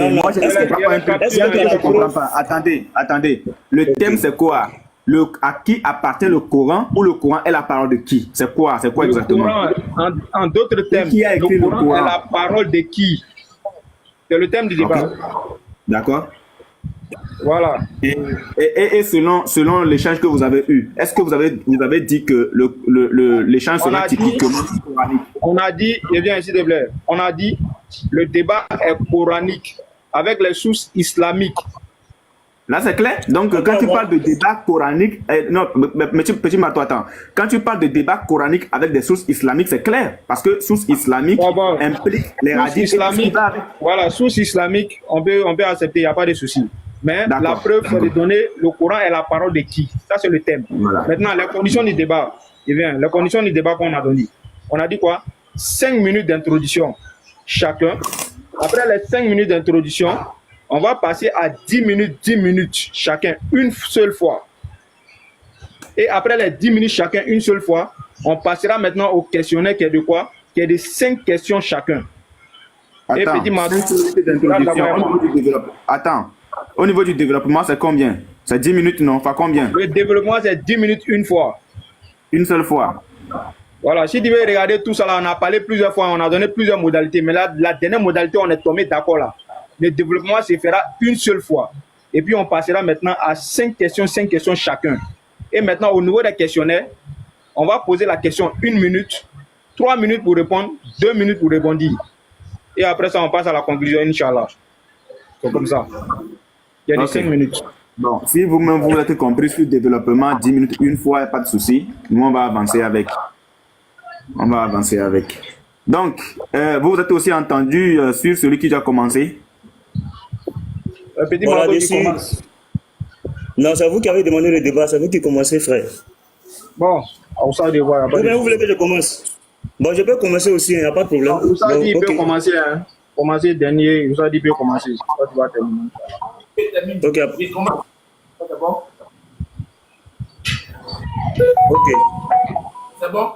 Non, moi je ne est-ce que, comprends pas un truc. est-ce Il y a un que truc que la je ne comprends preuve... pas. Attendez. Le thème Ok. c'est quoi? À qui appartient le Coran ou le Coran est la parole de qui? C'est quoi Le exactement? Coran, en d'autres Et termes, qui a le écrit le Coran est Coran? la parole de qui? C'est le thème du Ok, débat. d'accord. Voilà. Et selon l'échange que vous avez eu, est-ce que vous avez dit que l'échange On sera a dit, typiquement coranique? je viens ici de Blair, on a dit le débat est coranique avec les sources islamiques. Là, c'est clair. Donc, quand tu parles de débat coranique, non, mais petit Marteau, attends. Quand tu parles de débat coranique avec des sources islamiques, c'est clair. Parce que sources islamiques Bon, impliquent les source hadiths et tout ce qui islamique, va avec. voilà, source islamique, on peut accepter, il n'y a pas de souci. Mais la D'accord. preuve, c'est de donner le Coran est la parole de qui? Ça, c'est le thème. Voilà. Maintenant, les conditions du débat, les conditions du débat qu'on a donné. On a dit quoi? 5 minutes d'introduction chacun. Après les 5 minutes d'introduction, on va passer à 10 minutes chacun, une seule fois. Et après les 10 minutes chacun, une seule fois, on passera maintenant au questionnaire qui est de quoi? Qui est de 5 questions chacun. Et Attends, petit Marteau, 5 minutes d'introduction. Au niveau du développement. Attends, au niveau du développement, c'est combien? C'est 10 minutes, non? Enfin, combien? le développement, c'est 10 minutes une fois. Une seule fois. Voilà, si tu veux regarder tout ça là, on a parlé plusieurs fois, on a donné plusieurs modalités, mais là, la dernière modalité, on est tombé d'accord là. Le développement se fera une seule fois. Et puis, on passera maintenant à 5 questions chacun. Et maintenant, au niveau des questionnaires, on va poser la question 1 minute, 3 minutes pour répondre, 2 minutes pour rebondir. Et après ça, on passe à la conclusion, Inch'Allah. C'est comme ça. Il y a des 5 minutes. Bon, si vous-même vous êtes compris sur le développement, 10 minutes une fois, pas de souci. Nous, on va avancer avec. Donc, vous êtes aussi entendu sur celui qui a commencé. Petit Voilà, Marteau qui dessus. commence. Non, c'est vous qui avez demandé le débat, c'est vous qui commencez, frère. Bon, Oussa dit, voilà. Ou bien vous voulez que je commence? Bon, je peux commencer aussi, il n'y a pas de problème. Oussa Bon, dit, il peut ok. commencer, hein. Commencer dernier, Oussa dit, il peut commencer. Toi, tu vas terminer. Ok. Ok. C'est bon?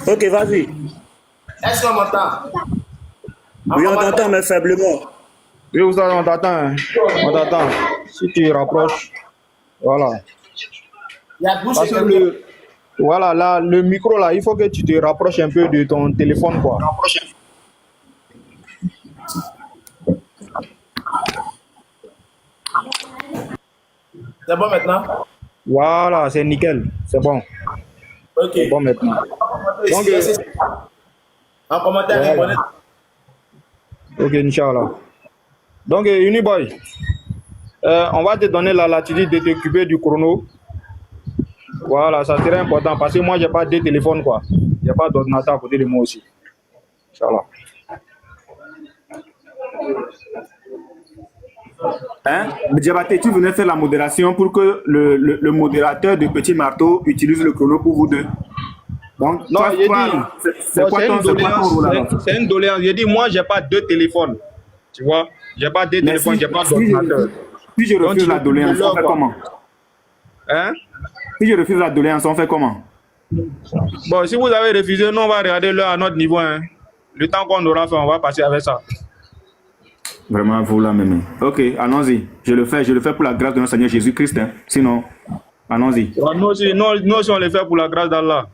Ok, vas-y. Est-ce qu'on m'entend? Oui, on t'entend, mais faiblement. Oui, Oussa, on t'attend, hein. On t'attend. Si tu rapproches, voilà. Il y a bouche Parce que et voilà, là, le micro, là, il faut que tu te rapproches un peu de ton téléphone, quoi. c'est bon maintenant? Voilà, c'est nickel. C'est bon. Ok. C'est bon maintenant. Donc, En commentaire, voilà. répondez. Ok, Inch'Allah. Donc, Uniboy, on va te donner la latitude de t'occuper du chrono. Voilà, ça serait important parce que moi, j'ai pas de téléphone, quoi. Il n'y a pas d'ordinateur à côté de moi aussi. Inch'Allah. Hein? Diabaté, tu venais faire la modération pour que le modérateur de Petit Marteau utilise le chrono pour vous deux. Donc, Non, toi, j'ai toi, dit, c'est bon, quoi c'est ton une rôle doléance. alors? C'est une doléance. J'ai dit, moi, j'ai pas deux téléphones. Tu vois, j'ai pas deux Mais téléphones, si- j'ai pas si d'ordinateur. Si je Donc, refuse tu la veux doléance, plus de on fait l'heure, comment? Hein? Si je refuse la doléance, on fait comment? Bon, si vous avez refusé, nous, on va regarder l'heure à notre niveau. Hein. Le temps qu'on aura fait, on va passer avec ça. Vraiment, vous là même. Ok, allons-y. Je le fais pour la grâce de notre Seigneur Jésus-Christ. Hein. Sinon, allons-y. Nous aussi, on le fait pour la grâce d'Allah.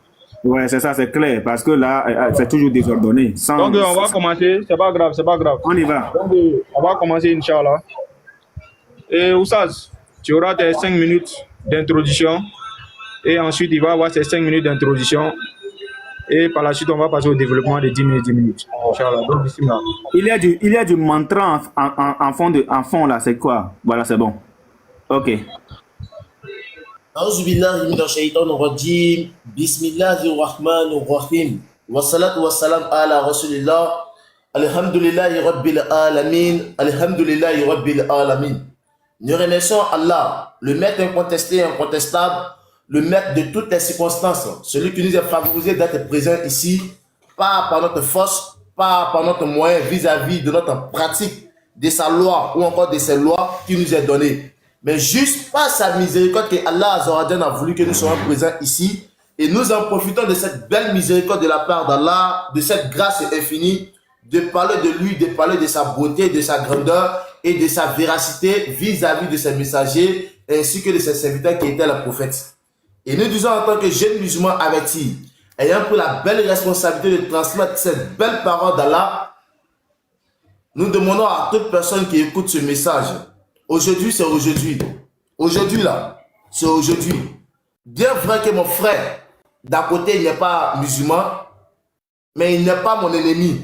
Ouais, c'est ça, c'est clair. Parce que là, c'est toujours désordonné. Donc, on va commencer. C'est pas grave, c'est pas grave. On y va. Donc, on va commencer, Inch'Allah. Et Oussaz, tu auras tes 5 minutes d'introduction. Et ensuite, il va avoir ses 5 minutes d'introduction. Et par la suite, on va passer au développement de 10 minutes. Inch'Allah. Donc, bismillah. Il y a du mantra en fond là, c'est quoi? Voilà, c'est bon. Ok. أعوذ بالله من الشيطان الرجيم بسم الله الرحمن الرحيم والصلاة والسلام على رسول الله الحمد لله رب العالمين الحمد لله رب العالمين. Nous remercions Allah, le maître incontesté et incontestable, le maître de toutes les circonstances, celui qui nous a favorisé d'être présent ici, pas par notre force, pas par notre moyen vis-à-vis de notre pratique, de sa loi ou encore de ses lois qui nous est données. Mais juste par sa miséricorde que Allah Azawajal a voulu que nous soyons présents ici. Et nous en profitons de cette belle miséricorde de la part d'Allah, de cette grâce infinie, de parler de lui, de parler de sa beauté, de sa grandeur et de sa véracité vis-à-vis de ses messagers ainsi que de ses serviteurs qui étaient les prophètes. Et nous disons en tant que jeunes musulmans avertis, ayant pris la belle responsabilité de transmettre cette belle parole d'Allah, nous demandons à toute personne qui écoute ce message, aujourd'hui c'est aujourd'hui, aujourd'hui là, c'est aujourd'hui. Bien vrai que mon frère d'à côté il n'est pas musulman, mais il n'est pas mon ennemi.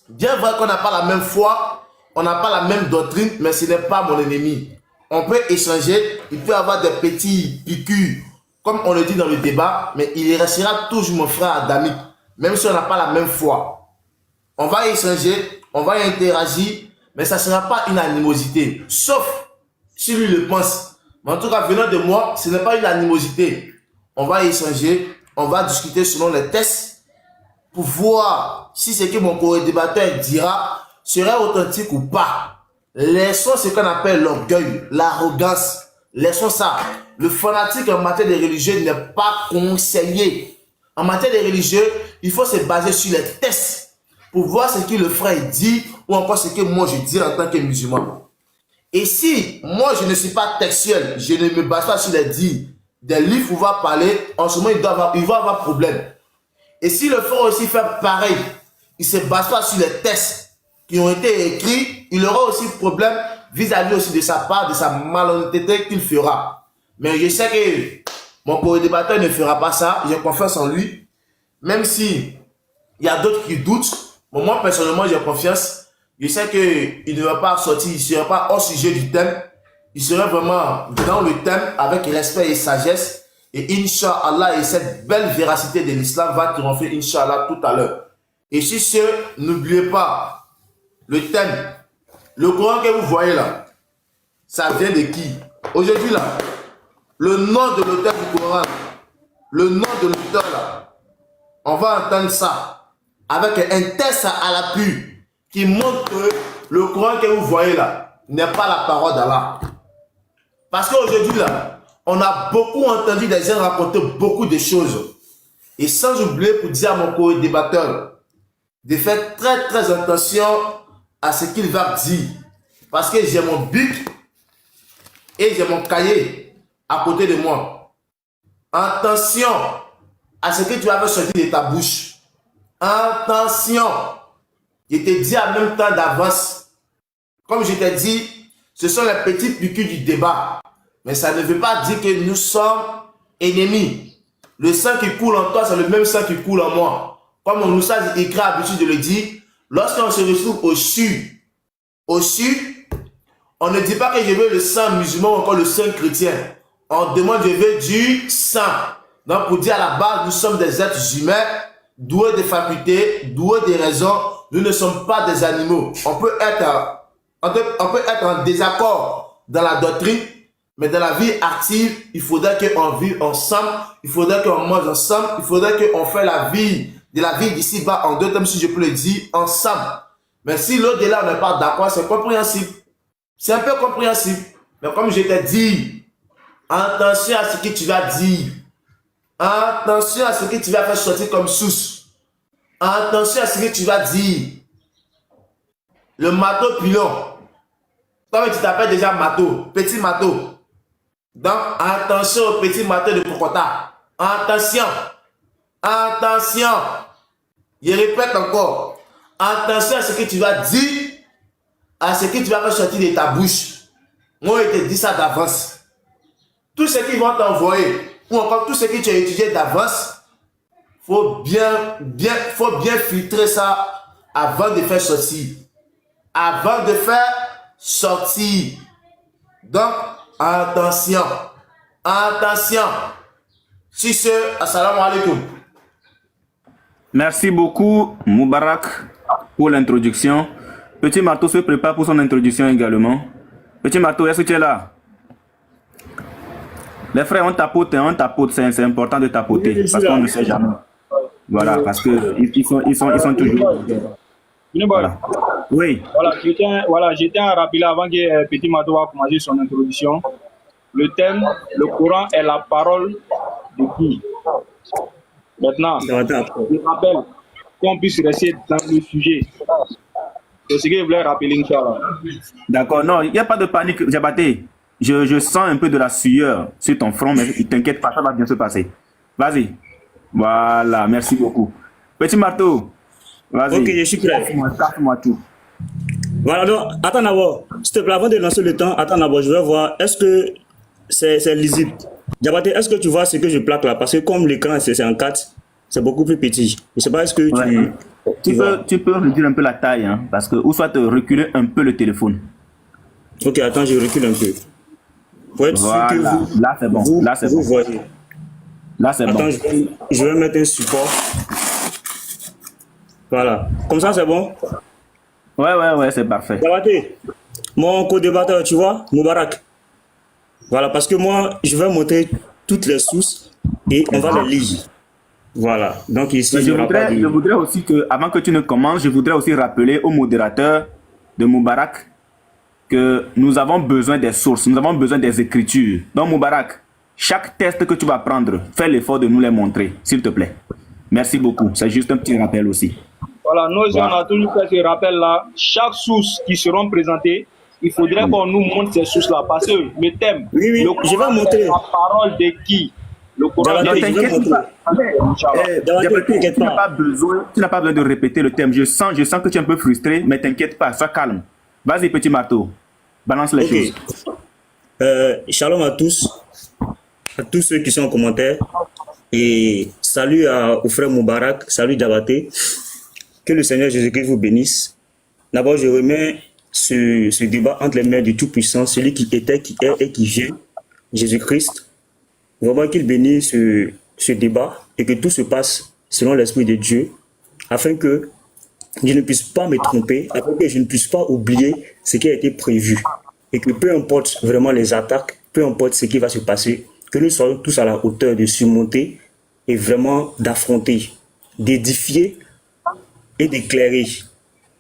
Bien vrai qu'on n'a pas la même foi, on n'a pas la même doctrine, mais ce n'est pas mon ennemi. On peut échanger, il peut avoir des petits piqûres, comme on le dit dans le débat, mais il restera toujours mon frère adamique, même si on n'a pas la même foi. On va échanger, on va interagir, mais ça ne sera pas une animosité, sauf si lui le pense. Mais en tout cas, venant de moi, ce n'est pas une animosité. On va échanger, on va discuter selon les tests pour voir si ce que mon co-débatteur dira serait authentique ou pas. Laissons ce qu'on appelle l'orgueil, l'arrogance. Laissons ça. Le fanatique en matière de religieux n'est pas conseillé. En matière de religieux, il faut se baser sur les tests pour voir ce que le frère dit ou encore ce que moi je dis en tant que musulman. Et si moi je ne suis pas textuel, je ne me base pas sur les dits des livres où on va parler, en ce moment il va avoir problème. Et si le frère aussi fait pareil, il ne se base pas sur les tests qui ont été écrits, il aura aussi problème vis-à-vis aussi de sa part, de sa malhonnêteté qu'il fera. Mais je sais que mon co-débatteur ne fera pas ça, j'ai confiance en lui. Même si il y a d'autres qui doutent, mais moi personnellement j'ai confiance. Je sais qu'il ne va pas sortir, il ne sera pas hors sujet du thème. Il sera vraiment dans le thème avec respect et sagesse. Et Inch'Allah, et cette belle véracité de l'islam va triompher Inch'Allah tout à l'heure. Et si ce, n'oubliez pas, le thème, le Coran que vous voyez là, ça vient de qui? Aujourd'hui là, le nom de l'auteur du Coran, le nom de l'auteur là, on va entendre ça avec un test à l'appui qui montre que le Coran que vous voyez là n'est pas la parole d'Allah. Parce qu'aujourd'hui là, on a beaucoup entendu des gens raconter beaucoup de choses. Et sans oublier pour dire à mon co-débatteur de faire très très attention à ce qu'il va dire. Parce que j'ai mon bic et j'ai mon cahier à côté de moi. Attention à ce que tu vas sortir de ta bouche. Attention. Je te dis en même temps d'avance. Comme je t'ai dit, ce sont les petits piqûres du débat. Mais ça ne veut pas dire que nous sommes ennemis. Le sang qui coule en toi, c'est le même sang qui coule en moi. Comme on nous a écrit à l'habitude de le dire, lorsqu'on se retrouve au sud, on ne dit pas que je veux le sang musulman ou encore le sang chrétien. On demande je veux du sang. Donc pour dire à la base, nous sommes des êtres humains, doués de facultés, doués de raisons. Nous ne sommes pas des animaux. On peut être en désaccord dans la doctrine, mais dans la vie active, il faudrait qu'on vive ensemble, il faudrait qu'on mange ensemble, il faudrait qu'on fasse la vie d'ici-bas en deux termes, si je peux le dire, ensemble. Mais si l'au-delà on n'est pas d'accord, c'est compréhensible. C'est un peu compréhensible. Mais comme je t'ai dit, attention à ce que tu vas dire. Attention à ce que tu vas faire sortir comme source. Attention à ce que tu vas dire. Le marteau pilon. Toi, tu t'appelles déjà marteau, petit marteau. Donc, attention au petit marteau de Kokota. Attention. Attention. Je répète encore. Attention à ce que tu vas dire, à ce que tu vas faire sortir de ta bouche. Moi, je te dis ça d'avance. Tout ce qu'ils vont t'envoyer, ou encore tout ce que tu as étudié d'avance, faut bien filtrer ça avant de faire sortir. Avant de faire sortir. Donc, attention. Attention. Si ce, assalamu alaikum. Merci beaucoup, Moubarak, pour l'introduction. Petit Marteau se prépare pour son introduction également. Petit Marteau, est-ce que tu es là? Les frères, on tapote, c'est important de tapoter, oui, parce qu'on ne sait jamais. Voilà, parce qu'ils sont toujours... Voilà. Oui. Voilà, je tiens à rappeler avant que Petit Marteau va commencer son introduction. Le thème, le Coran est la parole de qui? Maintenant, je rappelle, qu'on puisse rester dans le sujet. C'est ce que je voulais rappeler, Inch'Allah. D'accord, non, il n'y a pas de panique, Diabaté. Je sens un peu de la sueur sur ton front, mais ne t'inquiète pas, ça va bien se passer. Vas-y. Voilà, merci beaucoup. Petit marteau, vas-y. Ok, je suis prêt. Casse-moi tout. Voilà, donc, attends d'abord. S'il te plaît, avant de lancer le temps, attends d'abord, je vais voir, est-ce que c'est lisible? Diabaté, est-ce que tu vois ce que je plaque là? Parce que comme l'écran, c'est en 4, c'est beaucoup plus petit. Je ne sais pas, est-ce que Ouais. vois? Tu peux réduire un peu la taille, hein, parce que, ou soit te reculer un peu le téléphone. Ok, attends, je recule un peu. Pour être sûr que Voilà, vous, là c'est bon. vous, Là c'est vous bon. voyez. Là c'est Attends, bon. je vais mettre un support. Voilà. Comme ça, c'est bon? Ouais, c'est parfait. Diabaté, mon co-débatteur, tu vois, Moubarak. Voilà, parce que moi, je vais montrer toutes les sources et on va les lire. Voilà. Donc ici, Mais il n'y aura pas je de... voudrais aussi que, avant que tu ne commences, je voudrais aussi rappeler au modérateur de Moubarak que nous avons besoin des sources, nous avons besoin des écritures. Donc Moubarak, chaque test que tu vas prendre, fais l'effort de nous les montrer, s'il te plaît. Merci beaucoup. C'est juste un petit rappel aussi. Voilà, nous, on a toujours fait ce rappel-là. Chaque source qui seront présentées, il faudrait qu'on nous montre ces sources-là. Parce que le thème, Oui, le je vais Coran, montrer. c'est la parole de qui? Le Coran, Diabaté, Ne je vais t'inquiète montrer. pas. Diabaté, Diabaté, t'inquiète tu n'as pas. pas besoin de répéter le thème. Je sens que tu es un peu frustré, mais t'inquiète pas, sois calme. Vas-y, petit marteau. Balance les choses. Shalom à tous ceux qui sont en commentaire. Et salut au frère Moubarak, salut Diabaté. Que le Seigneur Jésus-Christ vous bénisse. D'abord, je remets ce débat entre les mains du Tout-Puissant, celui qui était, qui est et qui vient, Jésus-Christ. Vraiment qu'il bénisse ce débat et que tout se passe selon l'Esprit de Dieu, afin que je ne puisse pas me tromper, afin que je ne puisse pas oublier ce qui a été prévu. Et que peu importe vraiment les attaques, peu importe ce qui va se passer, que nous soyons tous à la hauteur de surmonter et vraiment d'affronter, d'édifier et d'éclairer.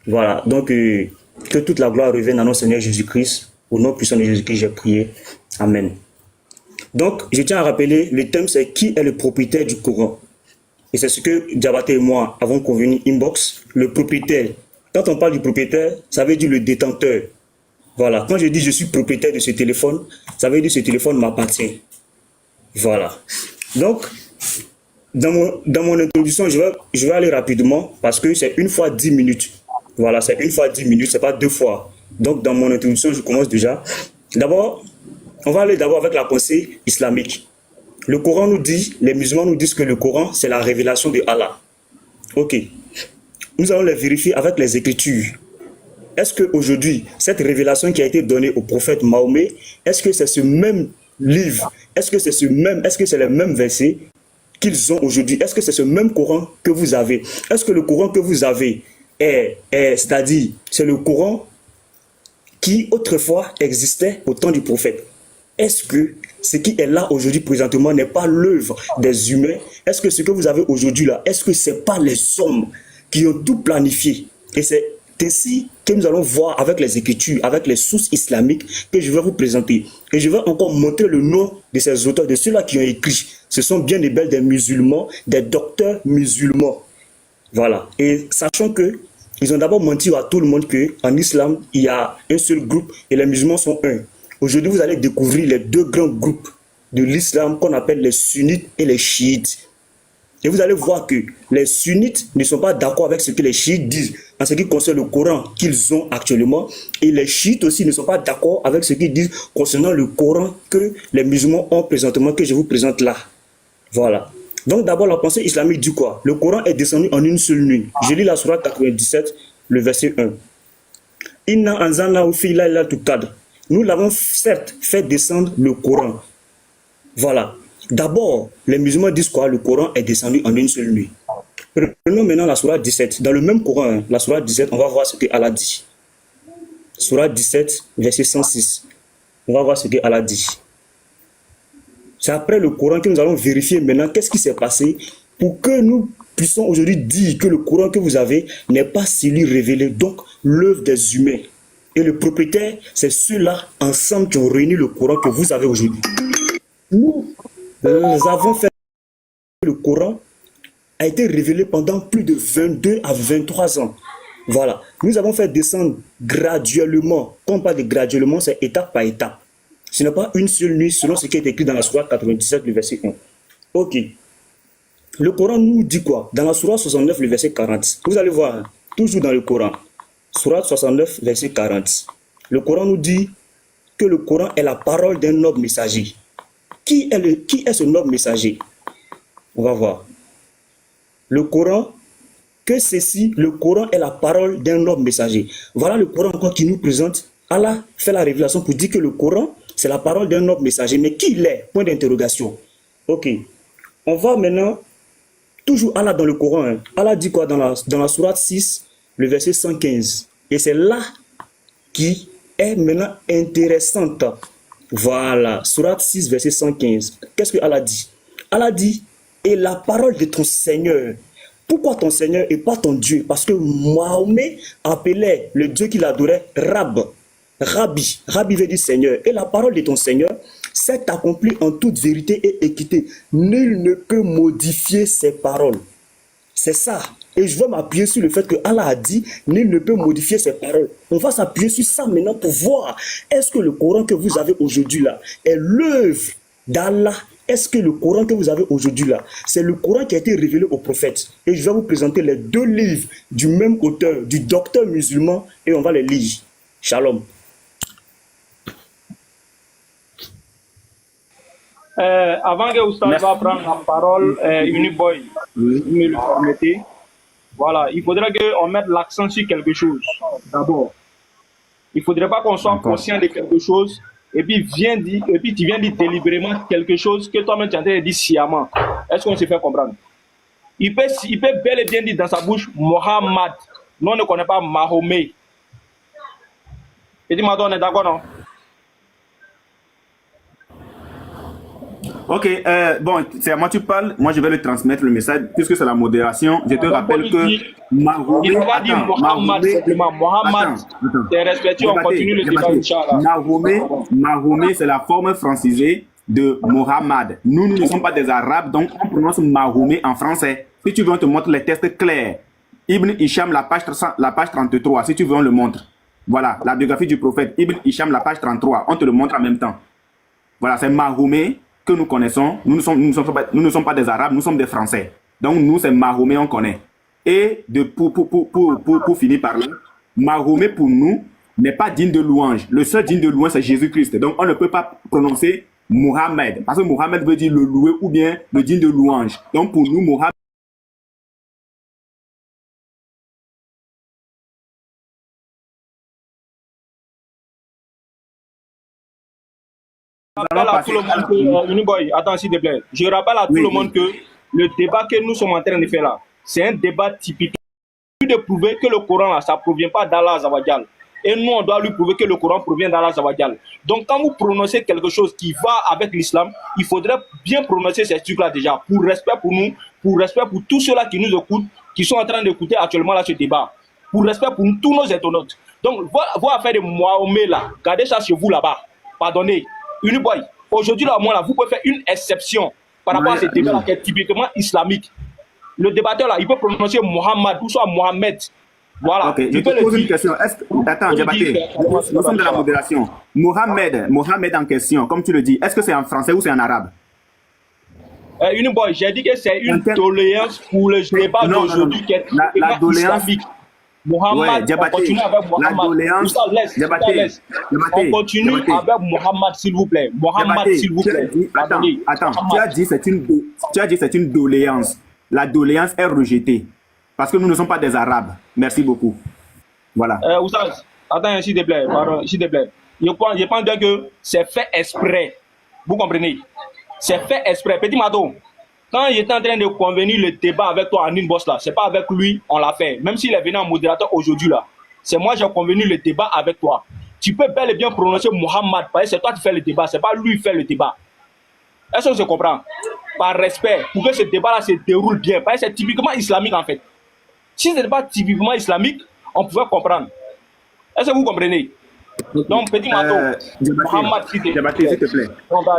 Voilà, donc que toute la gloire revienne à notre Seigneur Jésus-Christ. Au nom puissant de Jésus-Christ, j'ai prié. Amen. Donc, je tiens à rappeler, le thème c'est qui est le propriétaire du Coran. Et c'est ce que Diabaté et moi avons convenu inbox. Le propriétaire. Quand on parle du propriétaire, ça veut dire le détenteur. Voilà, quand je dis je suis propriétaire de ce téléphone, ça veut dire que ce téléphone m'appartient. Voilà. Donc, dans mon introduction, je vais aller rapidement parce que c'est une fois 10 minutes. Voilà, c'est une fois 10 minutes, c'est pas deux fois. Donc, dans mon introduction, je commence déjà. D'abord, on va aller d'abord avec la pensée islamique. Le Coran nous dit, les musulmans nous disent que le Coran, c'est la révélation de Allah. Ok. Nous allons les vérifier avec les Écritures. Est-ce qu'aujourd'hui, cette révélation qui a été donnée au prophète Mahomet, est-ce que c'est ce même livre, est-ce que c'est les mêmes versets qu'ils ont aujourd'hui? Est-ce que c'est ce même Coran que vous avez? Est-ce que le Coran que vous avez c'est-à-dire, c'est le Coran qui autrefois existait au temps du prophète? Est-ce que ce qui est là aujourd'hui présentement n'est pas l'œuvre des humains? Est-ce que ce que vous avez aujourd'hui là, est-ce que ce n'est pas les hommes qui ont tout planifié? Et c'est ainsi que nous allons voir avec les Écritures, avec les sources islamiques que je vais vous présenter. Et je vais encore montrer le nom de ces auteurs, de ceux-là qui ont écrit. Ce sont bien des belles des musulmans, des docteurs musulmans. Voilà. Et sachant que ils ont d'abord menti à tout le monde qu'en islam, il y a un seul groupe et les musulmans sont un. Aujourd'hui, vous allez découvrir les deux grands groupes de l'islam qu'on appelle les sunnites et les chiites. Et vous allez voir que les sunnites ne sont pas d'accord avec ce que les chiites disent en ce qui concerne le Coran qu'ils ont actuellement. Et les chiites aussi ne sont pas d'accord avec ce qu'ils disent concernant le Coran que les musulmans ont présentement, que je vous présente là. Voilà. Donc d'abord, la pensée islamique dit quoi? Le Coran est descendu en une seule nuit. Je lis la sourate 97, le verset 1. Inna anzalnahu fi laylatil qadr. Nous l'avons certes fait descendre le Coran. Voilà. D'abord, les musulmans disent quoi? Le Coran est descendu en une seule nuit. Prenons maintenant la sourate 17. Dans le même Coran, la sourate 17, on va voir ce que Allah dit. Sourate 17, verset 106. On va voir ce que Allah dit. C'est après le Coran que nous allons vérifier maintenant qu'est-ce qui s'est passé pour que nous puissions aujourd'hui dire que le Coran que vous avez n'est pas celui révélé, donc l'œuvre des humains. Et le propriétaire, c'est ceux-là ensemble qui ont réuni le Coran que vous avez aujourd'hui. Nous avons fait le Coran a été révélé pendant plus de 22 à 23 ans. Voilà. Nous avons fait descendre graduellement. Quand on parle de graduellement, c'est étape par étape. Ce n'est pas une seule nuit selon ce qui est écrit dans la sourate 97, le verset 1. Ok. Le Coran nous dit quoi? Dans la sourate 69, le verset 40. Vous allez voir, toujours dans le Coran. Sourate 69, verset 40. Le Coran nous dit que le Coran est la parole d'un noble messager. Qui est ce noble messager? On va voir. Le Coran, le Coran est la parole d'un noble messager. Voilà le Coran encore qui nous présente. Allah fait la révélation pour dire que le Coran, c'est la parole d'un noble messager. Mais qui il est? Point d'interrogation. Ok. On va maintenant, toujours Allah dans le Coran. Hein. Allah dit quoi dans la sourate 6, le verset 115. Et c'est là qui est maintenant intéressante. Voilà, sourate 6, verset 115. Qu'est-ce que Allah dit? Allah dit, et la parole de ton Seigneur. Pourquoi ton Seigneur et pas ton Dieu? Parce que Mahomet appelait le Dieu qu'il adorait Rab. Rabbi. Rabbi veut dire Seigneur. Et la parole de ton Seigneur s'est accomplie en toute vérité et équité. Nul ne peut modifier ses paroles. C'est ça. Et je veux m'appuyer sur le fait que Allah a dit, nul ne peut modifier ses paroles. On va s'appuyer sur ça maintenant pour voir, est-ce que le Coran que vous avez aujourd'hui là est l'œuvre d'Allah? Est-ce que le Coran que vous avez aujourd'hui là, c'est le Coran qui a été révélé aux prophètes? Et je vais vous présenter les deux livres du même auteur, du docteur musulman, et on va les lire. Shalom. Avant que Oustaz va prendre la parole, Uniboy, vous me le permettez. Voilà, il faudrait qu'on mette l'accent sur quelque chose. D'abord, il ne faudrait pas qu'on soit conscient de quelque chose et puis tu viens dire délibérément quelque chose que toi-même tu es en train de dire sciemment. Est-ce qu'on se fait comprendre? Il peut bel et bien dire dans sa bouche Mohammed. Nous, on ne connaît pas Mahomet. Et dis-moi, on est d'accord, non? Ok, bon, c'est à moi que tu parles. Moi, je vais le transmettre le message, puisque c'est la modération. Je te rappelle que Mahomet. Il ne va pas dire Mohammed simplement. Mohammed, c'est respectueux, on continue le débat, Inch'Allah. Mahomet, c'est la forme francisée de Mohammed. Nous ne sommes pas des Arabes, donc on prononce Mahomet en français. Si tu veux, on te montre les textes clairs. Ibn Hisham, la page 33, si tu veux, on le montre. Voilà, la biographie du prophète. Ibn Hisham, la page 33, on te le montre en même temps. Voilà, c'est Mahomet que nous connaissons. Nous ne sommes pas des Arabes, nous sommes des Français. Donc nous, c'est Mahomet, on connaît. Et pour finir par là, Mahomet pour nous n'est pas digne de louange. Le seul digne de louange, c'est Jésus-Christ. Donc on ne peut pas prononcer Mohammed, parce que Mohammed veut dire le loué ou bien le digne de louange. Donc pour nous, Mohammed Attends, s'il te plaît. Je rappelle à tout le monde que le débat que nous sommes en train de faire là, c'est un débat typique de prouver que le Coran là, ça ne provient pas d'Allah Azawajal. Et nous, on doit lui prouver que le Coran provient d'Allah Azawajal. Donc, quand vous prononcez quelque chose qui va avec l'islam, il faudrait bien prononcer ces trucs-là déjà, pour respect pour nous, pour respect pour tous ceux-là qui nous écoutent, qui sont en train d'écouter actuellement là ce débat, pour respect pour tous nos internautes. Donc, vos affaires de Mahomet là, gardez ça chez vous là-bas. Pardonnez. Uniboy, aujourd'hui là, moi là, vous pouvez faire une exception par rapport à ce débat là qui est typiquement islamique. Le débatteur là, il peut prononcer Mohammed ou soit Mohamed. Voilà. Ok, je te pose une question. Attends, Diabaté, nous sommes dans la modération. Mohamed en question, comme tu le dis, est-ce que c'est en français ou c'est en arabe? Uniboy, j'ai dit que c'est une doléance pour le débat d'aujourd'hui qui est la islamique. Mohammed, on continue avec Mohammed. On continue avec Mohammed, s'il vous plaît. Mohammed, s'il vous plaît. Attends, tu as dit c'est une doléance. La doléance est rejetée. Parce que nous ne sommes pas des Arabes. Merci beaucoup. Voilà. Oustaz, attends, s'il te plaît. Pardon, s'il te plaît. Je pense bien que c'est fait exprès. Vous comprenez? C'est fait exprès. Petit Mato. Quand j'étais en train de convenir le débat avec toi en inbox là, c'est pas avec lui, on l'a fait. Même s'il est venu en modérateur aujourd'hui là, c'est moi qui j'ai convenu le débat avec toi. Tu peux bel et bien prononcer Mohammed, parce que c'est toi qui fais le débat, c'est pas lui qui fait le débat. Est-ce qu'on se comprend? Par respect, pour que ce débat là se déroule bien, parce que c'est typiquement islamique en fait. Si ce n'est pas typiquement islamique, on pouvait comprendre. Est-ce que vous comprenez? Donc, petit Mato, Mohammed, Diabaté, s'il te plaît.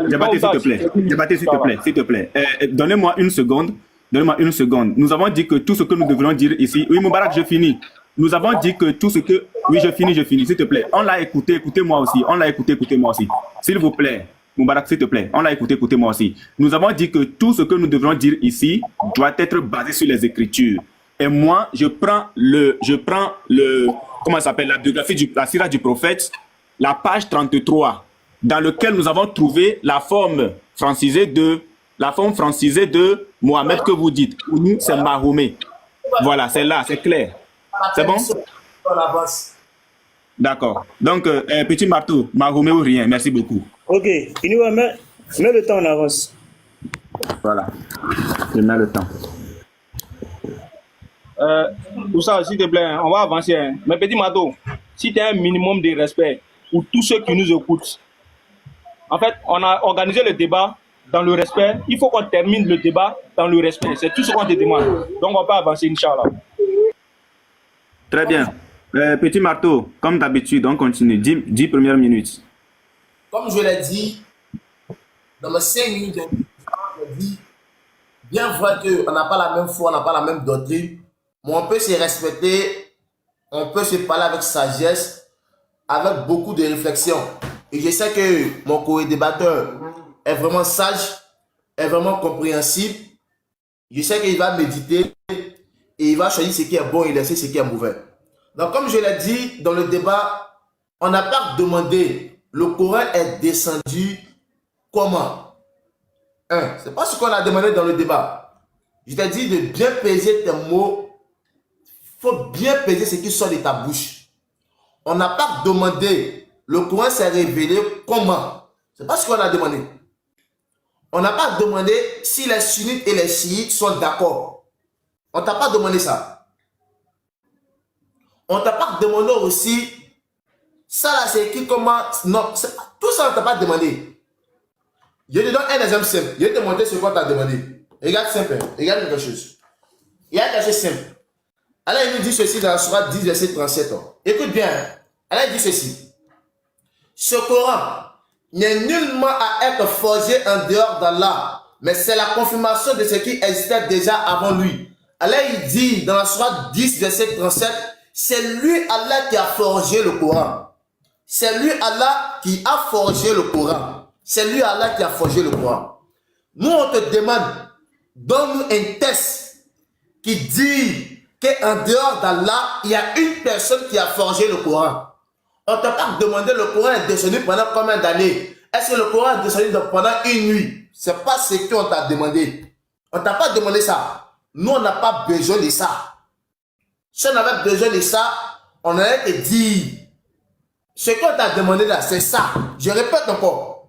Diabaté, s'il te plaît. Donnez-moi une seconde. Donnez-moi une seconde. Nous avons dit que tout ce que nous devrions dire ici... Oui, Moubarak, je finis. Nous avons dit que tout ce que... Oui, je finis, s'il te plaît. On l'a écouté, écoutez-moi aussi. On l'a écouté, écoutez-moi aussi. S'il vous plaît. Moubarak, s'il te plaît. On l'a écouté, écoutez-moi aussi. Nous avons dit que tout ce que nous devrions dire ici doit être basé sur les Écritures. Et moi, je prends le comment ça s'appelle, la biographie, la sira du prophète, la page 33, dans lequel nous avons trouvé la forme francisée de Mohamed que vous dites. Pour nous, c'est Mahomet. Voilà, c'est là, c'est clair. C'est bon? D'accord. Donc, petit marteau, Mahomet ou rien. Merci beaucoup. Ok, Iniwa, mets le temps en avance. Voilà. Je mets le temps. Pour ça, s'il te plaît, hein, on va avancer. Hein. Mais petit Mato, si tu as un minimum de respect pour tous ceux qui nous écoutent, en fait, on a organisé le débat dans le respect. Il faut qu'on termine le débat dans le respect. C'est tout ce qu'on te demande. Donc, on peut avancer, Inch'Allah. Très bien. Petit marteau, comme d'habitude, on continue. 10 premières minutes. Comme je l'ai dit, dans mes 5 minutes, je dis, bien vrai qu'on n'a pas la même foi, on n'a pas la même doctrine, mais on peut se respecter, on peut se parler avec sagesse, avec beaucoup de réflexion. Et je sais que mon co-débatteur est vraiment sage, est vraiment compréhensible. Je sais qu'il va méditer et il va choisir ce qui est bon et laisser ce qui est mauvais. Donc, comme je l'ai dit dans le débat, on n'a pas demandé, le Coran est descendu comment? C'est pas ce qu'on a demandé dans le débat. Je t'ai dit de bien peser tes mots. Il faut bien peser ce qui sort de ta bouche. On n'a pas demandé, le Coran s'est révélé comment? C'est pas ce qu'on a demandé. On n'a pas demandé si les sunnites et les chiites sont d'accord. On t'a pas demandé ça. On t'a pas demandé aussi, ça là c'est écrit comment? Non, tout ça on t'a pas demandé. Je te donne un exemple simple. Je vais te montrer ce qu'on t'a demandé. Regarde simple, regarde quelque chose. Il y a quelque chose simple. Allah il nous dit ceci dans la sourate 10, verset 37. Écoute bien. Allah il dit ceci. Ce Coran n'est nullement à être forgé en dehors d'Allah, mais c'est la confirmation de ce qui existait déjà avant lui. Allah il dit dans la sourate 10, verset 37, c'est lui Allah qui a forgé le Coran. C'est lui Allah qui a forgé le Coran. C'est lui Allah qui a forgé le Coran. Nous on te demande, donne-nous un test qui dit qu'en dehors d'Allah, il y a une personne qui a forgé le Coran. On ne t'a pas demandé le Coran est descendu pendant combien d'années? Est-ce que le Coran est descendu pendant une nuit? Ce n'est pas ce qu'on t'a demandé. On ne t'a pas demandé ça. Nous, on n'a pas besoin de ça. Si on avait besoin de ça, on allait te dire. Ce qu'on t'a demandé là, c'est ça. Je répète encore.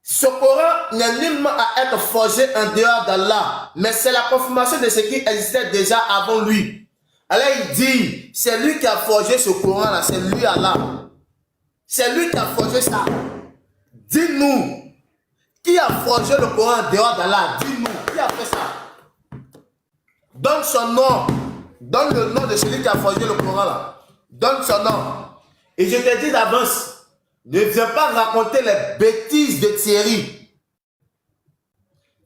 Ce Coran n'est nullement à être forgé en dehors d'Allah, mais c'est la confirmation de ce qui existait déjà avant lui. Allah il dit, c'est lui qui a forgé ce Coran là, c'est lui Allah. C'est lui qui a forgé ça. Dis-nous, qui a forgé le Coran en dehors d'Allah? Dis-nous, qui a fait ça? Donne son nom, donne le nom de celui qui a forgé le Coran là. Donne son nom. Et je te dis d'avance, ne viens pas raconter les bêtises de Thierry.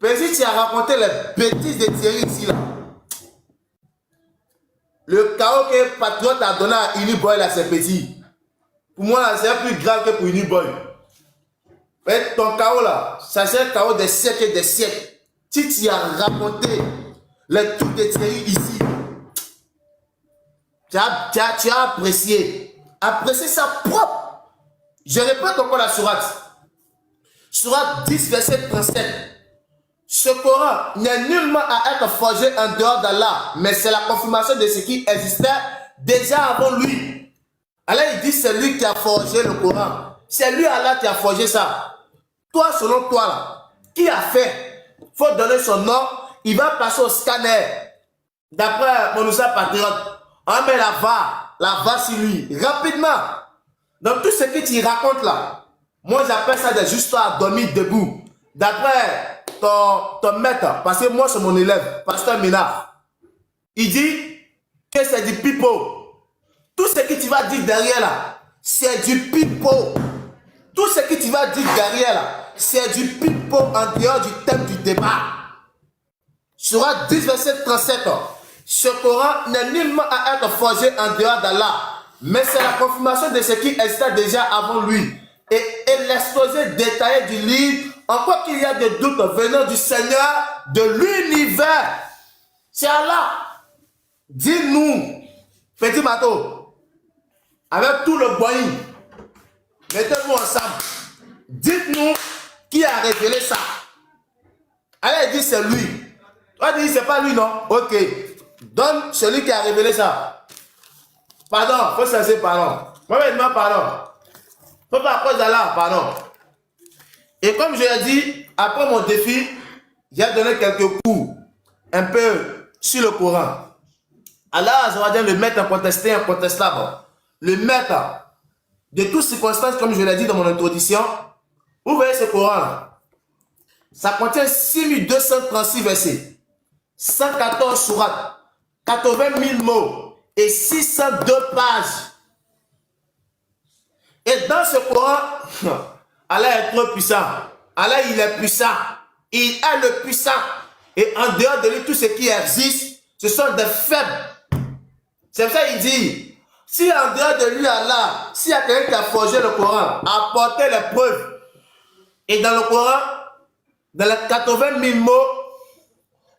Parce que tu as raconté les bêtises de Thierry ici là. Le chaos que Patriote a donné à Uniboy là, c'est petit. Pour moi, c'est plus grave que pour Uniboy. Mais ton chaos là, ça c'est un chaos des siècles et des siècles. Si tu as raconté les trucs de Thierry ici, tu as apprécié. Apprécié ça propre. Je répète encore la sourate. Sourate 10, verset 37. Ce Coran n'est nullement à être forgé en dehors d'Allah, mais c'est la confirmation de ce qui existait déjà avant lui. Allah il dit c'est lui qui a forgé le Coran. C'est lui Allah qui a forgé ça. Toi, selon toi, là, qui a fait? Il faut donner son nom. Il va passer au scanner. D'après Monoussa Patriote, on met la va sur lui. Rapidement. Donc tout ce que tu racontes là, moi j'appelle ça des histoires à dormir debout. D'après ton maître, parce que moi c'est mon élève, Pasteur Ménard, il dit que c'est du pipeau. Tout ce que tu vas dire derrière là, c'est du pipeau. Tout ce que tu vas dire derrière là, c'est du pipeau en dehors du thème du débat. Surat 10, verset 37. Ce Coran n'est nullement à être forgé en dehors d'Allah, mais c'est la confirmation de ce qui existait déjà avant lui et l'exposé détaillé du livre, en quoi qu'il y a des doutes venant du Seigneur de l'univers. C'est Allah. Dis-nous, petit bateau, avec tout le boying, mettez-vous ensemble. Dites-nous qui a révélé ça. Allah dit c'est lui. Toi tu dis c'est pas lui, non? Ok. Donne celui qui a révélé ça. Pardon, faut censer pardon. Moi je demande pardon. Faut pas à cause d'Allah, pardon. Et comme je l'ai dit, après mon défi, j'ai donné quelques coups un peu sur le Coran. Allah Azza le maître incontesté, incontestable, le maître de toutes circonstances, comme je l'ai dit dans mon introduction. Vous voyez ce Coran, ça contient 6236 versets, 114 sourates, 80 000 mots et 602 pages. Et dans ce Coran, Allah est trop puissant. Allah, il est puissant. Il est le puissant. Et en dehors de lui, tout ce qui existe, ce sont des faibles. C'est pour ça qu'il dit, si en dehors de lui, Allah, s'il y a quelqu'un qui a forgé le Coran, apporté les preuves, et dans le Coran, dans les 80 000 mots,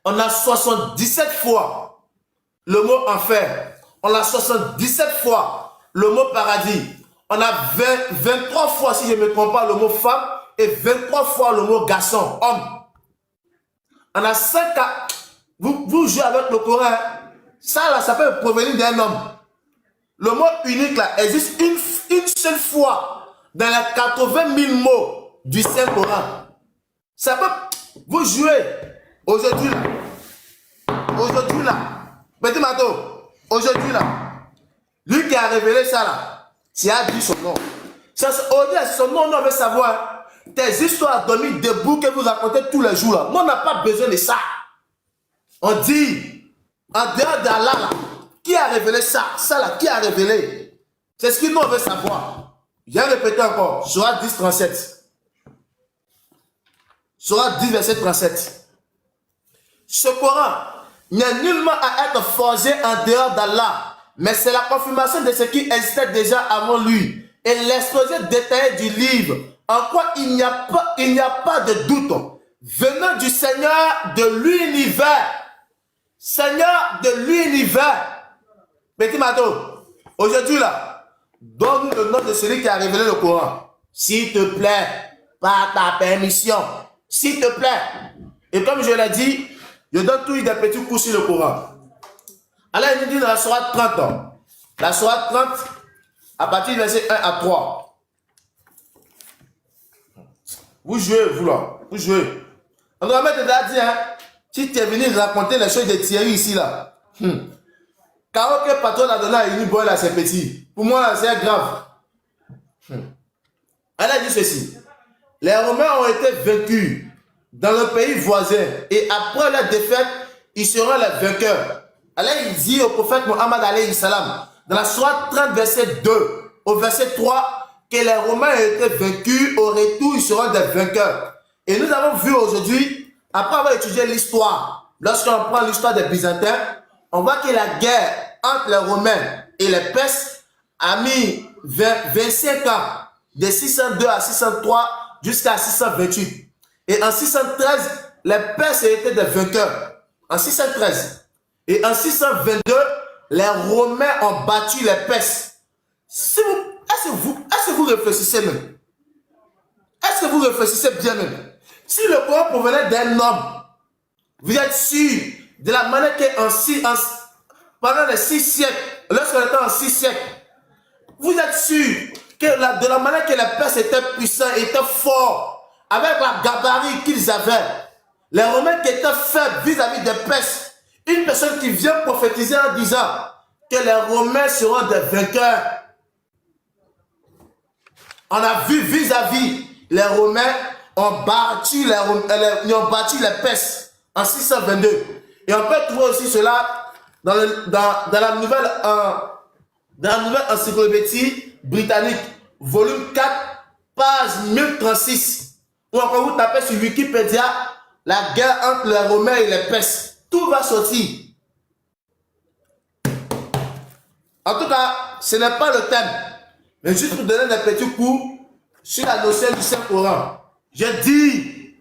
on a 77 fois le mot enfer. On a 77 fois le mot paradis. On a 23 fois, si je ne me trompe pas, le mot femme et 23 fois le mot garçon, homme. On a 5 cas. Vous jouez avec le Coran. Ça, là, ça peut provenir d'un homme. Le mot unique, là, existe une seule fois dans les 80 000 mots du Saint-Coran. Ça peut... Vous jouez aujourd'hui, là. Aujourd'hui, là. Petit Mato, aujourd'hui, là. Lui qui a révélé ça, là. Tu as dit son nom. Au-delà de son nom, on veut savoir tes histoires dormies debout que vous racontez tous les jours. Là. Nous, on n'a pas besoin de ça. On dit, en dehors d'Allah, là, qui a révélé ça? Ça, là, qui a révélé? C'est ce que nous, on veut savoir. J'ai répété encore. Surat 10, 37. Surat 10, verset 37. Ce Coran n'est nullement à être forgé en dehors d'Allah, mais c'est la confirmation de ce qui existait déjà avant lui et l'exposé détaillé du livre, en quoi il n'y a pas de doute, venant du Seigneur de l'univers. Seigneur de l'univers. Petit Mato, aujourd'hui là, donne-nous le nom de celui qui a révélé le Coran. S'il te plaît, par ta permission, s'il te plaît. Et comme je l'ai dit, je donne tous des petits coups sur le Coran. Allah nous dit dans la sourate 30, la sourate 30, à partir du verset 1 à 3. Vous jouez, vous là, vous jouez. On doit mettre dit, hein, si tu es venu raconter les choses de Thierry ici, là. Car que patron a donné à une boy là, c'est petit. Pour moi, c'est grave. Allah dit ceci. Les Romains ont été vaincus dans le pays voisin et après la défaite, ils seront les vainqueurs. Allah il dit au prophète Mohammed alayhi salam, dans la sourate 30, verset 2, au verset 3, que les Romains ont été vaincus, au retour, ils seront des vainqueurs. Et nous avons vu aujourd'hui, après avoir étudié l'histoire, lorsqu'on prend l'histoire des Byzantins, on voit que la guerre entre les Romains et les Perses a mis 25 ans, de 602 à 603 jusqu'à 628. Et en 613, les Perses étaient des vainqueurs. En 613. Et en 622, les Romains ont battu les Perses. Est-ce que vous réfléchissez même? Est-ce que vous réfléchissez bien même? Si le Coran provenait d'un homme, vous êtes sûr de la manière pendant les 6 siècles, lorsqu'on était en 6 siècles, vous êtes sûr que de la manière que les Perses étaient puissants, étaient forts, avec la gabarit qu'ils avaient, les Romains qui étaient faibles vis-à-vis des Perses, une personne qui vient prophétiser en disant que les Romains seront des vainqueurs. On a vu vis-à-vis les Romains ont battu les Perses en 622. Et on peut trouver aussi cela dans la nouvelle encyclopédie britannique, volume 4, page 1036. Ou encore vous tapez sur Wikipédia la guerre entre les Romains et les Perses. tout va sortir. En tout cas, ce n'est pas le thème. Mais juste pour donner des petits cours sur la notion du Saint-Coran. Je dis,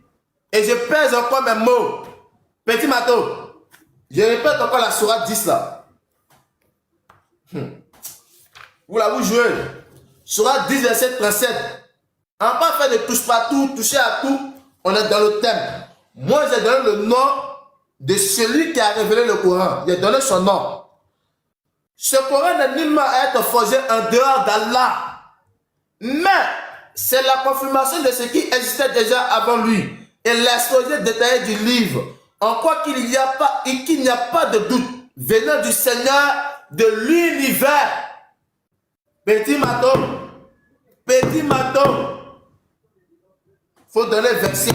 et je pèse encore mes mots. Petit Mato, je répète encore la sourate 10 là. Vous la vous jouez. Sourate 10, verset 37. On n'a pas fait de touche partout, toucher à tout. On est dans le thème. Moi, j'ai donné le nom de celui qui a révélé le Coran. J'ai donné son nom. Ce Coran n'est nullement à être forgé en dehors d'Allah. Mais c'est la confirmation de ce qui existait déjà avant lui et l'exposé détaillé du livre. En quoi qu'il n'y a pas de doute venant du Seigneur de l'univers. Petit Mato, faut donner le verset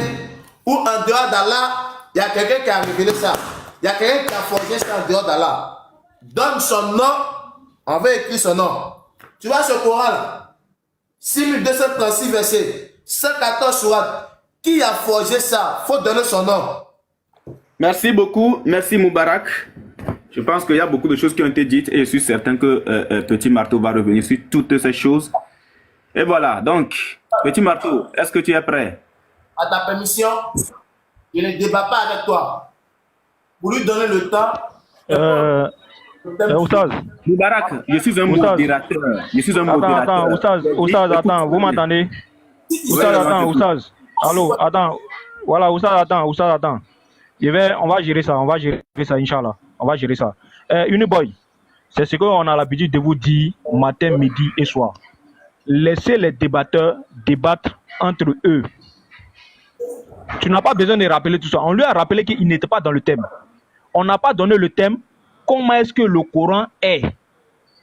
où en dehors d'Allah, il y a quelqu'un qui a révélé ça. Il y a quelqu'un qui a forgé ça en dehors d'Allah. Donne son nom, on va écrire son nom. Tu vois ce Coran là, 6236 versets, 114 sourates. Qui a forgé ça? Faut donner son nom. Merci beaucoup, merci Moubarak. Je pense qu'il y a beaucoup de choses qui ont été dites et je suis certain que Petit Marteau va revenir sur toutes ces choses. Et voilà, donc, Petit Marteau, est-ce que tu es prêt? À ta permission, je ne débat pas avec toi. Pour lui donner le temps. Oustaz. Moubarak, je suis un modérateur. Je suis un modérateur. Oustaz, attends, vous m'entendez? Oustaz, attends, Oustaz. Allô, attends. Voilà, Oustaz, attends. On va gérer ça, Inch'Allah. On va gérer ça. Uniboy, c'est ce qu'on a l'habitude de vous dire matin, midi et soir. Laissez les débatteurs débattre entre eux. Tu n'as pas besoin de rappeler tout ça. On lui a rappelé qu'il n'était pas dans le thème. On n'a pas donné le thème. Comment est-ce que le Coran est?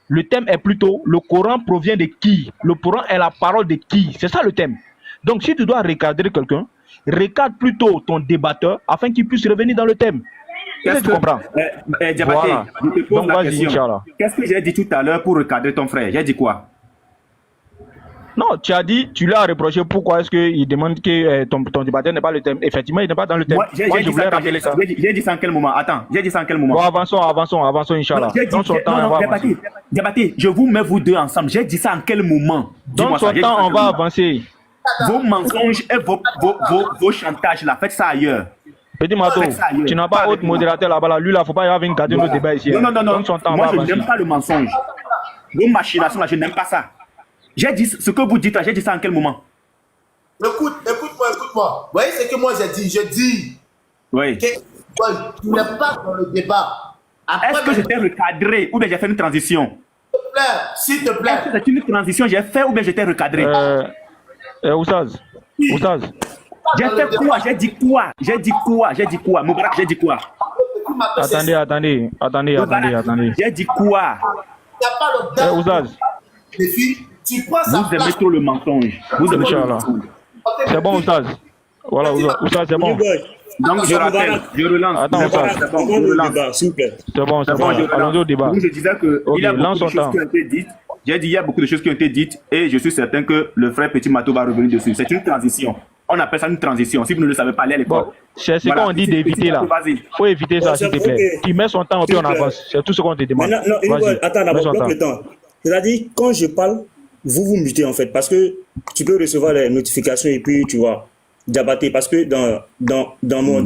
Le thème est plutôt, le Coran provient de qui? Le Coran est la parole de qui? C'est ça le thème. Donc si tu dois recadrer quelqu'un, recadre plutôt ton débatteur afin qu'il puisse revenir dans le thème. Qu'est-ce que tu comprends? Diabaté, Voilà. je te pose Donc la vas-y, question. Inch'Allah. Qu'est-ce que j'ai dit tout à l'heure pour recadrer ton frère? J'ai dit quoi? Non, tu as dit, tu lui as reproché pourquoi est-ce qu'il demande que ton débatteur n'est pas le thème. Effectivement, il n'est pas dans le thème. Moi, Je dit voulais ça, rappeler ça. J'ai dit ça en quel moment? Attends, j'ai dit ça en quel moment? Bon, avançons, Inch'Allah. Donne son temps, on va avancer. Diabaté, je vous mets vous deux ensemble. J'ai dit ça en quel moment? Donne son temps, on va avancer. Vos mensonges et vos chantages là, faites ça ailleurs. Petit Mato, tu n'as pas autre modérateur là-bas. Là. Lui, là, faut pas y avoir une garder nos débats ici. Non. Donne son temps, on Moi, va je avancer. n'aime pas le mensonge. Vos machinations là, je n'aime pas ça. J'ai dit ce que vous dites là, j'ai dit ça en quel moment? Écoute-moi. Vous voyez ce que moi j'ai dit? Je dis Oui. que tu n'es pas dans le débat. Est-ce que j'étais recadré ou bien j'ai fait une transition? S'il te plaît. Est-ce que c'est une transition j'ai fait ou bien j'étais recadré? Oustaz. J'ai fait quoi? J'ai dit quoi? Moubarak, j'ai dit quoi? Attendez. J'ai dit quoi? Il n'y a pas le temps. Oustaz. Les filles, tu prends sa Vous aimez place. trop le mensonge. Vous aimez trop le Inch'Allah. mensonge. C'est bon, Oustaz. Voilà, Oustaz, c'est bon. Donc je rappelle, je relance. Attends, C'est bon, je relance. Débat, s'il vous plaît. C'est bon. Je relance. Allons-y au débat. Donc, je disais que Ok, il y a beaucoup lance de son choses temps. qui ont été dites. J'ai dit il y a beaucoup de choses qui ont été dites et je suis certain que le frère Petit Mato va revenir dessus. C'est une transition. On appelle ça une transition. Si vous ne le savez pas, allez à l'école. Bon, c'est ce Voilà. qu'on dit d'éviter là. Vas-y. Faut éviter ça, Bon, s'il te c'est plaît. ok. Tu mets son temps et puis on avance. C'est tout ce qu'on te demande. Maintenant, non, Vas-y, attends, mets d'abord, son bloque temps. le temps. C'est-à-dire, quand je parle, vous mutez en fait, parce que tu peux recevoir les notifications et puis tu vois, Diabaté, parce que dans mon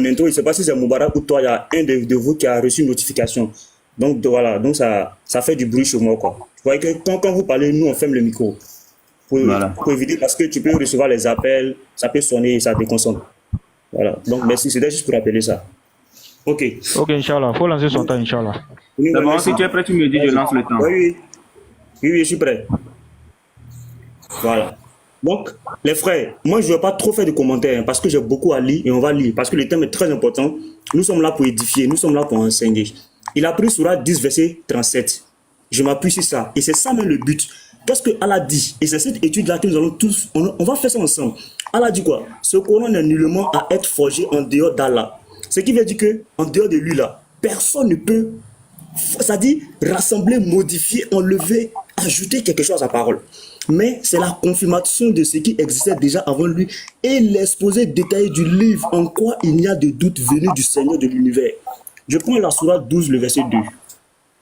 intro, je ne sais pas si c'est Moubarak ou toi, il y a un de vous qui a reçu une notification. Donc voilà, donc ça fait du bruit chez moi, quoi. Vous voyez que quand vous parlez, nous, on ferme le micro. Pour éviter, parce que tu peux recevoir les appels, ça peut sonner et ça te concentre. Voilà, donc merci, c'était juste pour rappeler ça. Ok. Ok, Inch'Allah. Faut lancer son temps, Inch'Allah. Oui, C'est bon, merci. si tu es prêt, tu me dis, je lance le temps. Oui, je suis prêt. Voilà. Donc, les frères, moi, je ne vais pas trop faire de commentaires hein, parce que j'ai beaucoup à lire et on va lire parce que le thème est très important. Nous sommes là pour édifier, nous sommes là pour enseigner. Il a pris Sourate 10, verset 37. Je m'appuie sur ça. Et c'est ça même le but. Qu'est-ce que Allah dit? Et c'est cette étude-là que nous allons tous, on va faire ça ensemble. Allah dit quoi? Ce Coran n'est nullement à être forgé en dehors d'Allah. Ce qui veut dire que en dehors de lui, là, personne ne peut Ça dit rassembler, modifier, enlever, ajouter quelque chose à sa parole. Mais c'est la confirmation de ce qui existait déjà avant lui et l'exposé détaillé du livre en quoi il n'y a de doute venu du Seigneur de l'univers. Je prends la sourate 12, le verset 2.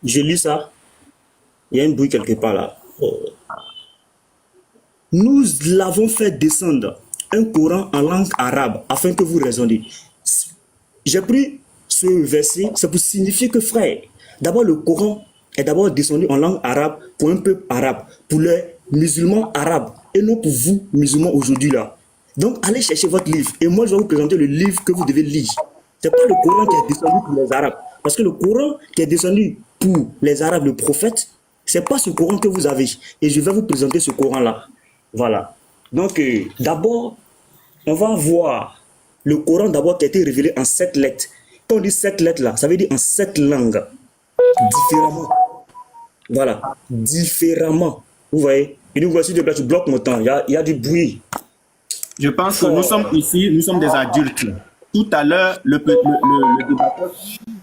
Je lis ça. Il y a un bruit quelque part là. Oh. Nous l'avons fait descendre un Coran en langue arabe afin que vous raisonniez. J'ai pris ce verset, c'est pour signifier que, frère, d'abord le Coran est d'abord descendu en langue arabe pour un peuple arabe, pour les musulmans arabes, et non pour vous, musulmans aujourd'hui là. Donc, allez chercher votre livre, et moi je vais vous présenter le livre que vous devez lire. C'est pas le Coran qui est descendu pour les arabes, parce que le Coran qui est descendu pour les arabes, le prophète, c'est pas ce Coran que vous avez, et je vais vous présenter ce Coran là. Voilà. Donc, d'abord, on va voir le Coran d'abord qui a été révélé en 7 lettres. Quand on dit 7 lettres là, ça veut dire en 7 langues. Différemment. Voilà. Différemment. Vous voyez? Et nous voici de là, tu bloques mon temps. Il y a du bruit. Je pense que nous sommes ici, nous sommes des adultes. Tout à l'heure, le débatteur,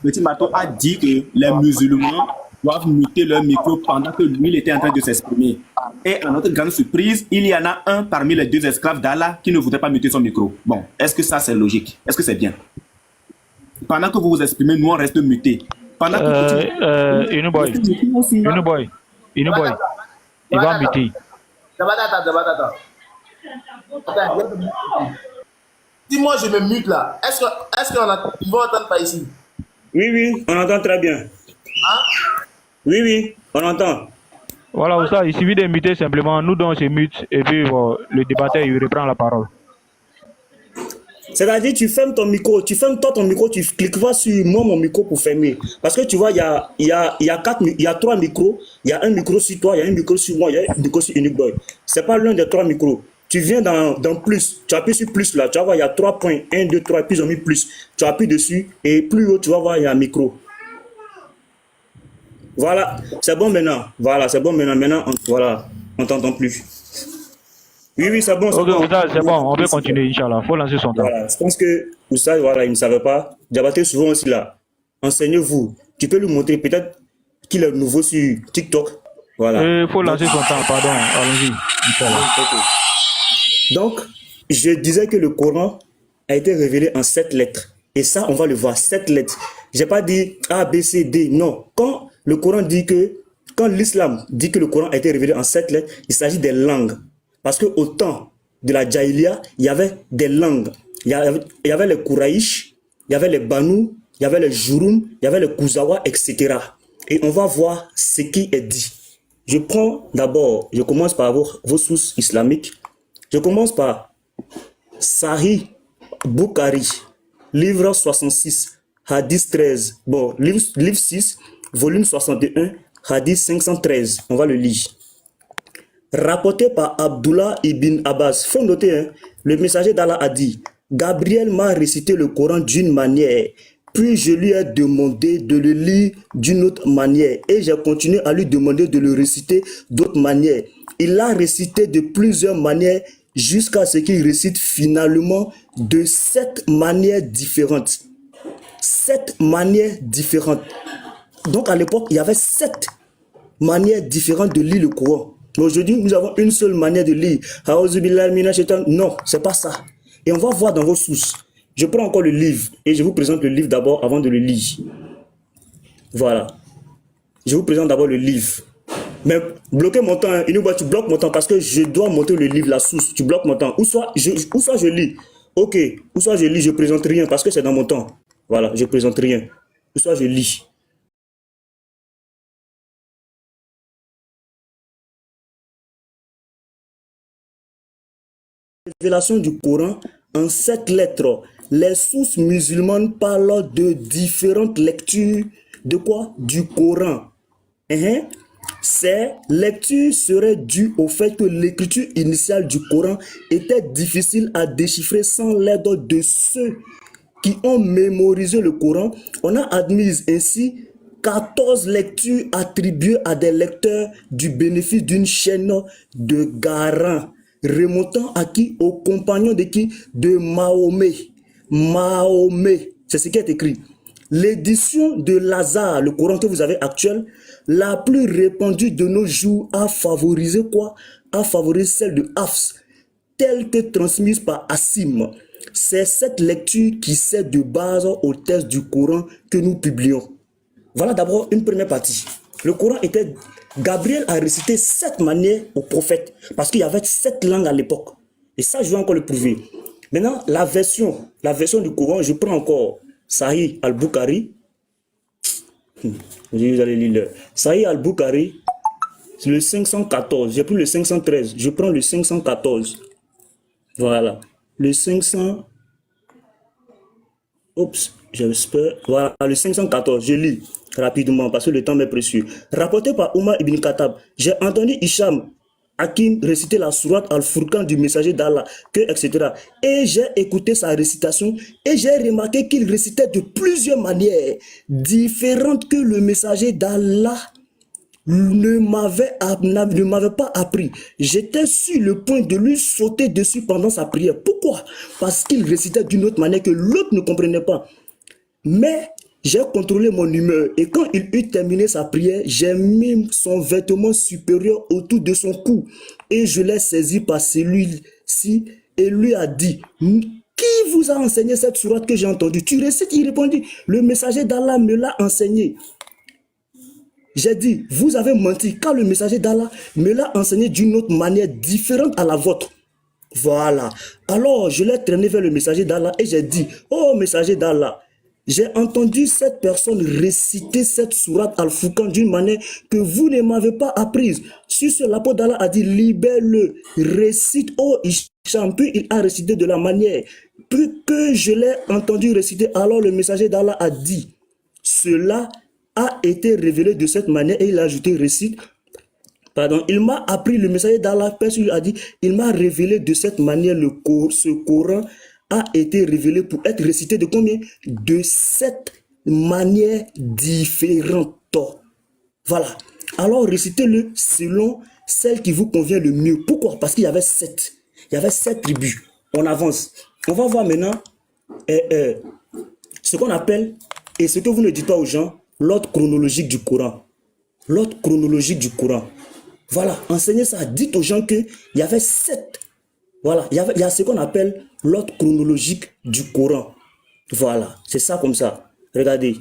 Petit Marteau, a dit que les musulmans doivent muter leur micro pendant que lui, il était en train de s'exprimer. Et à notre grande surprise, il y en a un parmi les 2 esclaves d'Allah qui ne voudrait pas muter son micro. Bon, est-ce que ça c'est logique? Est-ce que c'est bien? Pendant que vous vous exprimez, nous on reste mutés. Pendant que Inuboy, il va muter. Si moi je me mute là, est-ce qu'ils vont entendre par ici? Oui, on entend très bien. Hein? Oui, on entend. Voilà, ça, il suffit de muter simplement. Nous, donc, c'est mute. Et puis, le débatteur, il reprend la parole. C'est-à-dire, tu fermes ton micro. Tu fermes toi ton micro, tu cliques pas sur moi, mon micro pour fermer. Parce que tu vois, il y a 3 micros. Il y a un micro sur toi, il y a un micro sur moi, il y a un micro sur Uniboy. C'est pas l'un des 3 micros. Tu viens dans plus. Tu appuies sur plus là. Tu vas voir, il y a 3 points. 1, 2, 3. Puis ils ont mis plus. Tu appuies dessus. Et plus haut, tu vas voir, il y a un micro. Voilà, c'est bon maintenant. Voilà, c'est bon maintenant. Maintenant, on t'entend plus. Oui, c'est bon. Ok, bon. C'est bon, on peut continuer, Inch'Allah. Il faut lancer son temps. Voilà, je pense que Oussad, voilà, il ne savait pas. Diabaté souvent aussi là. Enseignez-vous. Tu peux lui montrer peut-être qu'il est nouveau sur TikTok. Voilà. Il faut lancer son temps, pardon. Allons-y, Inch'Allah. Donc, je disais que le Coran a été révélé en 7 lettres. Et ça, on va le voir, 7 lettres. Je n'ai pas dit A, B, C, D. Non. Quand le Coran dit que, quand l'islam dit que le Coran a été révélé en 7 lettres, il s'agit des langues. Parce qu'au temps de la Jahiliya, il y avait des langues. Il y avait les Kouraïch, il y avait les Banu, il y avait les Jurum, il y avait les Kouzawa, etc. Et on va voir ce qui est dit. Je commence par vos sources islamiques. Je commence par Sahih Bukhari, livre 66, hadith 13. Bon, livre 6, volume 61, hadith 513. On va le lire. Rapporté par Abdullah ibn Abbas. Faut noter, hein, le messager d'Allah a dit: Gabriel m'a récité le Coran d'une manière, puis je lui ai demandé de le lire d'une autre manière, et j'ai continué à lui demander de le réciter d'autres manières. Il l'a récité de plusieurs manières jusqu'à ce qu'il récite finalement de 7 manières différentes. 7 manières différentes. Donc à l'époque, il y avait 7 manières différentes de lire le Coran. Mais aujourd'hui, nous avons une seule manière de lire. Non, c'est pas ça. Et on va voir dans vos sources. Je prends encore le livre et je vous présente le livre d'abord avant de le lire. Voilà. Je vous présente d'abord le livre. Mais bloquez mon temps, Inuba, tu bloques mon temps parce que je dois monter le livre, la source. Tu bloques mon temps. Ou soit je lis. Ok. Ou soit je lis, je présente rien parce que c'est dans mon temps. Voilà, je présente rien. Ou soit je lis. Révélation du Coran en 7 lettres. Les sources musulmanes parlent de différentes lectures. De quoi? Du Coran. Ces lectures seraient dues au fait que l'écriture initiale du Coran était difficile à déchiffrer sans l'aide de ceux qui ont mémorisé le Coran. On a admis ainsi 14 lectures attribuées à des lecteurs du bénéfice d'une chaîne de garants remontant à qui? Aux compagnons de qui? De Mahomet. Mahomet, c'est ce qui est écrit. L'édition de Lazare, le Coran que vous avez actuel, la plus répandue de nos jours, a favorisé quoi? A favorisé celle de Hafs, telle que transmise par Assim. C'est cette lecture qui sert de base au texte du Coran que nous publions. Voilà d'abord une première partie. Le Coran était... Gabriel a récité 7 manières au prophète, parce qu'il y avait 7 langues à l'époque. Et ça, je vais encore le prouver. Maintenant, la version du Coran, je prends encore Sahih al-Bukhari. Vous allez lire. Sahih al-Bukhari, c'est le 514. J'ai pris le 513. Je prends le 514. Voilà. Le 500... Oups, j'espère. Voilà, le 514. Je lis rapidement parce que le temps m'est précieux. Rapporté par Omar ibn Khattab, j'ai entendu Hicham Hakim réciter la sourate Al-Furqan du messager d'Allah, etc. Et j'ai écouté sa récitation et j'ai remarqué qu'il récitait de plusieurs manières différentes que le messager d'Allah ne m'avait pas appris. J'étais sur le point de lui sauter dessus pendant sa prière. Pourquoi? Parce qu'il récitait d'une autre manière que l'autre ne comprenait pas. Mais j'ai contrôlé mon humeur et quand il eut terminé sa prière, j'ai mis son vêtement supérieur autour de son cou et je l'ai saisi par celui-ci et lui a dit: qui vous a enseigné cette sourate que j'ai entendue? Tu récites? Il répondit: le messager d'Allah me l'a enseigné. J'ai dit: vous avez menti, car le messager d'Allah me l'a enseigné d'une autre manière différente à la vôtre. Voilà. Alors je l'ai traîné vers le messager d'Allah et j'ai dit: oh messager d'Allah, j'ai entendu cette personne réciter cette sourate Al-Furqan d'une manière que vous ne m'avez pas apprise. Sur ce, l'apôtre d'Allah a dit: libère-le, récite, oh Hicham. Puis il a récité de la manière plus que je l'ai entendu réciter. Alors le messager d'Allah a dit: cela a été révélé de cette manière. Et il a ajouté: récite. Pardon, il m'a appris, le messager d'Allah, lui a dit: il m'a révélé de cette manière ce Coran a été révélé pour être récité de combien? De 7 manières différentes. Voilà. Alors récitez-le selon celle qui vous convient le mieux. Pourquoi? Parce qu'il y avait 7. Il y avait 7 tribus. On avance. On va voir maintenant ce qu'on appelle, et ce que vous ne dites pas aux gens, l'ordre chronologique du Coran. L'ordre chronologique du Coran. Voilà. Enseignez ça. Dites aux gens qu'il y avait 7. Voilà, il y a ce qu'on appelle l'ordre chronologique du Coran. Voilà, c'est ça comme ça. Regardez.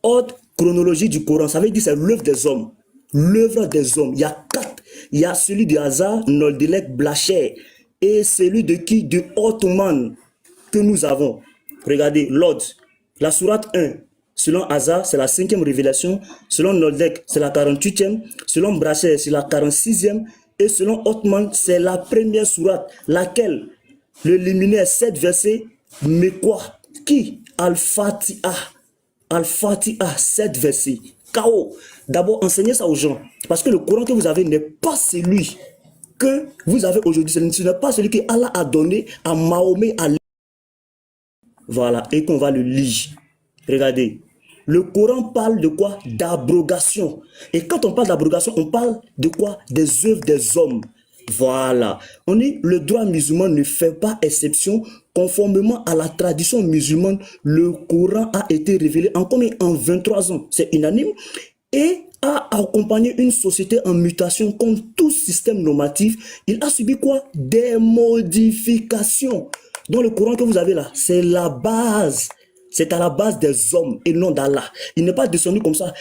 Ordre chronologique du Coran, ça veut dire c'est l'œuvre des hommes. L'œuvre des hommes. Il y a 4. Il y a celui de Hazar, Noldelek, Blacher. Et celui de qui? De Ottoman que nous avons. Regardez, l'ordre. La sourate 1. Selon Hazar, c'est la 5e révélation. Selon Noldelek, c'est la 48e. Selon Blacher, c'est la 46e. Et selon Ottoman, c'est la première sourate, laquelle le liminaire 7 versets, mais quoi? Qui? Al-Fatiha. Al-Fatiha, 7 versets. KO. D'abord, enseignez ça aux gens. Parce que le Coran que vous avez n'est pas celui que vous avez aujourd'hui. Ce n'est pas celui que Allah a donné à Mahomet. Voilà, et qu'on va le lire. Regardez. Le Coran parle de quoi? D'abrogation. Et quand on parle d'abrogation, on parle de quoi? Des œuvres des hommes. Voilà. On dit le droit musulman ne fait pas exception. Conformément à la tradition musulmane, le Coran a été révélé en combien? En 23 ans. C'est unanime. Et a accompagné une société en mutation comme tout système normatif. Il a subi quoi? Des modifications. Dans le Coran que vous avez là, c'est la base. C'est à la base des hommes et non d'Allah. Il n'est pas descendu comme ça.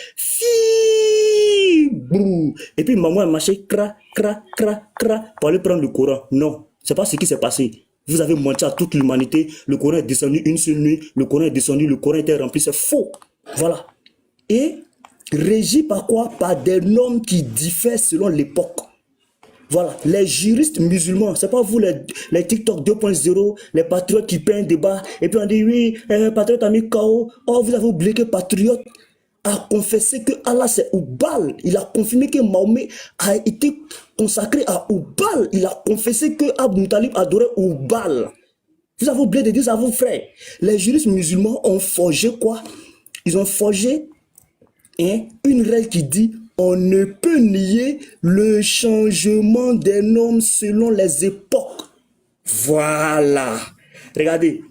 Et puis maman a marché cra pour aller prendre le Coran. Non, c'est pas ce qui s'est passé. Vous avez menti à toute l'humanité. Le Coran est descendu une seule nuit. Le Coran est descendu, le Coran était rempli. C'est faux. Voilà. Et régi par quoi? Par des normes qui diffèrent selon l'époque. Voilà, les juristes musulmans, c'est pas vous les TikTok 2.0, les patriotes qui paient un débat, et puis on dit oui, patriote a mis KO. Oh, vous avez oublié que patriote a confessé que Allah c'est Oubal. Il a confirmé que Mahomet a été consacré à Oubal. Il a confessé que Abou Talib adorait Oubal. Vous avez oublié de dire ça à vos frères. Les juristes musulmans ont forgé quoi? Ils ont forgé une règle qui dit: on ne peut nier le changement des normes selon les époques. Voilà. Regardez.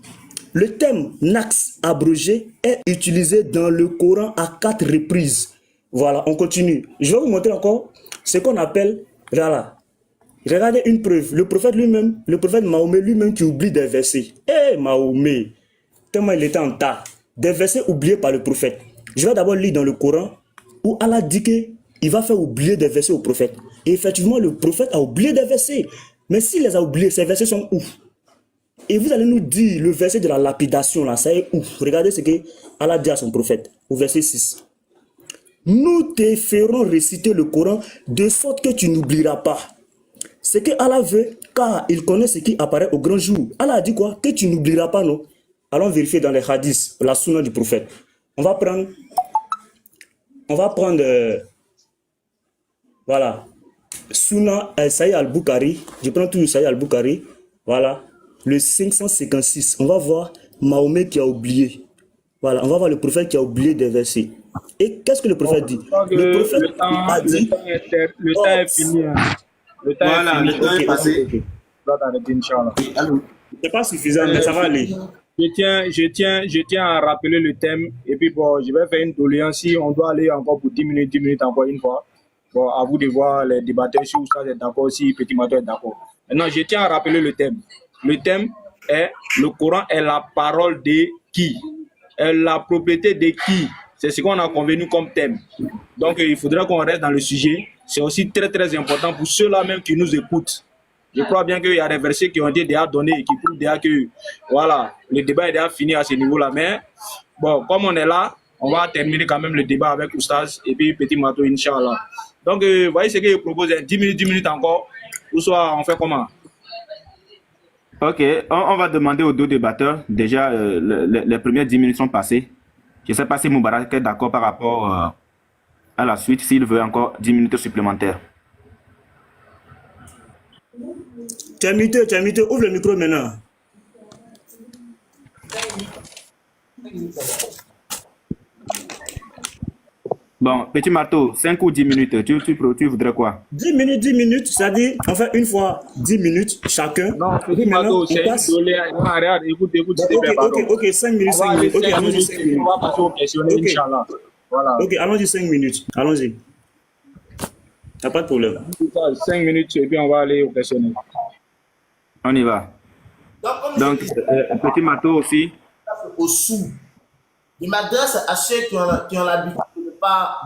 Le terme nax abrogé est utilisé dans le Coran à 4 reprises. Voilà, on continue. Je vais vous montrer encore ce qu'on appelle, voilà. Regardez une preuve. Le prophète lui-même, le prophète Mahomet lui-même qui oublie des versets. Mahomet, tellement il était en tas. Des versets oubliés par le prophète. Je vais d'abord lire dans le Coran où Allah dit qu'il va faire oublier des versets au prophète. Et effectivement, le prophète a oublié des versets. Mais s'il les a oubliés, ces versets sont où? Et vous allez nous dire le verset de la lapidation, là, ça est où? Regardez ce que Allah dit à son prophète, au verset 6. Nous te ferons réciter le Coran de sorte que tu n'oublieras pas. Ce que Allah veut, car il connaît ce qui apparaît au grand jour. Allah a dit quoi? Que tu n'oublieras pas, non? Allons vérifier dans les hadiths, la sunna du prophète. On va prendre, voilà, sunna Sahih al-Bukhari. Je prends tout le Sahih al-Bukhari. Voilà, le 556. On va voir Mahomet qui a oublié. Voilà, on va voir le prophète qui a oublié des versets. Et qu'est-ce que le prophèt dit? Le prophète a dit... Le temps est fini. Le temps est fini. Le temps est passé. C'est pas suffisant, mais ça va aller. Je tiens à rappeler le thème. Et puis, bon, je vais faire une doléance. Si on doit aller encore pour 10 minutes encore une fois. Bon, à vous de voir les débatteurs si Oustaz est d'accord, si Petit Mato est d'accord. Maintenant, je tiens à rappeler le thème. Le thème est le Coran est la parole de qui? Est la propriété de qui? C'est ce qu'on a convenu comme thème. Donc, il faudra qu'on reste dans le sujet. C'est aussi très, très important pour ceux-là même qui nous écoutent. Je crois bien qu'il y a des versets qui ont été déjà donnés et qui prouvent déjà que, voilà, le débat est déjà fini à ce niveau-là. Mais, bon, comme on est là, on va terminer quand même le débat avec Oustaz et puis Petit Mato, Inch'Allah. Donc, voyez ce que je propose, 10 minutes encore, ou soit on fait comment? Ok, on va demander aux deux débatteurs. Déjà, les premières 10 minutes sont passées. Je ne sais pas si Moubarak est d'accord par rapport à la suite, s'il veut encore 10 minutes supplémentaires. Tu es muté, ouvre le micro maintenant. Bon, Petit Marteau, 5 ou 10 minutes, tu voudrais quoi? 10 minutes, c'est-à-dire, on fait une fois 10 minutes chacun. Non, Petit Mato, c'est désolé. Arrête, écoute, Ok, 5 minutes, 5 minutes. Ok, allons-y 5 minutes. On va passer aux questions, Inch'Allah. Voilà. Ok, allons-y 5 minutes. Allons-y. Il n'y a pas de problème. 5 minutes et puis on va aller aux questions. On y va. Donc, Petit Marteau aussi. Au sous. Je m'adresse à ceux qui ont l'habitude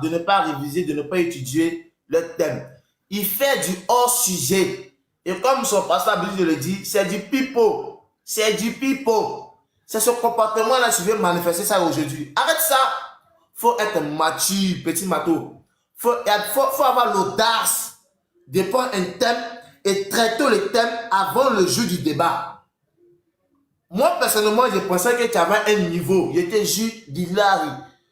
de ne pas réviser, de ne pas étudier le thème. Il fait du hors-sujet. Et comme son pasteur Abdou le dit, c'est du pipeau. C'est du pipeau. C'est ce comportement-là que je vais manifester ça aujourd'hui. Arrête ça. Il faut être mature, Petit Mato. Il faut avoir l'audace de prendre un thème et traiter le thème avant le jour du débat. Moi, personnellement, je pensais que tu avais un niveau. J'étais juste d'Hilary.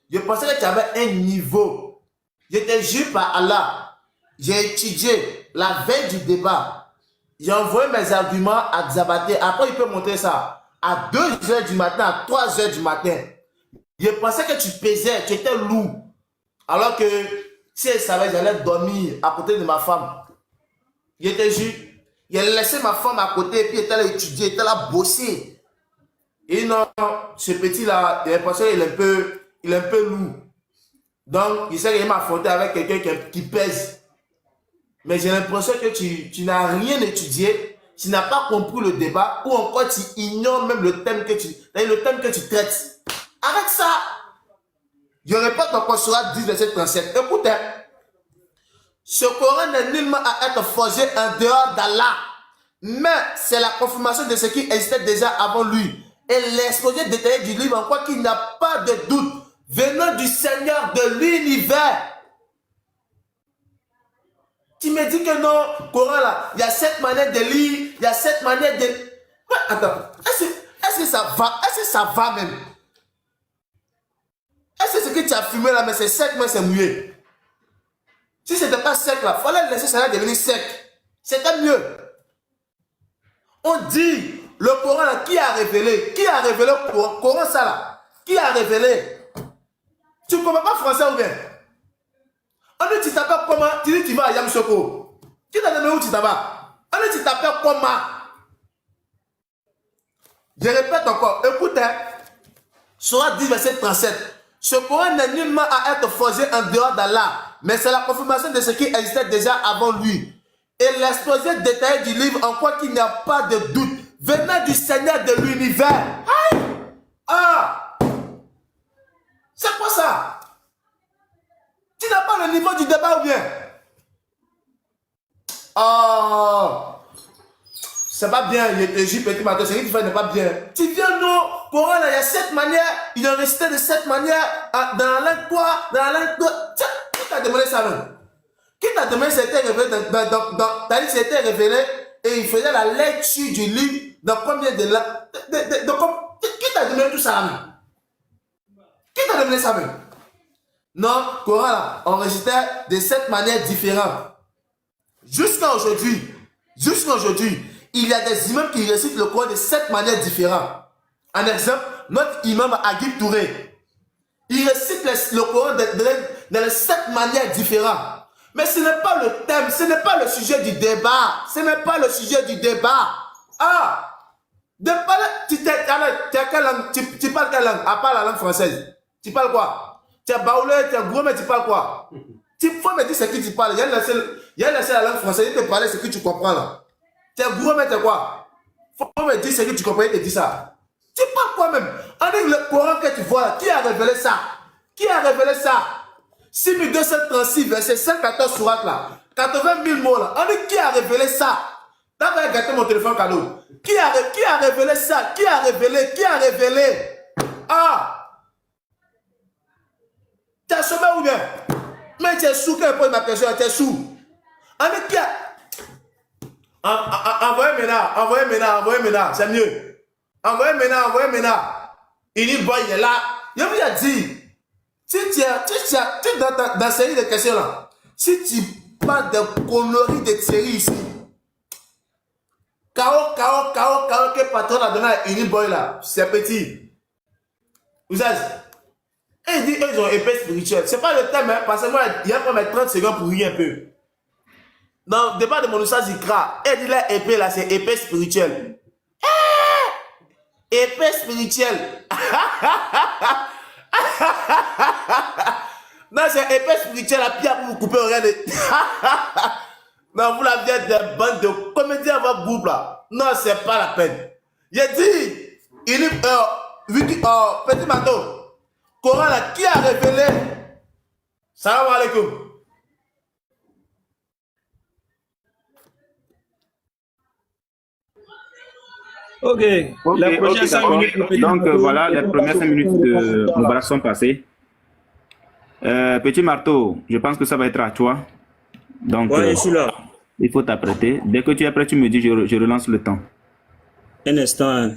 Je pensais que tu avais un niveau. J'étais juste par Allah. J'ai étudié la veille du débat. J'ai envoyé mes arguments à Xabaté. Après, il peut montrer ça à 2h du matin, à 3h du matin. Je pensais que tu pesais, tu étais lourd. Alors que si elle savait, j'allais dormir à côté de ma femme. J'étais juste. Il a laissé ma femme à côté et puis il était là étudier, il était là bosser. Et non, ce petit-là, j'ai l'impression qu'il est un peu lourd. Donc, il sait qu'il m'a affronté avec quelqu'un qui pèse. Mais j'ai l'impression que tu n'as rien étudié, tu n'as pas compris le débat, ou encore tu ignores même le thème que tu traites. Arrête ça! Je répète encore sur 10 verset 37. Écoutez, ce Coran n'est nullement à être forgé en dehors d'Allah, mais c'est la confirmation de ce qui existait déjà avant lui. Et l'exposé détaillé du livre en quoi qu'il n'y a pas de doute venant du Seigneur de l'univers. Tu me dis que non, Coran là, il y a 7 manières de lire, il y a 7 manières de... Mais attends, est-ce que ça va? Est-ce que ça va même? Est-ce que ce que tu as fumé là, mais c'est sec, mais c'est mouillé? Si ce n'était pas sec là, il fallait laisser ça devenir sec. C'était mieux. On dit... Le Coran, là, qui a révélé le Coran, ça là? Qui a révélé? Tu ne comprends pas français ou bien? On dit tu t'appelles comment? Tu dis tu vas à Yamsoko. Tu t'as donné où tu t'appelles? On dit tu t'appelles comment? Je répète encore, écoutez, Sourate 10, verset 37. Ce Coran n'est nullement à être forgé en dehors d'Allah, mais c'est la confirmation de ce qui existait déjà avant lui. Et l'exposé détaillé du livre en quoi qu'il n'y a pas de doute, venant du Seigneur de l'univers. Aïe! Ah! C'est quoi ça? Tu n'as pas le niveau du débat ou bien? Oh! C'est pas bien, Égypte, petit matin, ce que tu fais n'est pas bien. Tu viens, nous, Coran, il y a 7 manières, il a récité de 7 manières, dans la langue quoi, dans la langue quoi. Tiens, qui t'a demandé ça même? Qui t'a demandé c'était révélé t'as dit c'était révélé et il faisait la lecture du livre dans combien de langues? Qui t'a demandé tout ça même? Qui t'a demandé ça même? Non, Coran, là, on récitait de 7 manières différentes. Jusqu'à aujourd'hui, il y a des imams qui récitent le Coran de 7 manières différentes. Un exemple, notre imam Agib Touré, il récite le Coran de les 7 manières différentes. Mais ce n'est pas le thème, ce n'est pas le sujet du débat. Ce n'est pas le sujet du débat. Ah! De parler, tu parles quelle langue? À part la langue française. Tu parles quoi? Tu es baoulé, tu es gros, mais tu parles quoi? Tu faut me dire ce que tu parles. Il y a laissé la langue française, il te parle ce que tu comprends là. Tu es gros, mais tu es quoi? Faut me dire ce que tu comprends, il te dit ça. Tu parles quoi même? On dit le Coran que tu vois, qui a révélé ça? Qui a révélé ça? 6236, verset 114 sourate là. 80 000 mots là. On dit qui a révélé ça? T'as gâté mon téléphone cadeau. Qui a révélé ça? Qui a révélé? Qui a révélé? Ah! Tu es chômé ou bien? Mais tu es sous, quand il pose ma question, tu es sous. On dit qui a... Envoyez maintenant, c'est mieux. Envoyez maintenant. Il dit, boy, il est là. Il lui a dit, si tu dans série de questions là, si tu parles de conneries de série ici, KO, que patron a donné à Ini Boy là, c'est petit. Vous savez, et il dit, ils ont épée spirituelle. C'est pas le thème, hein, parce que moi, il y a pas mes 30 secondes pour rire un peu. Dans le débat de mon Oussaz Zikra, il dit là, épée là, c'est épée spirituelle. Épée spirituelle. Non, c'est épée spirituelle, la pierre pour vous couper, regardez. Non, vous l'avez des bandes de comédiens à votre groupe là. Non, c'est pas la peine. Il a dit, petit Mato, Coran là, qui a révélé? Salam alaikum. Ok, les prochaines 5 minutes. Donc voilà, les premières 5 minutes de Moubarak sont passées. Petit Marteau, je pense que ça va être à toi. Donc, Ouais, je suis là. il faut t'apprêter. Dès que tu es prêt, tu me dis, je relance le temps. Un instant. Hein.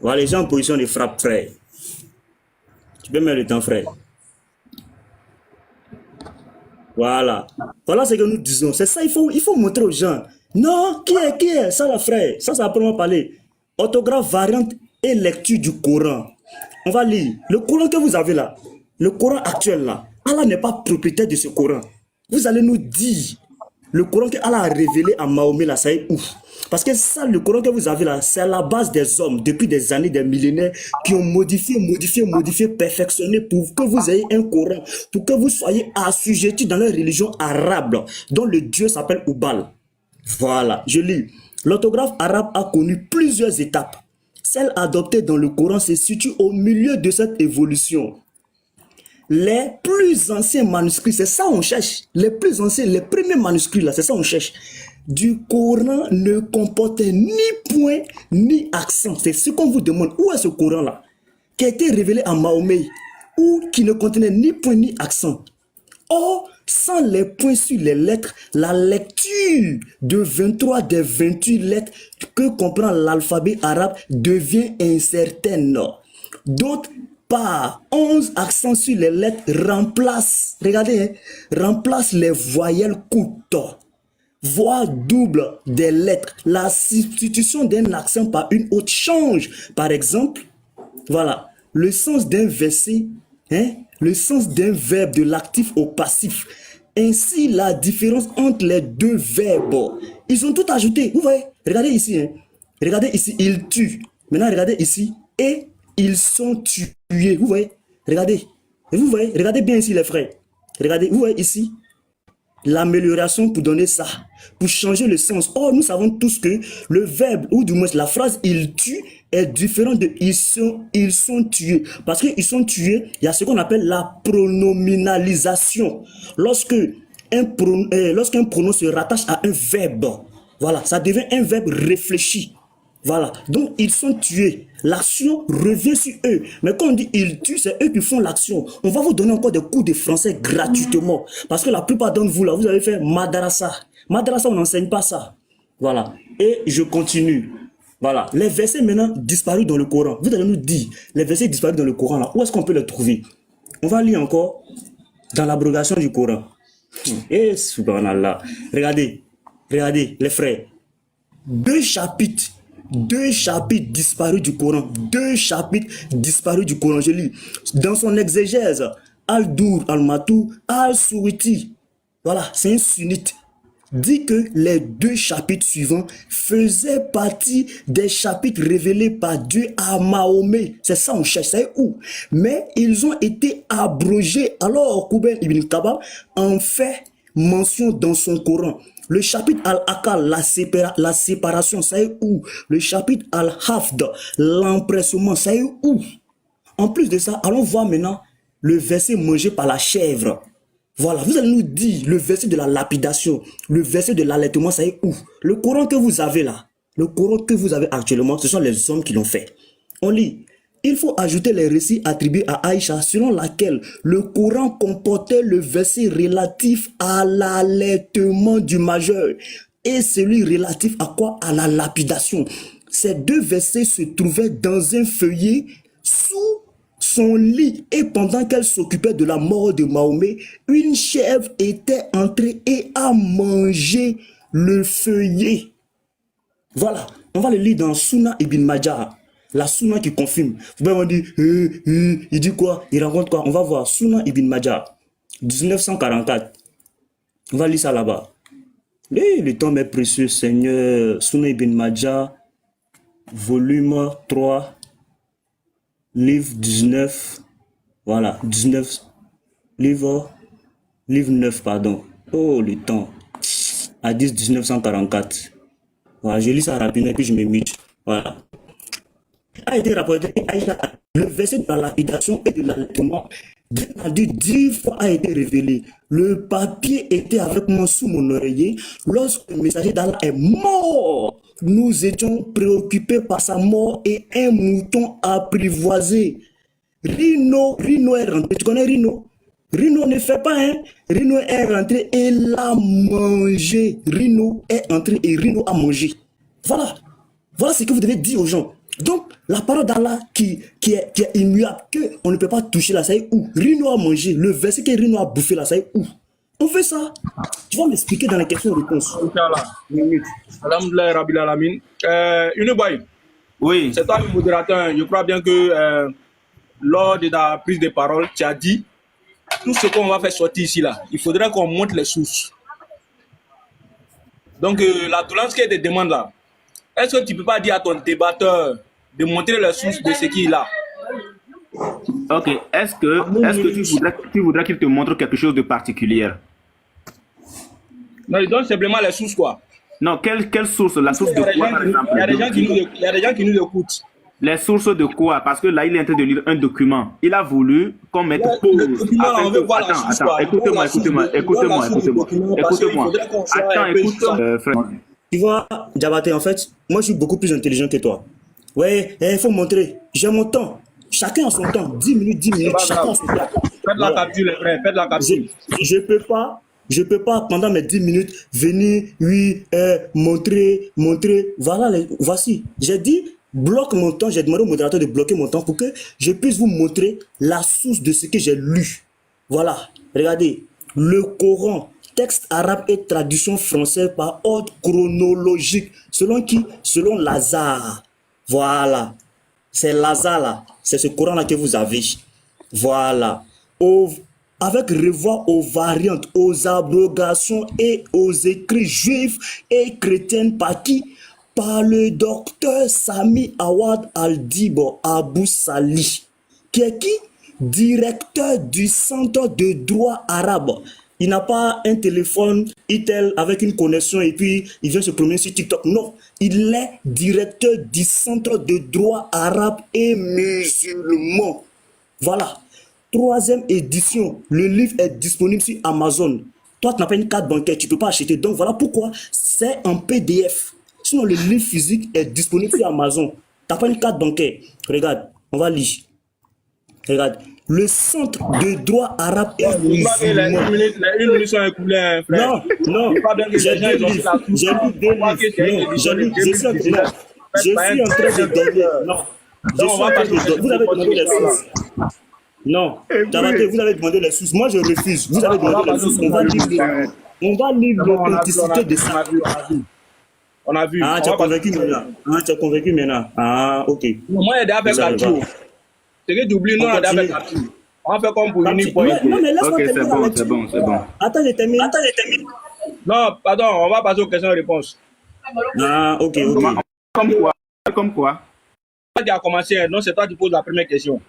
Voilà, les gens en position de frappe, frère. Tu peux mettre le temps, frère. Voilà. Voilà ce que nous disons. C'est ça, il faut montrer aux gens. Non, qui est ça, là, frère? Ça va vraiment parler. Orthographe, variante et lecture du Coran. On va lire. Le Coran que vous avez là, le Coran actuel là, Allah n'est pas propriétaire de ce Coran. Vous allez nous dire, le Coran que Allah a révélé à Mahomet là, ça est ouf. Parce que ça, le Coran que vous avez là, c'est la base des hommes depuis des années, des millénaires, qui ont modifié, perfectionné pour que vous ayez un Coran, pour que vous soyez assujettis dans la religion arabe, dont le Dieu s'appelle Oubal. Voilà, je lis. L'orthographe arabe a connu plusieurs étapes. Celle adoptée dans le Coran se situe au milieu de cette évolution. Les plus anciens manuscrits, c'est ça on cherche. Les plus anciens, les premiers manuscrits là, c'est ça on cherche. Du Coran ne comportait ni point ni accent. C'est ce qu'on vous demande. Où est ce Coran là? Qui a été révélé à Mahomet ou qui ne contenait ni point ni accent. Or, sans les points sur les lettres, la lecture de 23 des 28 lettres que comprend l'alphabet arabe devient incertaine. D'autres, par 11 accents sur les lettres, remplacent, regardez, hein, remplacent les voyelles courtes, voire double des lettres. La substitution d'un accent par une autre change. Par exemple, voilà, le sens d'un verset, hein, le sens d'un verbe de l'actif au passif. Ainsi, la différence entre les deux verbes. Ils ont tout ajouté. Vous voyez, regardez ici. Hein. Regardez ici, ils tuent. Maintenant, regardez ici. Et ils sont tués. Vous voyez? Regardez. Vous voyez? Regardez bien ici, les frères. Regardez, vous voyez ici l'amélioration pour donner ça, pour changer le sens. Or, nous savons tous que le verbe, ou du moins la phrase « ils tuent » est différent de « ils sont tués ». Parce qu'ils sont tués, il y a ce qu'on appelle la pronominalisation. Lorsqu'un pronom se rattache à un verbe, voilà, ça devient un verbe réfléchi. Voilà, donc ils sont tués. L'action revient sur eux. Mais quand on dit ils tuent, c'est eux qui font l'action. On va vous donner encore des cours de français gratuitement. Parce que la plupart d'entre vous, là, vous avez fait Madrasa. Madrasa, on n'enseigne pas ça. Voilà. Et je continue. Voilà. Les versets maintenant disparus dans le Coran. Vous allez nous dire, les versets disparus dans le Coran, là, où est-ce qu'on peut les trouver? On va lire encore dans l'abrogation du Coran. Et subhanallah. Regardez, les frères. Deux chapitres disparus du Coran. Deux chapitres disparus du Coran. Je lis. Dans son exégèse, Al-Dur al-Matou, Al-Souiti, voilà, c'est un sunnite, dit que les deux chapitres suivants faisaient partie des chapitres révélés par Dieu à Mahomet. C'est ça, on cherche, c'est où? Mais ils ont été abrogés. Alors, Kouben ibn Kaba en fait mention dans son Coran. Le chapitre Al-Akal, la séparation, ça est où? Le chapitre Al-Hafd, l'empressement, ça est où? En plus de ça, allons voir maintenant le verset mangé par la chèvre. Voilà, vous allez nous dire le verset de la lapidation, le verset de l'allaitement, ça est où? Le Coran que vous avez là, le Coran que vous avez actuellement, ce sont les hommes qui l'ont fait. On lit. Il faut ajouter les récits attribués à Aïcha selon laquelle le Coran comportait le verset relatif à l'allaitement du majeur et celui relatif à quoi? À la lapidation. Ces deux versets se trouvaient dans un feuillet sous son lit et pendant qu'elle s'occupait de la mort de Mahomet, une chèvre était entrée et a mangé le feuillet. Voilà, on va le lire dans Sunna ibn Majah. La Sunna qui confirme. Vous pouvez me dire, il dit quoi? Il raconte quoi? On va voir. Sunna ibn Majah, 1944. On va lire ça là-bas. Le temps m'est précieux, Seigneur. Sunna ibn Majah, volume 3, livre 19. Voilà, 19. Livre 9, pardon. Oh, le temps. Hadith 1944. Voilà, je lis ça rapidement et puis je me mute. Voilà. A été rapporté le verset de la lapidation et de l'allaitement 10 fois a été révélé. Le papier était avec moi sous mon oreiller lorsque le messager d'Allah est mort. Nous étions préoccupés par sa mort et un mouton apprivoisé. Rino est rentré. Tu connais Rino? Rino ne fait pas, hein? Rino est rentré et l'a mangé. Rino est entré et Rino a mangé. Voilà. Voilà ce que vous devez dire aux gens. Donc, la parole d'Allah qui est immuable, qu'on ne peut pas toucher là, ça est où? Rino a mangé. Le verset que Rino a bouffé là, ça est où? On fait ça. Tu vas m'expliquer dans les questions-réponses. Alhamdulillah Rabbil Alamin. Uniboy, Oui. c'est toi le modérateur. Je crois bien que lors de ta prise de parole, tu as dit tout ce qu'on va faire sortir ici là, il faudrait qu'on montre les sources. Donc, la tolérance qui est des demandes là, est-ce que tu ne peux pas dire à ton débatteur de montrer les sources de ce qu'il a? Ok. Est-ce que tu voudrais qu'il te montre quelque chose de particulier? Non, il donne simplement les sources quoi. Non, quelle source? La source de quoi, par exemple? Il y a des gens qui nous écoutent. Les sources de quoi? Parce que là, il est en train de lire un document. Il a voulu qu'on mette pause. Le document, là, on veut voir la source, quoi. Écoutez-moi. Attends, écoute, frère. Tu vois, Diabaté, en fait, moi je suis beaucoup plus intelligent que toi. Ouais, il faut montrer. J'ai mon temps. Chacun a son temps. 10 minutes, chacun a son temps. Faites la capture, les frères, faites la capture. Je peux pas, pendant mes 10 minutes, venir, oui, montrer. Voilà, voici. J'ai dit, bloque mon temps. J'ai demandé au modérateur de bloquer mon temps pour que je puisse vous montrer la source de ce que j'ai lu. Voilà, regardez. Le Coran, texte arabe et traduction française par ordre chronologique. Selon qui? Selon Lazare. Voilà. C'est Lazare là. C'est ce Coran-là que vous avez. Voilà. Avec revoir aux variantes, aux abrogations et aux écrits juifs et chrétiens par qui? par le docteur Sami Awad Al-Dibo Abou Sali, qui est qui? Directeur du Centre de droit arabe. Il n'a pas un téléphone Itel avec une connexion et puis il vient se promener sur TikTok. Non, il est directeur du Centre de droit arabe et musulman. Voilà. 3e édition. Le livre est disponible sur Amazon. Toi, tu n'as pas une carte bancaire, tu ne peux pas acheter. Donc voilà pourquoi c'est en PDF. Sinon, le livre physique est disponible sur Amazon. Tu n'as pas une carte bancaire. Regarde, on va lire. Regarde. Le Centre de droit arabe et musulman. Les 1 minute sont écoulées, hein, frère. Non, non, j'ai lu 2 livres. J'ai lu 2 livres. Non, j'ai lu, je suis en train de donner. Non, je suis en train de donner. Vous avez demandé les sources. Non, Diabaté, vous avez demandé les sources. Moi, je refuse. Vous avez demandé les sources. On va lire l'authenticité de ça. On a vu. Ah, tu as convaincu maintenant. Ah, tu as convaincu maintenant. Ah, ok. Moi, il y a avec la tour. C'est que tu oublies, nous, on a avec la tour. On fait comme pour une point. Non, mais laisse-moi Ok, terminer la lecture. c'est bon. Attends, je termine. Non, pardon, on va passer aux questions-réponses. Ah, ok. Comme quoi? Toi qui as commencé, non, c'est toi qui poses la première question.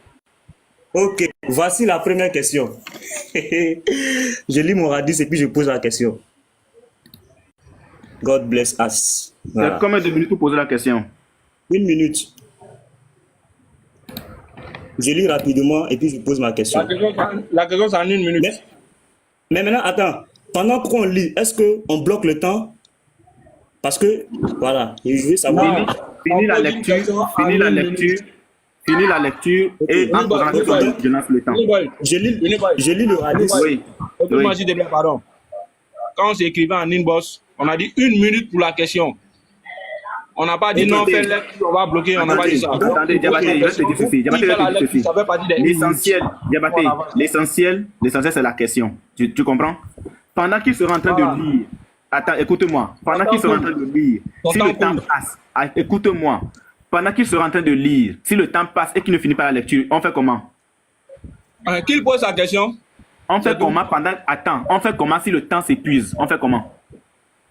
Ok, voici la première question. Je lis mon radis et puis je pose la question. God bless us. Voilà. C'est combien de minutes pour poser la question? 1 minute. Je lis rapidement et puis je pose ma question. La question, c'est en 1 minute. Mais maintenant, attends. Pendant qu'on lit, est-ce qu'on bloque le temps? Parce que, voilà, je veux savoir. Fini la lecture et en posant la question, je lance le temps. Je lis le radis. Oui. Moi, s'il te plaît, pardon. Quand on s'écrivait en inbox, on a dit 1 minute pour la question. On n'a pas dit non, fais lecture, on va bloquer, on n'a pas dit ça. Attendez, Diabaté, je vais te dire ceci. L'essentiel, c'est la question. Tu comprends? Pendant qu'il sera en train de lire, attends, écoute-moi. Pendant qu'il sera en train de lire, si le temps passe, écoute-moi. Pendant qu'il sera en train de lire, si le temps passe et qu'il ne finit pas la lecture, on fait comment? Qu'il pose sa question? On fait comment pendant... Attends, on fait comment si le temps s'épuise? On fait comment?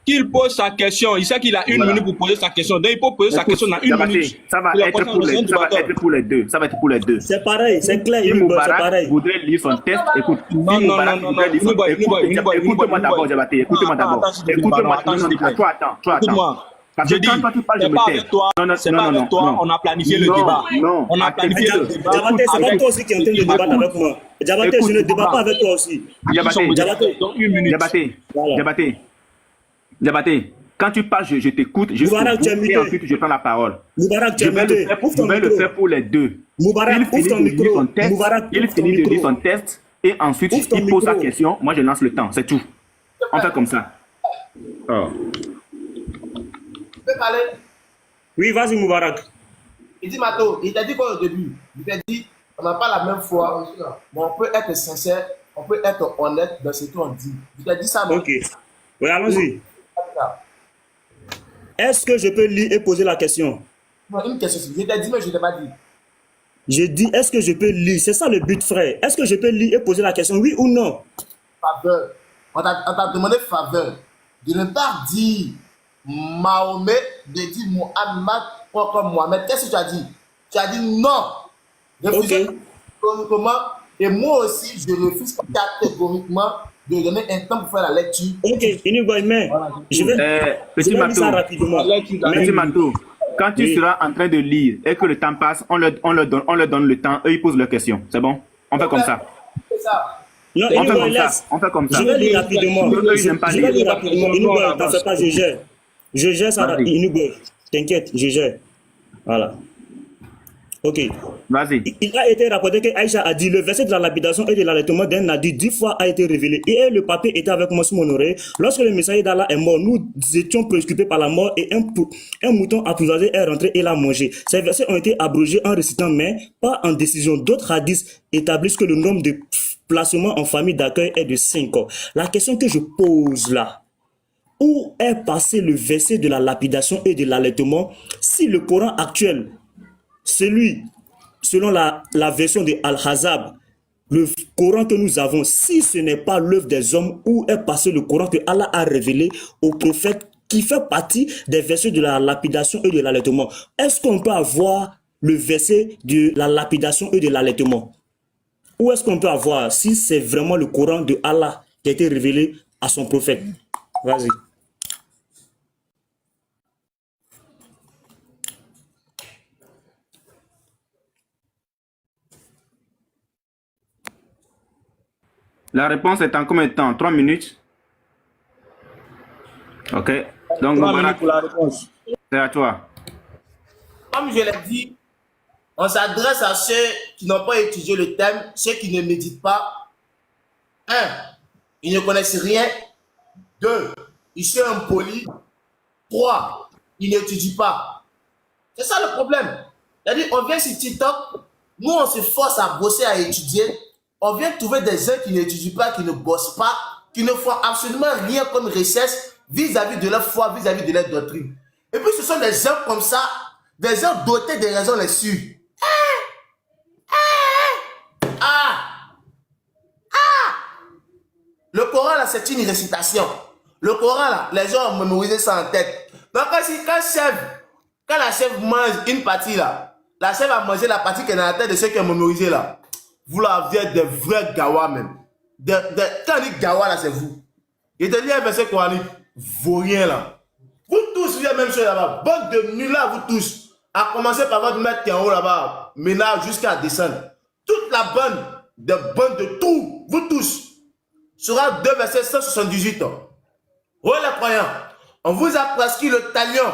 Qu'il pose sa question. Il sait qu'il a 1 minute pour poser sa question. Donc, il peut poser sa question dans 1 minute. Ça va être pour les deux. Ça va être pour les deux. C'est pareil, c'est clair. Si Moubarak voudrait lire son test, écoute. Non. Écoute-moi d'abord, Diabaté. Écoute-moi d'abord. Écoute-moi. Toi, attends. Parce que quand tu parles, je me tais. C'est pas avec toi, on a planifié le débat. Non. On a planifié le débat. Diabaté, c'est pas toi aussi qui es en train de débattre avec moi. Diabaté, je ne débat pas avec toi aussi. Diabaté, quand tu parles, je t'écoute, et ensuite je prends la parole. Moubarak, je vais le faire pour les deux. Moubarak, ouvre ton micro. Il finit de lire son test et ensuite il pose sa question. Moi, je lance le temps. C'est tout. On fait comme ça. Oh. Tu peux parler? Oui, vas-y, Moubarak. Il dit, Mato, il t'a dit quoi au début? Il t'a dit, on n'a pas la même foi, mais on peut être sincère, on peut être honnête dans ce qu'on dit. Il t'a dit ça, non? Ok. Oui, allons-y. Est-ce que je peux lire et poser la question? Non, une question. Je t'ai dit, mais je ne t'ai pas dit. Je dis, est-ce que je peux lire? C'est ça le but, frère. Est-ce que je peux lire et poser la question, oui ou non? Faveur. On t'a demandé faveur. De ne pas dire Mahomet, de dire Muhammad comme Mohamed. Qu'est-ce que tu as dit? Tu as dit non. Refusez catégoriquement. Et moi aussi, je refuse catégoriquement de donner un temps pour faire la lecture. Ok, Uniboy, mais je vais Petit lire ça rapidement. Petit Mato, quand tu seras en train de lire et que le temps passe, on leur donne le temps, eux ils posent leurs questions. C'est bon? On fait comme ça. C'est ça. Non, On fait comme ça. Je vais lire rapidement. Je vais lire rapidement. Uniboy, t'en fais pas, je gère. Je gère ça, Uniboy. T'inquiète, je gère. Voilà. Ok. Vas-y. Il a été rapporté que Aïcha a dit le verset de la lapidation et de l'allaitement d'un nadi 10 fois a été révélé. Et le papier était avec moi sur mon oreille. Lorsque le messager d'Allah est mort, nous étions préoccupés par la mort et un mouton apprivoisé est rentré et l'a mangé. Ces versets ont été abrogés en récitant, mais pas en décision. D'autres hadiths établissent que le nombre de placements en famille d'accueil est de 5. La question que je pose là, où est passé le verset de la lapidation et de l'allaitement si le Coran actuel, celui, selon la version de Al-Hazab, le Coran que nous avons, si ce n'est pas l'œuvre des hommes, où est passé le Coran que Allah a révélé au prophète qui fait partie des versets de la lapidation et de l'allaitement. Est-ce qu'on peut avoir le verset de la lapidation et de l'allaitement? Où est-ce qu'on peut avoir, si c'est vraiment le Coran de Allah qui a été révélé à son prophète? Vas-y. La réponse est en combien de temps? 3 minutes? Ok. Donc, 3 minutes Moubarak, pour la réponse. c'est à toi. Comme je l'ai dit, on s'adresse à ceux qui n'ont pas étudié le thème, ceux qui ne méditent pas. 1. Ils ne connaissent rien. 2. Ils sont impolis. 3. Ils n'étudient pas. C'est ça le problème. C'est-à-dire, on vient sur TikTok, nous on se force à bosser, à étudier. On vient trouver des gens qui n'étudient pas, qui ne bossent pas, qui ne font absolument rien comme recherche vis-à-vis de leur foi, vis-à-vis de leur doctrine. Et puis ce sont des gens comme ça, des gens dotés des raisons les sûres. Le Coran là, c'est une récitation. Le Coran là, les gens ont mémorisé ça en tête. Donc quand la chèvre mange une partie là, la chèvre a mangé la partie qui est dans la tête de ceux qui ont mémorisé là. Vous là, vous êtes des vrais gawa même. Quand on dit gawa là, c'est vous. Il te dit un verset coranique, vaurien là. Vous tous, vous êtes même chose là-bas. Bande de nuls là, vous tous. À commencer par votre maître qui est en haut là-bas, maintenant jusqu'à descendre. Toute la bande de tout, vous tous. Sera 2 verset 178. Oh les croyants, on vous a prescrit le talion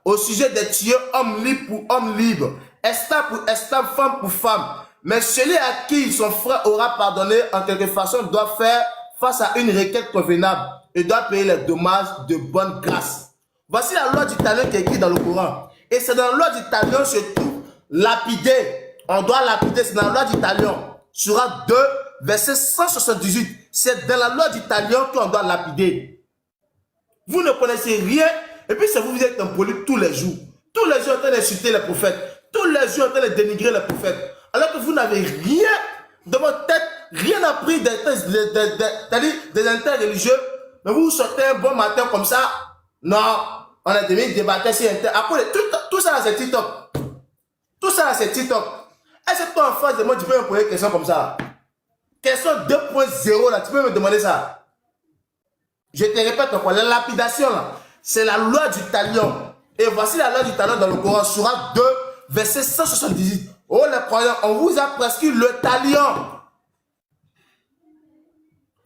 au sujet des tueurs, hommes libres pour hommes libres, esclaves pour esclaves, femmes pour femmes. Mais celui à qui son frère aura pardonné en quelque façon doit faire face à une requête convenable et doit payer les dommages de bonne grâce. Voici la loi du talion qui est écrite dans le Coran. Et c'est dans la loi du talion se trouve lapider. On doit lapider, c'est dans la loi du talion. Sura 2, verset 178. C'est dans la loi du talion qu'on doit lapider. Vous ne connaissez rien, et puis c'est vous, vous êtes impoli tous les jours. Tous les jours en train d'insulter les prophètes. Tous les jours en train de dénigrer les prophètes. Alors que vous n'avez rien dans votre tête, rien appris des interreligieux. Mais vous sortez un bon matin comme ça. Non, on a des débatteurs sur Internet. Après, tout ça, c'est TikTok. Tout ça, c'est TikTok. Est-ce que toi, en face de moi, tu peux me poser une question comme ça? Question 2.0, là, tu peux me demander ça? Je te répète encore, la lapidation, là, c'est la loi du talion. Et voici la loi du talion dans le Coran, Surah 2, verset 178. Oh les croyants, on vous a prescrit le talion.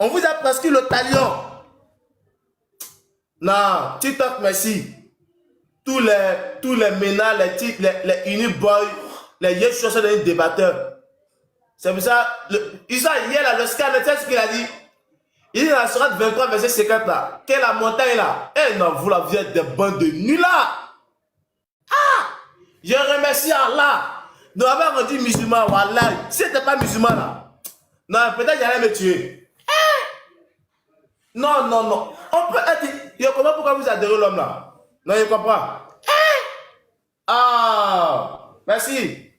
On vous a prescrit le talion. Non, TikTok, merci. Tous les ménas, les uniboys, les yeux sont des débatteurs. C'est pour ça, hier là, le scanner, tu sais ce qu'il a dit? Il dit dans la sourate 23, verset 50 là, quelle la montagne là? Eh non, vous là, vous êtes des bandes de nuls là. Ah! Je remercie Allah de m'avoir rendu musulman, wallah. Si t'es pas musulman là, non, peut-être qu'il allait me tuer. Non, non, non. On peut être. Je comprends pourquoi vous adorez l'homme là. Non, je comprends. Ah, merci.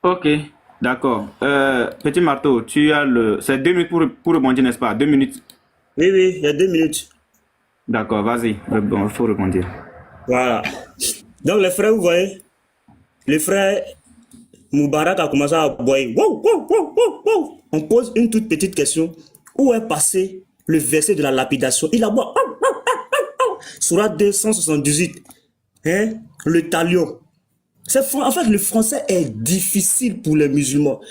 Ok, d'accord. Petit marteau, tu as c'est 2 minutes pour rebondir, n'est-ce pas? 2 minutes. Oui, oui, il y a 2 minutes. D'accord, vas-y. Bon, il faut rebondir. Voilà. Donc les frères, vous voyez, le frère Moubarak a commencé à boire. Wow, wow, wow, wow, wow. On pose une toute petite question. Où est passé le verset de la lapidation? Il a boit. Surah 278. Hein? Le talion. En fait, le français est difficile pour les musulmans.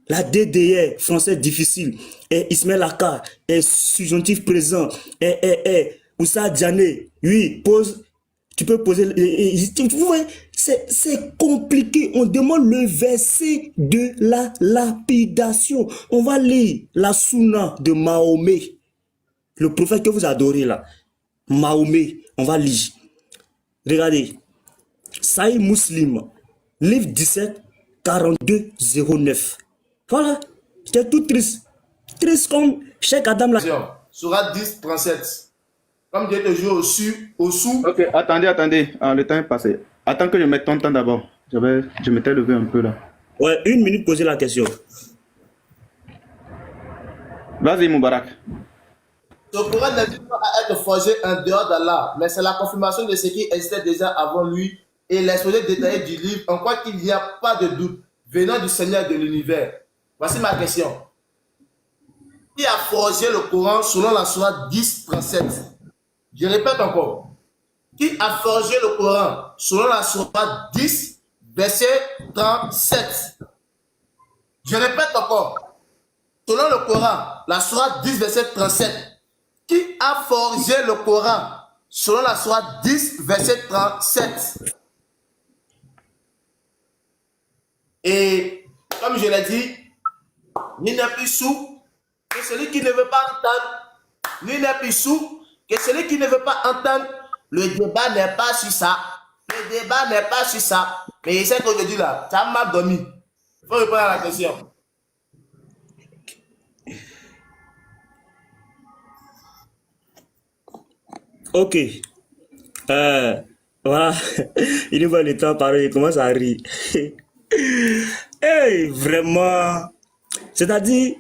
La DDR, français difficile. Et Ismaël Aka, est subjonctif présent. Oussa Diané, oui, pose. Tu peux poser. Vous voyez, c'est compliqué. On demande le verset de la lapidation. On va lire la sunna de Mahomet. Le prophète que vous adorez là. Mahomet. On va lire. Regardez. Sahih Muslim, livre 17, 42, 09. Voilà. J'étais tout triste. Triste comme Cheikh Adam là. Surah 10, 37. Comme Dieu te joue au sous. Ok, attendez. Ah, le temps est passé. Attends que je mette ton temps d'abord. Je m'étais levé un peu là. Ouais, 1 minute poser la question. Vas-y, Moubarak. Le Coran n'invite pas à être forgé en dehors d'Allah, mais c'est la confirmation de ce qui existait déjà avant lui et l'exposé détaillé du livre, en quoi qu'il n'y a pas de doute venant du Seigneur de l'univers. Voici ma question. Qui a forgé le Coran selon la sourate 10, 37? Je répète encore. Qui a forgé le Coran selon la sourate 10, verset 37? Je répète encore. Selon le Coran, la sourate 10, verset 37. Qui a forgé le Coran selon la sourate 10, verset 37? Et comme je l'ai dit, ni n'est plus sourd que celui qui ne veut pas entendre. Ni n'est plus sourd que celui qui ne veut pas entendre. Le débat n'est pas sur ça. Le débat n'est pas sur ça. Mais c'est ce que je dis là. Ça m'a dormi. Il faut répondre à la question. Ok. Voilà. Il voit le temps parler, il commence à rire. Hey, vraiment. C'est-à-dire,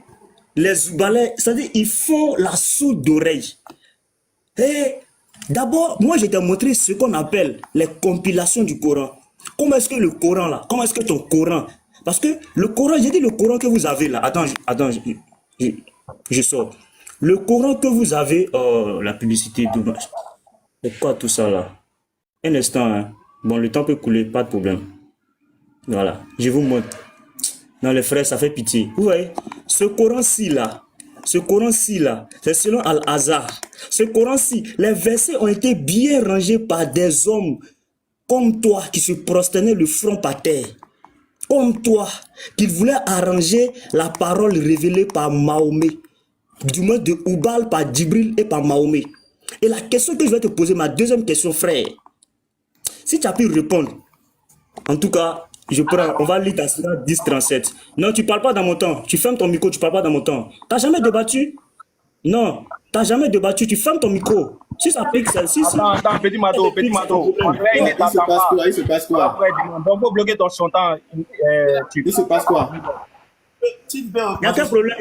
les Zoubalais, c'est-à-dire, ils font la sourde d'oreille. Et d'abord, moi, je t'ai montré ce qu'on appelle les compilations du Coran. Comment est-ce que le Coran, là, comment est-ce que ton Coran, parce que le Coran, j'ai dit le Coran que vous avez là, attends, je sors. Le Coran que vous avez, oh, la publicité, dommage. C'est quoi tout ça là? Un instant, hein. Bon, le temps peut couler, pas de problème. Voilà, je vous montre. Non, les frères, ça fait pitié. Vous voyez, ce Coran-ci là, c'est selon Al-Azhar. Ce Coran-ci, les versets ont été bien rangés par des hommes comme toi qui se prosternaient le front par terre. Comme toi qui voulaient arranger la parole révélée par Mahomet. Du moins de Oubal par Djibril et par Mahomet. Et la question que je vais te poser, ma deuxième question, frère, si tu as pu répondre, en tout cas, je prends, on va lire ta sourate 10, 37. Non, tu parles pas dans mon temps. Tu fermes ton micro, tu parles pas dans mon temps. T'as jamais débattu? Non, t'as jamais débattu, tu fermes ton micro. Si ça pique, celle-ci. Attends, petit Mado. Il se passe quoi? Donc, faut bloquer son temps. Il se passe quoi? Il n'y a aucun problème.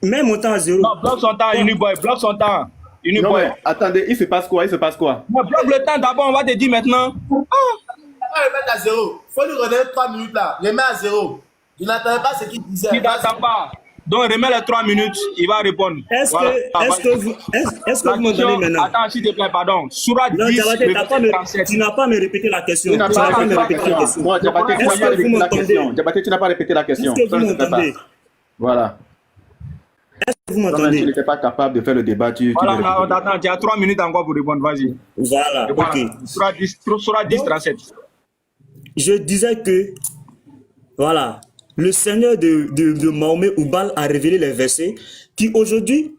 Mets mon temps à zéro. Non, bloque son temps, Uniboy, bloque son temps. Non, mais attendez, il se passe quoi? Non, bloque le temps d'abord, on va te dire maintenant. On va remettre à zéro. Il faut lui redonner 3 minutes là. Remets à zéro. Je n'attendais pas ce qu'il disait. Il n'attend pas. Donc, remets les 3 minutes, il va répondre. Est-ce que vous m'entendez maintenant? Attends, s'il te plaît, pardon. Sourate 10, tu n'as pas à me répéter la question. Tu n'as pas à me répéter la question. Moi, Diabaté, tu n'as pas répété la question. Est-ce que vous m'entendez? Voilà. Est-ce que vous m'entendez? Tu n'étais pas capable de faire le débat. Voilà, attends, tu as 3 minutes encore pour répondre, vas-y. Voilà, ok. Sourate 10, 37. Je disais que, voilà, le Seigneur de Mahomet Oubal a révélé les versets qui aujourd'hui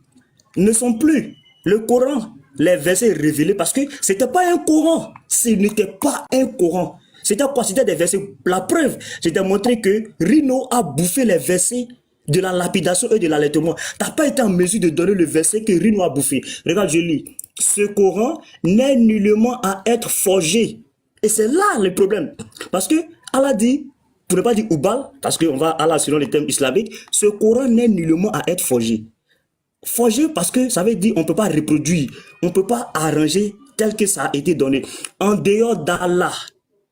ne sont plus le Coran, les versets révélés parce que c'était pas un Coran. Ce n'était pas un Coran. C'était quoi? C'était des versets. La preuve, je t'ai montré que Rino a bouffé les versets de la lapidation et de l'allaitement. Tu n'as pas été en mesure de donner le verset que Rino a bouffé. Regarde, je lis. Ce Coran n'est nullement à être forgé. Et c'est là le problème. Parce que Allah dit, pour ne pas dire Oubal, parce qu'on va Allah selon les thèmes islamiques, ce Coran n'est nullement à être forgé. Forgé parce que ça veut dire on ne peut pas reproduire, on ne peut pas arranger tel que ça a été donné. En dehors d'Allah.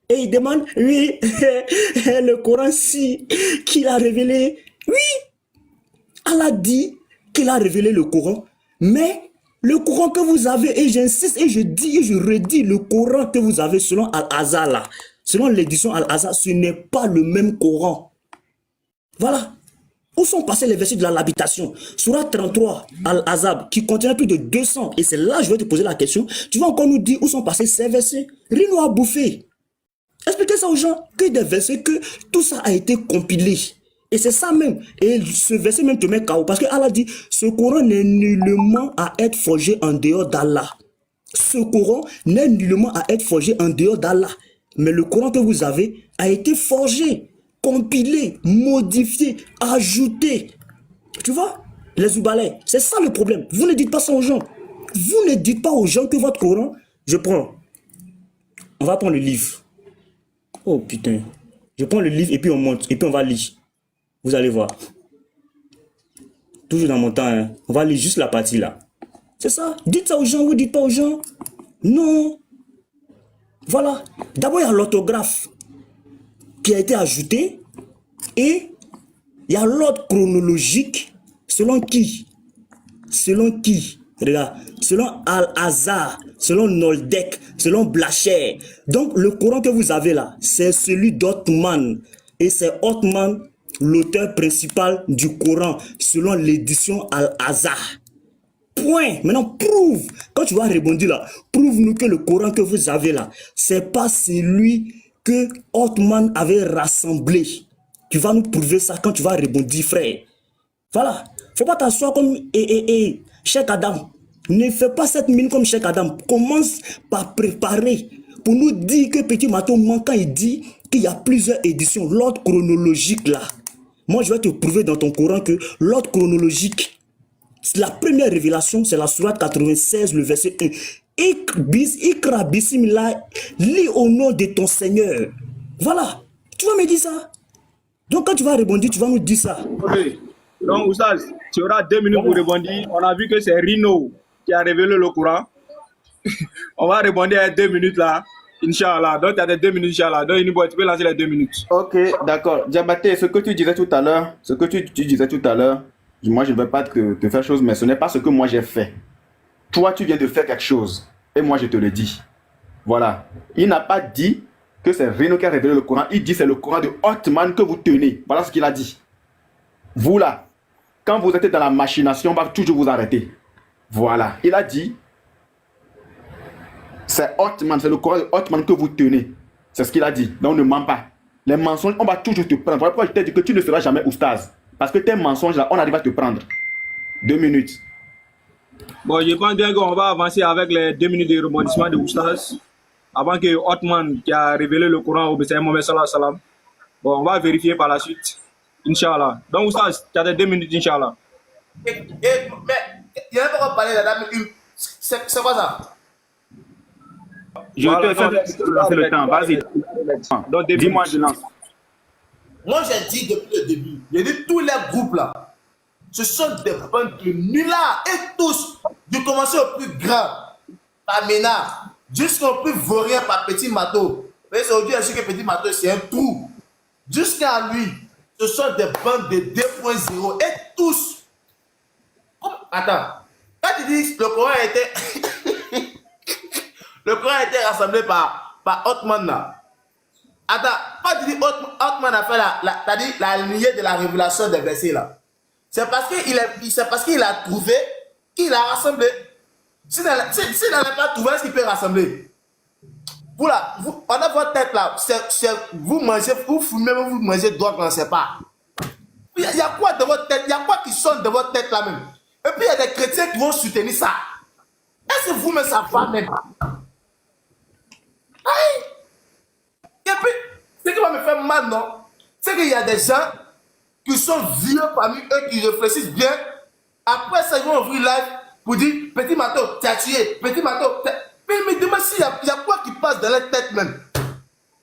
Et il demande, oui, le Coran si, qu'il a révélé. Oui, Allah dit qu'il a révélé le Coran, mais le Coran que vous avez, et j'insiste et je dis et je redis, le Coran que vous avez selon Al-Azhar là, selon l'édition Al-Azhar, ce n'est pas le même Coran. Voilà. Où sont passés les versets de l'habitation? Sourate 33, Al-Azhar, qui contient plus de 200. Et c'est là que je vais te poser la question. Tu vas encore nous dire où sont passés ces versets? Rien nous a bouffé. Expliquez ça aux gens, que des versets, que tout ça a été compilé. Et c'est ça même. Et ce verset même te met KO. Parce que Allah dit, ce Coran n'est nullement à être forgé en dehors d'Allah. Ce Coran n'est nullement à être forgé en dehors d'Allah. Mais le Coran que vous avez a été forgé, compilé, modifié, ajouté. Tu vois, les Zoubalais, c'est ça le problème. Vous ne dites pas ça aux gens. Vous ne dites pas aux gens que votre Coran, je prends. On va prendre le livre. Oh putain. Je prends le livre et puis on monte. Et puis on va lire. Vous allez voir. Toujours dans mon temps, hein. On va lire juste la partie là. C'est ça. Dites ça aux gens, vous dites pas aux gens. Non. Voilà. D'abord, il y a l'orthographe qui a été ajouté et il y a l'ordre chronologique selon qui? Selon qui? Regarde, selon Al-Azhar, selon Noldek, selon Blacher. Donc, le Coran que vous avez là, c'est celui d'Othman. Et c'est Othman, l'auteur principal du Coran, selon l'édition Al-Azhar. Point. Maintenant, prouve. Quand tu vas rebondir là, prouve-nous que le Coran que vous avez là, c'est pas celui que Othman avait rassemblé. Tu vas nous prouver ça quand tu vas rebondir, frère. Voilà. Faut pas t'asseoir comme Cheikh Adam. Ne fais pas cette mine comme Cheikh Adam. Commence par préparer pour nous dire que Petit Mato ment quand il dit qu'il y a plusieurs éditions. L'ordre chronologique là. Moi, je vais te prouver dans ton Coran que l'ordre chronologique, la première révélation, c'est la sourate 96, le verset 1. Ikra bismillah, lis au nom de ton Seigneur. Voilà. Tu vas me dire ça. Donc, quand tu vas rebondir, tu vas nous dire ça. Ok. Donc, Oussaz, tu auras 2 minutes pour rebondir. On a vu que c'est Rino qui a révélé le Coran. On va rebondir à 2 minutes là. Inch'Allah. Donc, tu as des 2 minutes, Inch'Allah. Donc, tu peux lancer les 2 minutes. Ok, d'accord. Diabaté, ce que tu disais tout à l'heure, moi je ne vais pas te faire chose, mais ce n'est pas ce que moi j'ai fait. Toi, tu viens de faire quelque chose. Et moi, je te le dis. Voilà. Il n'a pas dit que c'est Rino qui a révélé le Coran. Il dit que c'est le Coran de Othman que vous tenez. Voilà ce qu'il a dit. Vous là, quand vous êtes dans la machination, on va toujours vous arrêter. Voilà. Il a dit, c'est Othman, c'est le Coran de Othman que vous tenez. C'est ce qu'il a dit. Donc ne ment pas. Les mensonges, on va toujours te prendre. Voilà pourquoi je t'ai dit que tu ne seras jamais oustaz. Parce que tes mensonges là, on arrive à te prendre. 2 minutes. Bon, je pense bien qu'on va avancer avec les 2 minutes de rebondissement de Oustaz. Avant que Othman, qui a révélé le Coran au Messiah Mohammed sallallahu alayhi wa sallam. Bon, on va vérifier par la suite. Inch'Allah. Donc, Oustaz, tu as des 2 minutes, Inch'Allah. Mais il y a pas parler de la dame. C'est quoi ça? Je te fais lancer le temps. Vas-y. Donc, Dis-moi, je lance. Moi, j'ai dit depuis le début, j'ai dit tous les groupes là, ce sont des bandes de nullards et tous, du commencer au plus grand, par Ménard, jusqu'au plus vaurien par Petit Mato. Mais aujourd'hui, je sais que Petit Mato, c'est un trou. Jusqu'à lui, ce sont des bandes de 2.0 et tous. Attends, quand tu dis le Coran a été, le Coran a été rassemblé par Othman là. Attends, quand tu dis Othman a fait la lignée de la révélation des versets là, c'est parce qu'il a trouvé qu'il a rassemblé. S'il n'avait pas trouvé, est-ce qu'il peut rassembler? Vous là, pendant votre tête là, vous mangez, vous fumez, vous mangez drogue, on ne sait pas. Il y a quoi dans votre tête? Il y a quoi qui sonne dans votre tête là même? Et puis il y a des chrétiens qui vont soutenir ça. Est-ce que vous-même ça va même? Aïe! Et puis, ce qui va me faire mal, non? C'est qu'il y a des gens qui sont vieux parmi eux, qui réfléchissent bien. Après ça, ils vont ouvrir live pour dire Petit Mato, t'as tué. Petit Mato, mais dis-moi s'il y a quoi qui passe dans leur tête même.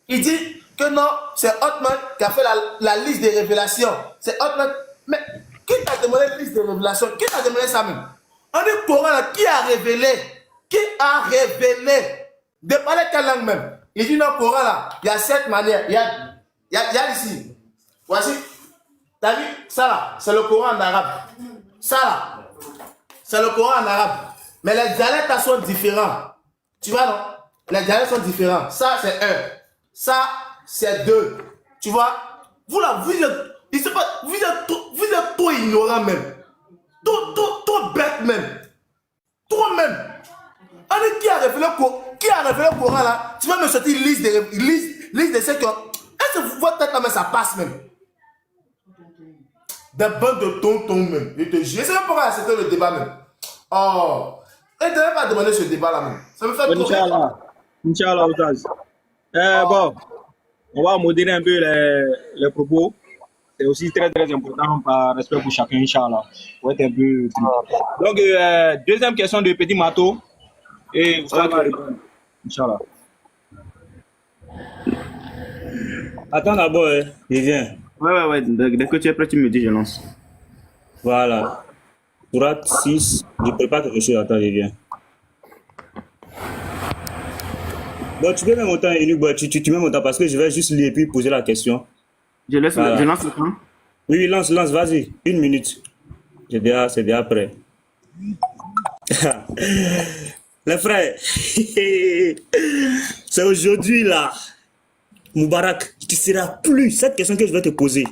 Il dit que non, c'est Othman qui a fait la liste des révélations. C'est Othman. Mais qui t'a demandé la liste des révélations? Qui t'a demandé ça même? On dit Coran là, qui a révélé? Qui a révélé? De parler quelle langue même? Il dit non, Coran là, il y a 7 manières. Il y a ici. Voici. T'as vu? Ça là, c'est le Coran en arabe. Ça là, c'est le Coran en arabe. Mais les dialectes sont différents. Tu vois non? Les dialectes sont différents. Ça c'est 1. Ça c'est 2. Tu vois? Vous là, vous êtes trop ignorant même. Trop bête même. Trop même. On dit qui a révélé le Coran là? Tu vas me sortir une liste de ceux qui ont. Est-ce que votre tête là, mais ça passe même? Des bandes de tontons même. Je te jure. Je sais même pas c'était le débat même. Oh. Et ne devais pas demander ce débat là même. Ça me fait trop rire. Inch'Allah, Oustaz. Bon, on va modérer un peu les propos. C'est aussi très important par respect pour chacun, Inch'Allah. On va être un peu. Donc, deuxième question de Petit Mato. Et Oustaz va répondre. Inch'Allah. Attends d'abord, je viens. Ouais. Dès que tu es prêt, tu me dis, je lance. Voilà. Sourate 6, je prépare quelque chose, attends, je viens. Bon, tu peux mettre mon temps, Enoch, bon, tu mets mon temps parce que je vais juste lire et puis poser la question. Je Voilà. lance le temps. Oui, oui, lance, vas-y, 1 minute. C'est déjà prêt. Les frères, c'est aujourd'hui là, Moubarak, tu ne seras plus, cette question que je vais te poser.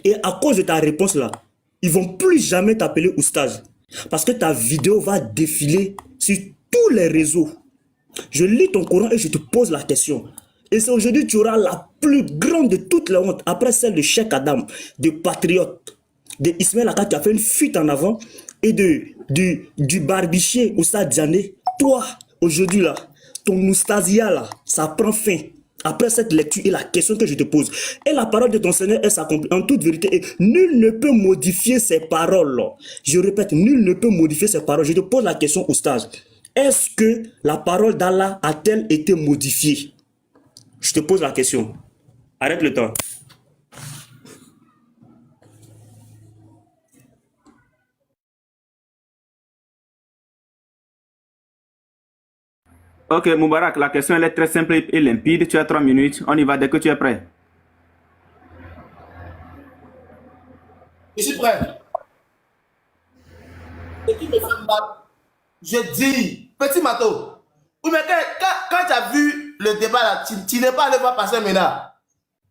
Et à cause de ta réponse là, ils vont plus jamais t'appeler oustaz. Parce que ta vidéo va défiler sur tous les réseaux. Je lis ton Coran et je te pose la question. Et c'est aujourd'hui tu auras la plus grande de toutes les hontes, après celle de Cheikh Adam, de Patriote, de Ismaël Aka, tu as fait une fuite en avant, et du barbiché Oustaz Diané. Toi, aujourd'hui là, ton oustazia là, ça prend fin. Après cette lecture et la question que je te pose. Et la parole de ton Seigneur, elle s'accomplit en toute vérité. Et nul ne peut modifier ses paroles. Je répète, nul ne peut modifier ses paroles. Je te pose la question, oustaz. Est-ce que la parole d'Allah a-t-elle été modifiée? Je te pose la question. Arrête le temps. Ok, Moubarak, la question elle est très simple et limpide. Tu as 3 minutes. On y va dès que tu es prêt. Je suis prêt. Ce qui me fait mal, je dis, petit Mato, oui, mais quand tu as vu le débat là, tu n'es pas allé voir Pasteur Mena,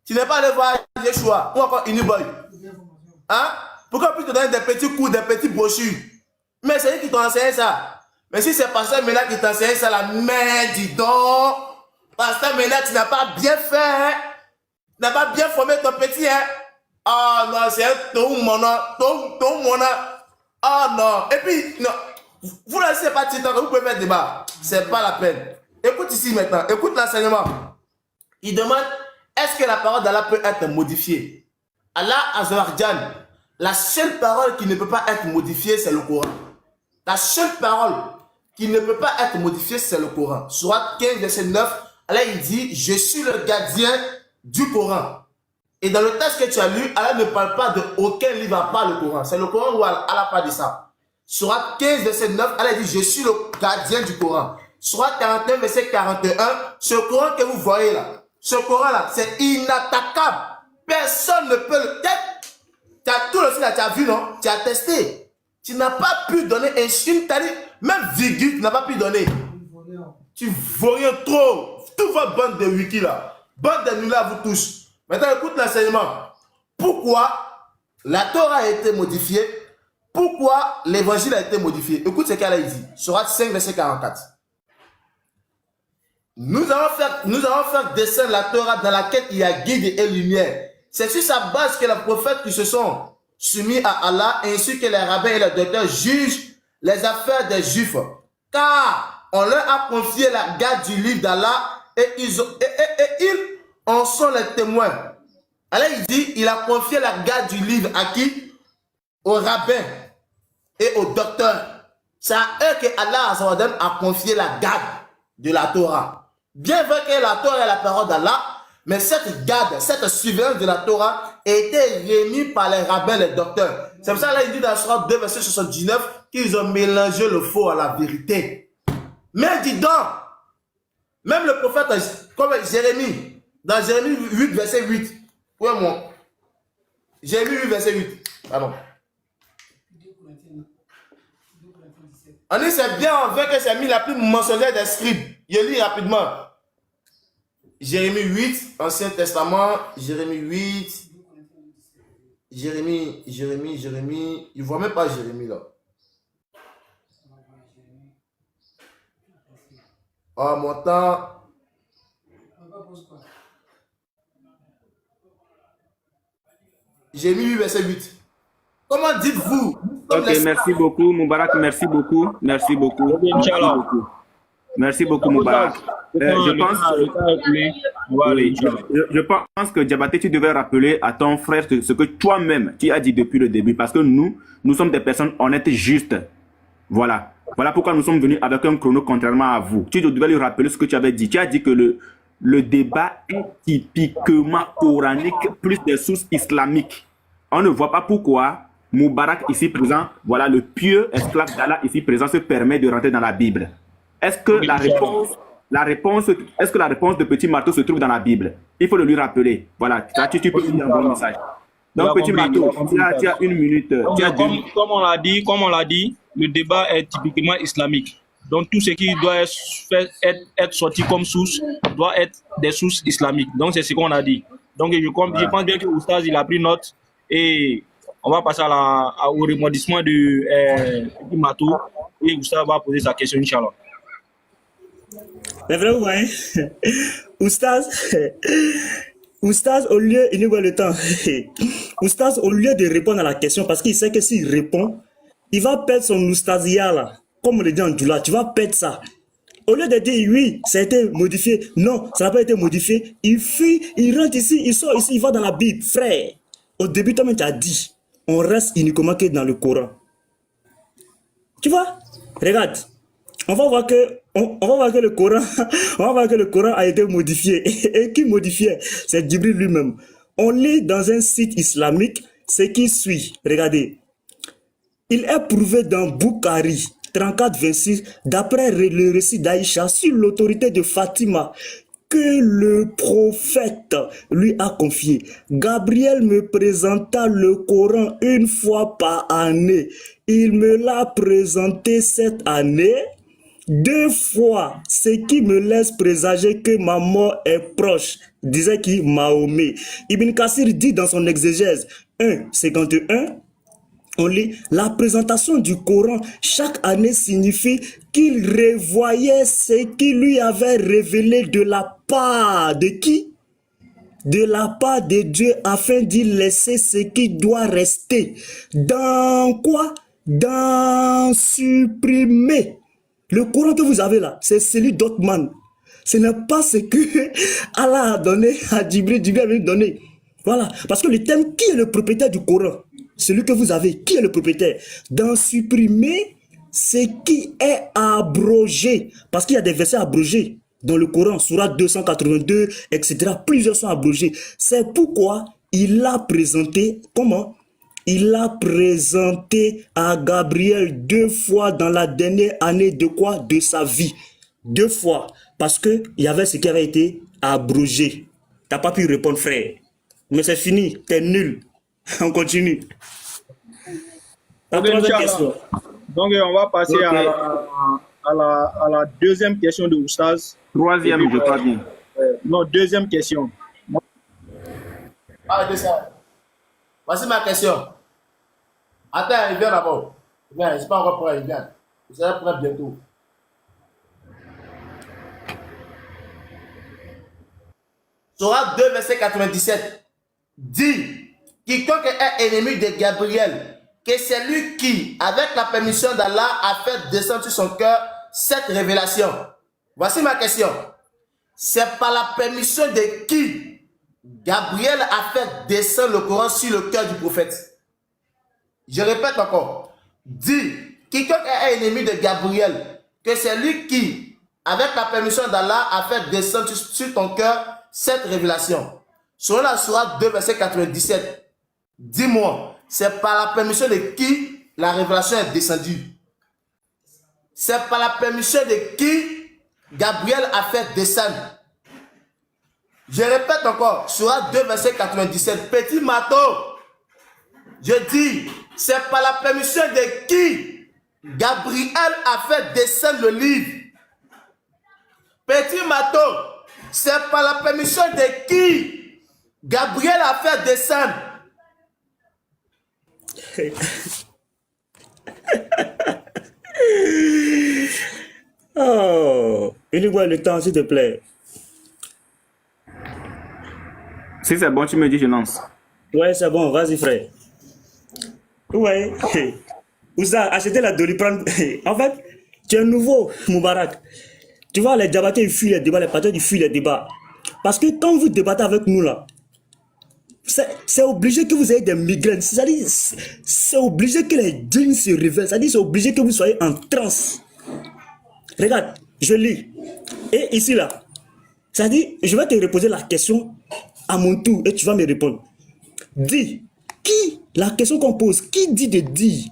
tu n'es pas allé voir Yeshua ou encore Uniboy. Hein? Pourquoi plus te donner des petits coups, des petits brochures? Mais c'est lui qui t'a enseigné ça. Mais si c'est Pasteur Mena qui t'a enseigné ça, la merde, dis donc, Pasteur Mena, tu n'as pas bien fait, hein? Tu n'as pas bien formé ton petit, hein? Ah non, c'est un ton mona. Ah non. Et puis, non, vous là, c'est pas Titan, vous pouvez faire débat. C'est pas la peine. Écoute ici maintenant, écoute l'enseignement. Il demande, est-ce que la parole d'Allah peut être modifiée? Allah Azawajal, la seule parole qui ne peut pas être modifiée, c'est le Coran. La seule parole qui ne peut pas être modifiée, c'est le Coran. Sourate 15, verset 9, Allah il dit, je suis le gardien du Coran. Et dans le texte que tu as lu, Allah ne parle pas de aucun livre à part le Coran. C'est le Coran où Allah parle de ça. Sourate 15, verset 9, Allah dit, je suis le gardien du Coran. Sourate 41, verset 41, ce Coran que vous voyez là, ce Coran là, c'est inattaquable. Personne ne peut le... Tu as tout le film là, tu as vu, non? Tu as testé. Tu n'as pas pu donner un chine, même virgule, tu n'as pas pu donner. Tu vaux rien trop. Toute votre bande de wiki là, bande de nuls là, vous tous. Maintenant, écoute l'enseignement. Pourquoi la Torah a été modifiée? Pourquoi l'évangile a été modifié? Écoute ce qu'elle a dit. Sourate 5, verset 44. Nous allons faire descendre la Torah dans laquelle il y a guide et lumière. C'est sur sa base que les prophètes qui se sont soumis à Allah, ainsi que les rabbins et les docteurs jugent les affaires des Juifs. Car on leur a confié la garde du livre d'Allah et ils en sont les témoins. Allah il dit, il a confié la garde du livre à qui? Aux rabbins et aux docteurs. C'est à eux que Allah a confié la garde de la Torah. Bien vrai que la Torah est la parole d'Allah, mais cette garde, cette surveillance de la Torah a été remise par les rabbins et les docteurs. C'est pour ça qu'il dit dans Sourate 2, verset 79, qu'ils ont mélangé le faux à la vérité. Mais dis donc, même le prophète comme Jérémie, dans Jérémie 8, verset 8, où est mon Jérémie 8, verset 8, pardon. On dit c'est bien en vrai que c'est mis la plus mensongère des scribes. Je lis rapidement. Jérémie 8, Ancien Testament, Jérémie 8, Jérémie, il ne voit même pas Jérémie là. Ah, mon temps. Jérémie 8, verset 8. Comment dites-vous? Ok, merci beaucoup, Moubarak, merci beaucoup. Merci beaucoup. Merci beaucoup, Moubarak. Je pense que Diabaté, tu devais rappeler à ton frère ce que toi-même tu as dit depuis le début, parce que nous sommes des personnes honnêtes, justes. Voilà. Voilà pourquoi nous sommes venus avec un chrono contrairement à vous. Tu devais lui rappeler ce que tu avais dit. Tu as dit que le débat est typiquement coranique plus des sources islamiques. On ne voit pas pourquoi Moubarak ici présent, voilà le pieux esclave d'Allah ici présent se permet de rentrer dans la Bible. Est-ce que est-ce que la réponse de Petit Marteau se trouve dans la Bible? Il faut le lui rappeler. Voilà, tu peux lui envoyer un message. Donc Petit Marteau, tu as 1 minute. Donc, comme on l'a dit, le débat est typiquement islamique. Donc tout ce qui doit être sorti comme source doit être des sources islamiques. Donc c'est ce qu'on a dit. Donc je pense bien que Oustaz il a pris note et on va passer au remodissement du Matou et Oustaz va poser sa question, Inch'Allah. Mais vraiment, hein? Oustaz, Oustaz, au lieu, il nous voit le temps. Oustaz, au lieu de répondre à la question, parce qu'il sait que s'il répond, il va perdre son oustazia là. Comme on le dit en Djoula, tu vas perdre ça. Au lieu de dire oui, ça a été modifié, non, ça n'a pas été modifié, il fuit, il rentre ici, il sort ici, il va dans la Bible. Frère, au début, toi-même, tu as dit, on reste uniquement que dans le Coran. Tu vois? Regarde, on va voir que le Coran, on va voir que le Coran a été modifié. Et qui modifiait? C'est Djibril lui-même. On lit dans un site islamique ce qui suit. Regardez. Il est prouvé dans Bukhari 34-26, d'après le récit d'Aïcha, sur l'autorité de Fatima, que le prophète lui a confié. Gabriel me présenta le Coran 1 fois par année. Il me l'a présenté cette année 2 fois, ce qui me laisse présager que ma mort est proche, disait qui Mahomet. Ibn Kassir dit dans son exégèse 1:51, on lit, la présentation du Coran chaque année signifie qu'il revoyait ce qui lui avait révélé de la part de qui? De la part de Dieu, afin d'y laisser ce qui doit rester. Dans quoi? Dans supprimer. Le Coran que vous avez là, c'est celui d'Othman. Ce n'est pas ce que Allah a donné à Djibril, Djibril a donné. Voilà, parce que le thème, qui est le propriétaire du Coran? Celui que vous avez, qui est le propriétaire? D'en supprimer ce qui est abrogé. Parce qu'il y a des versets abrogés dans le Coran, Sourate 282, etc. Plusieurs sont abrogés. C'est pourquoi il l'a présenté, comment? Il l'a présenté à Gabriel 2 fois dans la dernière année de quoi? De sa vie. 2 fois. Parce qu'il y avait ce qui avait été abrogé. Tu n'as pas pu répondre, frère. Mais c'est fini, tu es nul. On continue. La troisième question. Donc, on va passer à la deuxième question de Oustaz. Troisième, je crois bien. Non, deuxième question. Ah, ça. Voici ma question. Attends, il vient d'abord. Il vient, je ne suis pas encore prêt, il vient. Je serai prêt bientôt. Sourate 2, verset 97 dit, quiconque est ennemi de Gabriel, que c'est lui qui, avec la permission d'Allah, a fait descendre sur son cœur cette révélation. Voici ma question. C'est par la permission de qui Gabriel a fait descendre le Coran sur le cœur du prophète? Je répète encore. Dit, quiconque est ennemi de Gabriel, que c'est lui qui, avec la permission d'Allah, a fait descendre sur ton cœur cette révélation. Selon la Sourate 2, verset 97, dis-moi, c'est par la permission de qui la révélation est descendue? C'est par la permission de qui Gabriel a fait descendre? Je répète encore, Sourate 2, verset 97, petit marteau, je dis, c'est par la permission de qui Gabriel a fait descendre le livre? Petit marteau, c'est par la permission de qui Gabriel a fait descendre? Oh, il voit le temps, s'il te plaît. Si c'est bon, tu me dis, je lance. Ouais, c'est bon, vas-y, frère. Ouais. Ouza, achetez la Doliprane. En fait, tu es nouveau, Moubarak. Tu vois, les débatteurs, ils fuient les débats, les patrons, ils fuient les débats. Parce que quand vous débattez avec nous, là, c'est obligé que vous ayez des migraines. C'est-à-dire, c'est obligé que les djinns se réveillent. C'est-à-dire, c'est obligé que vous soyez en transe. Regarde, je lis. Et ici, là, c'est-à-dire, je vais te reposer la question à mon tour et tu vas me répondre. Dis, qui La question qu'on pose, qui dit de dire?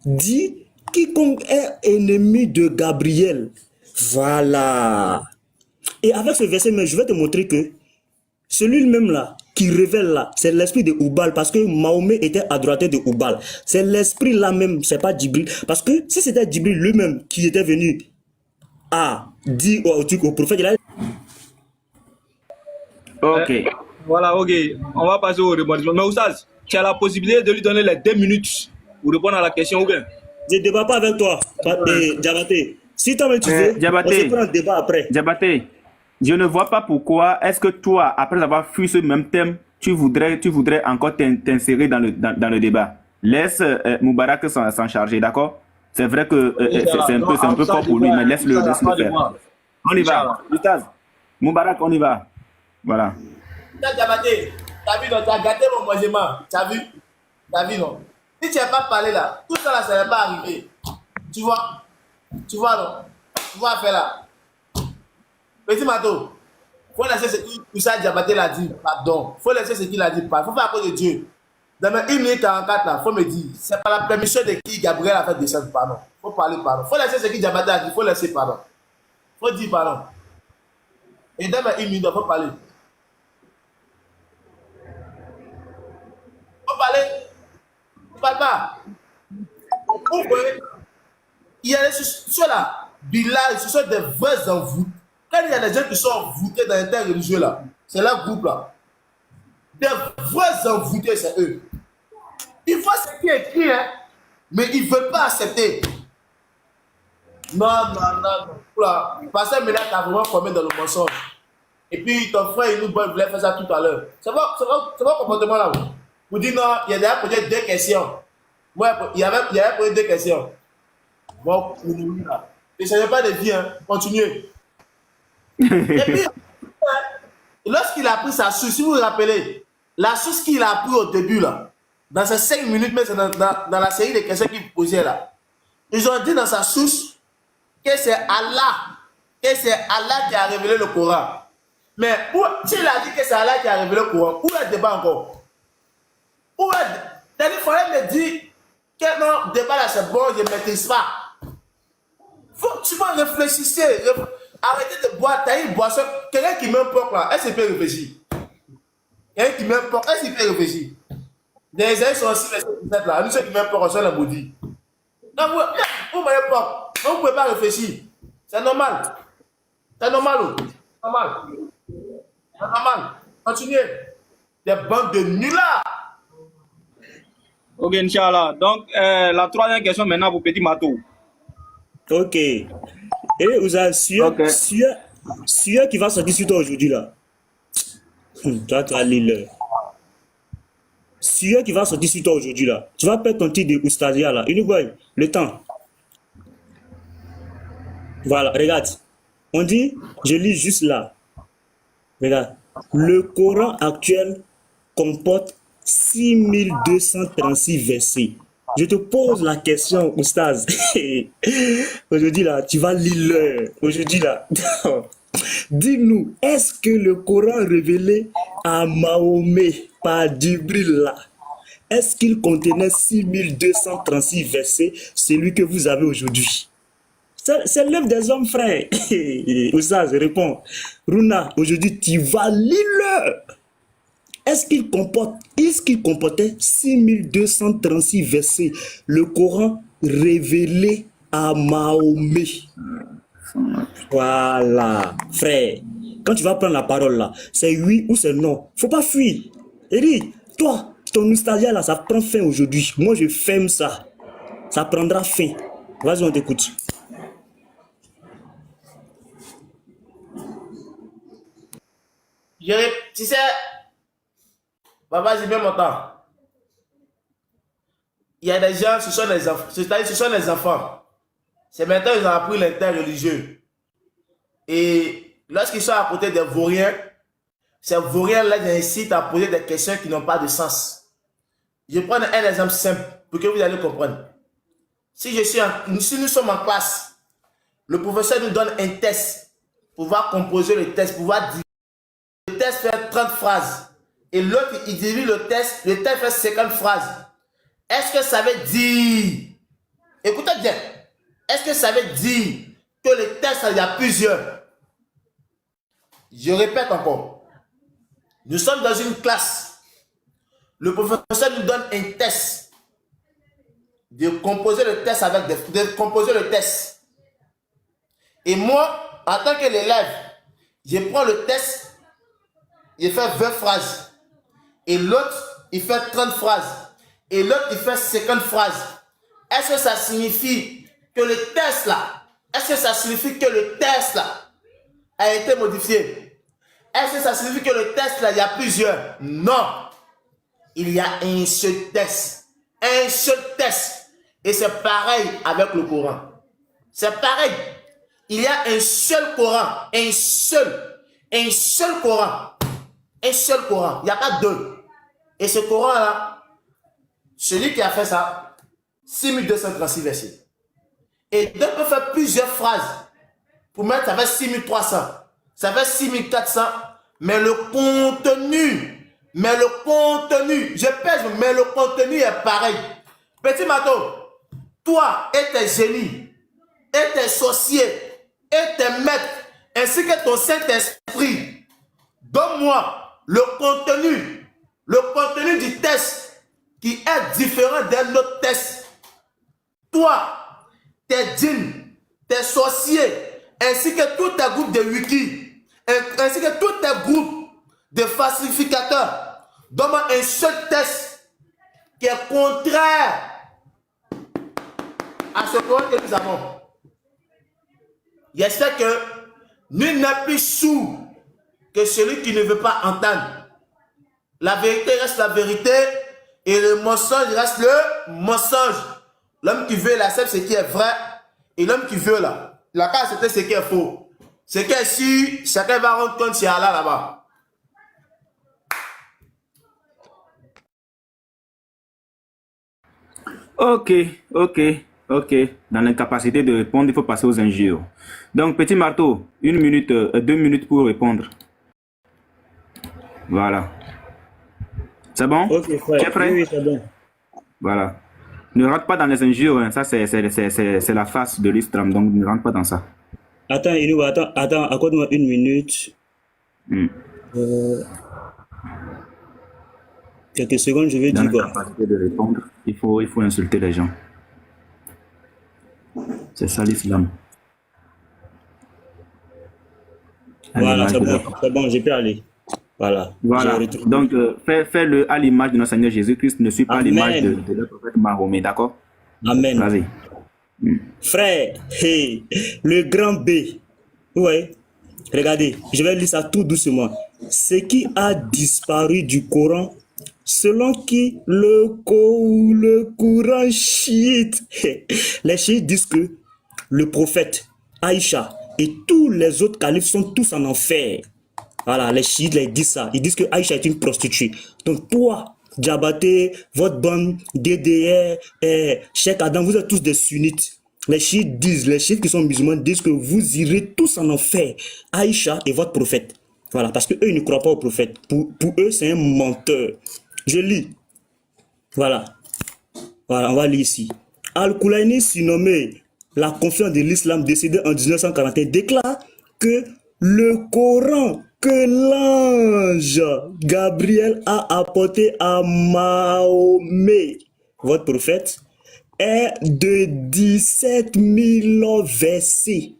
Dit quiconque est ennemi de Gabriel. Voilà. Et avec ce verset, je vais te montrer que celui-même là, qui révèle là, c'est l'esprit de Oubal, parce que Mahomet était adorateur de Oubal. C'est l'esprit là même, c'est pas Djibril. Parce que si c'était Djibril lui-même qui était venu à dire au prophète, il a... Ok. Voilà, ok. On va passer au rebondissement. Mais Oussaz, tu as la possibilité de lui donner les 2 minutes pour répondre à la question ou bien? Je ne débat pas avec toi, Diabaté. Si toi-même tu veux, Diabaté, on se prend un débat après. Diabaté, je ne vois pas pourquoi est-ce que toi, après avoir fui ce même thème, tu voudrais encore t'insérer dans le débat. Laisse Moubarak s'en charger, d'accord? C'est vrai que c'est un peu fort pour lui, mais laisse-le faire. On y va. Ustaz, Moubarak, on y va. Voilà. Diabaté, t'as vu, non, t'as gâté mon mangement. T'as vu, non? Si tu n'as pas parlé là, tout ça là, ça n'est pas arrivé. Tu vois, non? Tu vois faire là. Petit Mato, faut laisser ce que Oussad Diabaté l'a dit, pardon. Faut laisser ce qu'il a dit, pardon. Faut faire à cause de Dieu. Dans mes 1 minute 44 là, faut me dire, c'est par la permission de qui Gabriel a fait descendre, pardon. Faut parler, pardon. Faut laisser ce que Diabaté a dit, faut laisser, pardon. Faut dire pardon. Et dans mes 1 minute, faut parler. Faut parler. Faut parler pas. Il y a des choses là, Bilal, ce sont des vrais envoûtés. Quand il y a des gens qui sont envoûtés dans les terres religieux là, c'est leur groupe là. Des vrais envoûtés, c'est eux. Ils voient ce qui est écrit, hein, mais ils ne veulent pas accepter. Non. Oula, Pasteur Ménard t'a vraiment formé dans le mensonge. Et puis ton frère il nous voulait faire ça tout à l'heure. C'est pas comportement là. Vous dites non, il y a déjà peut-être 2 questions. Ouais, il y avait peut-être 2 questions. Bon, pour nous là. Ne changez pas de vie, hein. Continuez. Et puis, lorsqu'il a pris sa source, si vous vous rappelez, la source qu'il a pris au début là, dans ces 5 minutes, mais c'est dans la série de questions qu'il posait là, ils ont dit dans sa source que c'est Allah qui a révélé le Coran. Mais s'il a dit que c'est Allah qui a révélé le Coran, où est le débat encore? Où est il fallait me dire que non, le débat là c'est bon, je ne maîtrise pas. Faut tu vas réfléchir. Arrêtez de boire, t'as une boisson. Quelqu'un qui m'importe là, est-ce qu'il peut réfléchir? Quelqu'un qui m'importe, est-ce qu'il peut réfléchir? Les uns sont aussi les choses là, nous ceux qui m'importent sont les maudits. Non, vous m'importe, vous ne pouvez pas réfléchir. C'est normal. C'est normal. C'est normal. Continuez. Des bandes de nullards. Ok, Inch'Allah. Donc, la 3e question maintenant pour Petit Mato. Ok. Et vous avez celui qui va sortir sur toi aujourd'hui là. Toi, tu as l'île. Celui qui va sortir sur toi aujourd'hui là. Tu vas perdre ton titre de Oustadia là. Uruguay, le temps. Voilà, regarde. On dit, je lis juste là. Regarde. Le Coran actuel comporte 6236 versets. Je te pose la question, Oustaz. Aujourd'hui, là, tu vas lire. Aujourd'hui, là. Dis-nous, est-ce que le Coran révélé à Mahomet par Djibril, là, est-ce qu'il contenait 6236 versets, celui que vous avez aujourd'hui? C'est l'œuvre des hommes, frère. Oustaz, réponds. Runa, aujourd'hui, tu vas lire. Est-ce qu'il comportait 6236 versets, le Coran révélé à Mahomet? Voilà, frère. Quand tu vas prendre la parole là, c'est oui ou c'est non. Faut pas fuir. Eric, toi, ton nostalgie là, ça prend fin aujourd'hui. Moi, je ferme ça. Ça prendra fin. Vas-y, on t'écoute. Tu sais, Baba, j'ai bien mon temps. Il y a des gens, ce sont les enfants. C'est-à-dire, ce sont les enfants. C'est maintenant qu'ils ont appris l'interreligieux. Et lorsqu'ils sont à côté des vauriens, ces vauriens-là les incitent à poser des questions qui n'ont pas de sens. Je prends un exemple simple pour que vous allez comprendre. Si nous sommes en classe, le professeur nous donne un test, pouvoir composer le test, pouvoir dire. Le test fait 30 phrases. Et l'autre, il divise le test fait 50 phrases. Est-ce que ça veut dire, écoutez bien, est-ce que ça veut dire que les tests, il y a plusieurs? Je répète encore. Nous sommes dans une classe. Le professeur nous donne un test. De composer le test de composer le test. Et moi, en tant que l'élève, je prends le test, il fait 20 phrases. Et l'autre, il fait 30 phrases. Et l'autre, il fait 50 phrases. Est-ce que ça signifie que le test là, a été modifié? Est-ce que ça signifie que le test là, il y a plusieurs? Non. Il y a un seul test. Un seul test. Et c'est pareil avec le Coran. C'est pareil. Il y a un seul Coran. Un seul Coran. Un seul Coran. Il n'y a pas deux. Et ce Coran là, celui qui a fait ça, 6236 versets. Et Dieu peut faire plusieurs phrases. Pour mettre, ça fait 6300. Ça fait 6400. Mais le contenu, je pèse, mais le contenu est pareil. Petit Mato, toi et tes génies, et tes sorciers, et tes maîtres, ainsi que ton Saint-Esprit, donne-moi le contenu du test qui est différent d'un autre test. Toi, tes djinns, tes sorciers, ainsi que tous tes groupes de wiki, ainsi que tous tes groupes de falsificateurs, donne-moi un seul test qui est contraire à ce Coran que nous avons. J'espère que nul n'est plus sourd que celui qui ne veut pas entendre. La vérité reste la vérité et le mensonge reste le mensonge. L'homme qui veut l'accepte ce qui est vrai et l'homme qui veut là, il a qu'à accepter ce qui est faux. Ce qui est sûr, chacun va rendre compte si Allah là-bas. Ok. Dans l'incapacité de répondre, il faut passer aux injures. Donc, petit marteau, 1 minute, 2 minutes pour répondre. Voilà. C'est bon? Ok, frère. Tu es prêt? Oui, c'est bon. Voilà. Ne rentre pas dans les injures, hein. Ça c'est la face de l'islam, donc ne rentre pas dans ça. Attends, Inou, attends, accorde-moi 1 minute. Quelques secondes, je vais Dans dire quoi. l'incapacité de répondre, il faut insulter les gens. C'est ça l'islam. Voilà, c'est bon, je peux aller. Voilà. Voilà. Donc, fais-le à l'image de notre Seigneur Jésus-Christ, ne suis pas à l'image de le prophète Mahomet, d'accord? Amen. Vas-y. Frère, hey, le grand B. Ouais. Regardez, je vais lire ça tout doucement. Ce qui a disparu du Coran, selon qui le Coran chiite. Les chiites disent que le prophète, Aïcha et tous les autres califes sont tous en enfer. Voilà, les chiites ils disent ça. Ils disent que Aïcha est une prostituée. Donc toi, Diabaté, votre bande, DDR, Cheikh Adam, vous êtes tous des sunnites. Les chiites qui sont musulmans disent que vous irez tous en enfer. Aïcha est votre prophète. Voilà, parce qu'eux, ils ne croient pas au prophète. Pour eux, c'est un menteur. Je lis. Voilà, on va lire ici. Al-Kulaini, surnommé la confiance de l'islam, décédé en 1941, déclare que le Coran que l'ange Gabriel a apporté à Mahomet, votre prophète, est de 17 000 versets.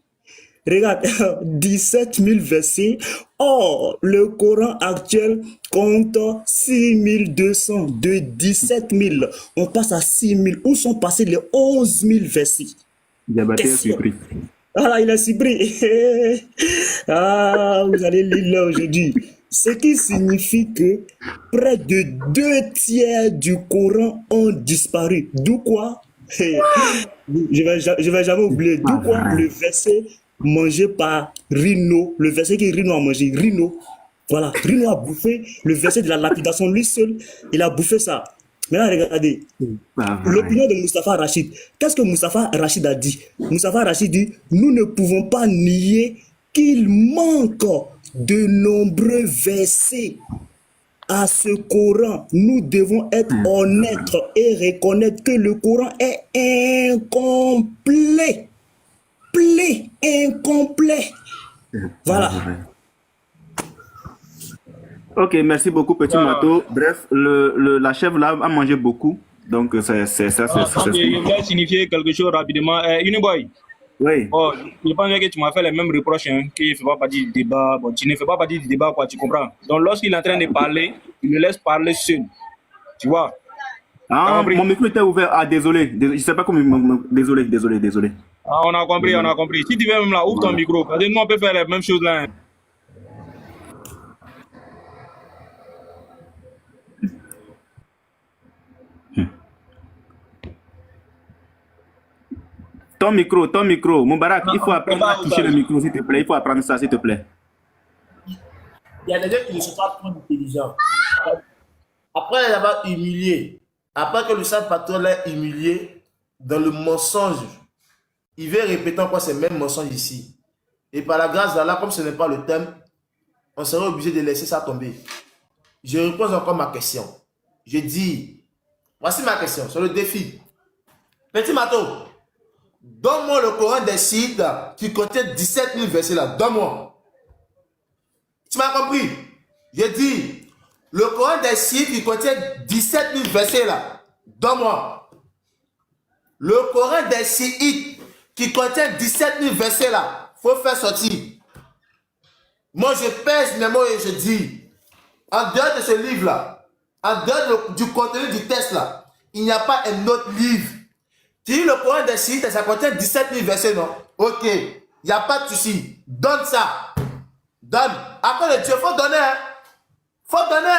Regarde, 17 000 versets. Or, le Coran actuel compte 6 200. De 17 000, on passe à 6 000. Où sont passés les 11 000 versets? Diabaté est surpris. Ah, il est surpris. Ah, vous allez lire là aujourd'hui. Ce qui signifie que près de 2/3 du Coran ont disparu. D'où quoi? Je vais jamais oublier. D'où quoi? Le verset mangé par Rhino. Le verset que Rhino a mangé. Rhino. Voilà. Rhino a bouffé le verset de la lapidation. Lui seul, il a bouffé ça. Maintenant, regardez. L'opinion de Moustapha Rachid. Qu'est-ce que Moustapha Rachid a dit? Moustapha Rachid dit, nous ne pouvons pas nier qu'il manque de nombreux versets. à ce Coran, nous devons être honnêtes et reconnaître que le Coran est incomplet. Incomplet. Voilà. Ok, merci beaucoup, petit Mato. Bref, la chèvre là a mangé beaucoup. Donc, c'est ça. Je voulais signifier quelque chose rapidement. Uniboy. Oui. Oh, je pense que tu m'as fait les mêmes reproches, hein, qu'il ne fait pas partie du débat. Bon, tu ne fais pas partie du débat, quoi, tu comprends. Donc, lorsqu'il est en train de parler, il le laisse parler seul. Tu vois. Ah, mon micro était ouvert. Ah, désolé. Je ne sais pas comment. Désolé. Ah, on a compris. Si tu veux même là, ouvre ton micro. Parce que nous, on peut faire les mêmes choses là. Hein. Ton micro. Moubarak, il faut apprendre à toucher le micro, s'il te plaît. Il faut apprendre ça, s'il te plaît. Il y a des gens qui ne sont pas trop intelligents. Après l'avoir humilié, après que le saint patron l'a humilié dans le mensonge, il va répéter encore ces mêmes mensonges ici. Et par la grâce d'Allah, comme ce n'est pas le thème, on serait obligé de laisser ça tomber. Je repose encore ma question. Je dis, voici ma question sur le défi. Petit Mato, donne-moi le Coran des sites qui contient 17 000 versets là. Donne-moi. Tu m'as compris? Je dis, le Coran des sites qui contient 17 000 versets là. Donne-moi. Le Coran des sites qui contient 17 000 versets là. Faut faire sortir. Moi, je pèse mes mots et je dis, en dehors de ce livre là, en dehors du contenu du texte là, il n'y a pas un autre livre. Tu dis le Coran des sites, ça contient 17 000 versets, non? Ok, il n'y a pas de souci. Donne ça. Donne. Après le Dieu, faut donner. Hein? Faut donner.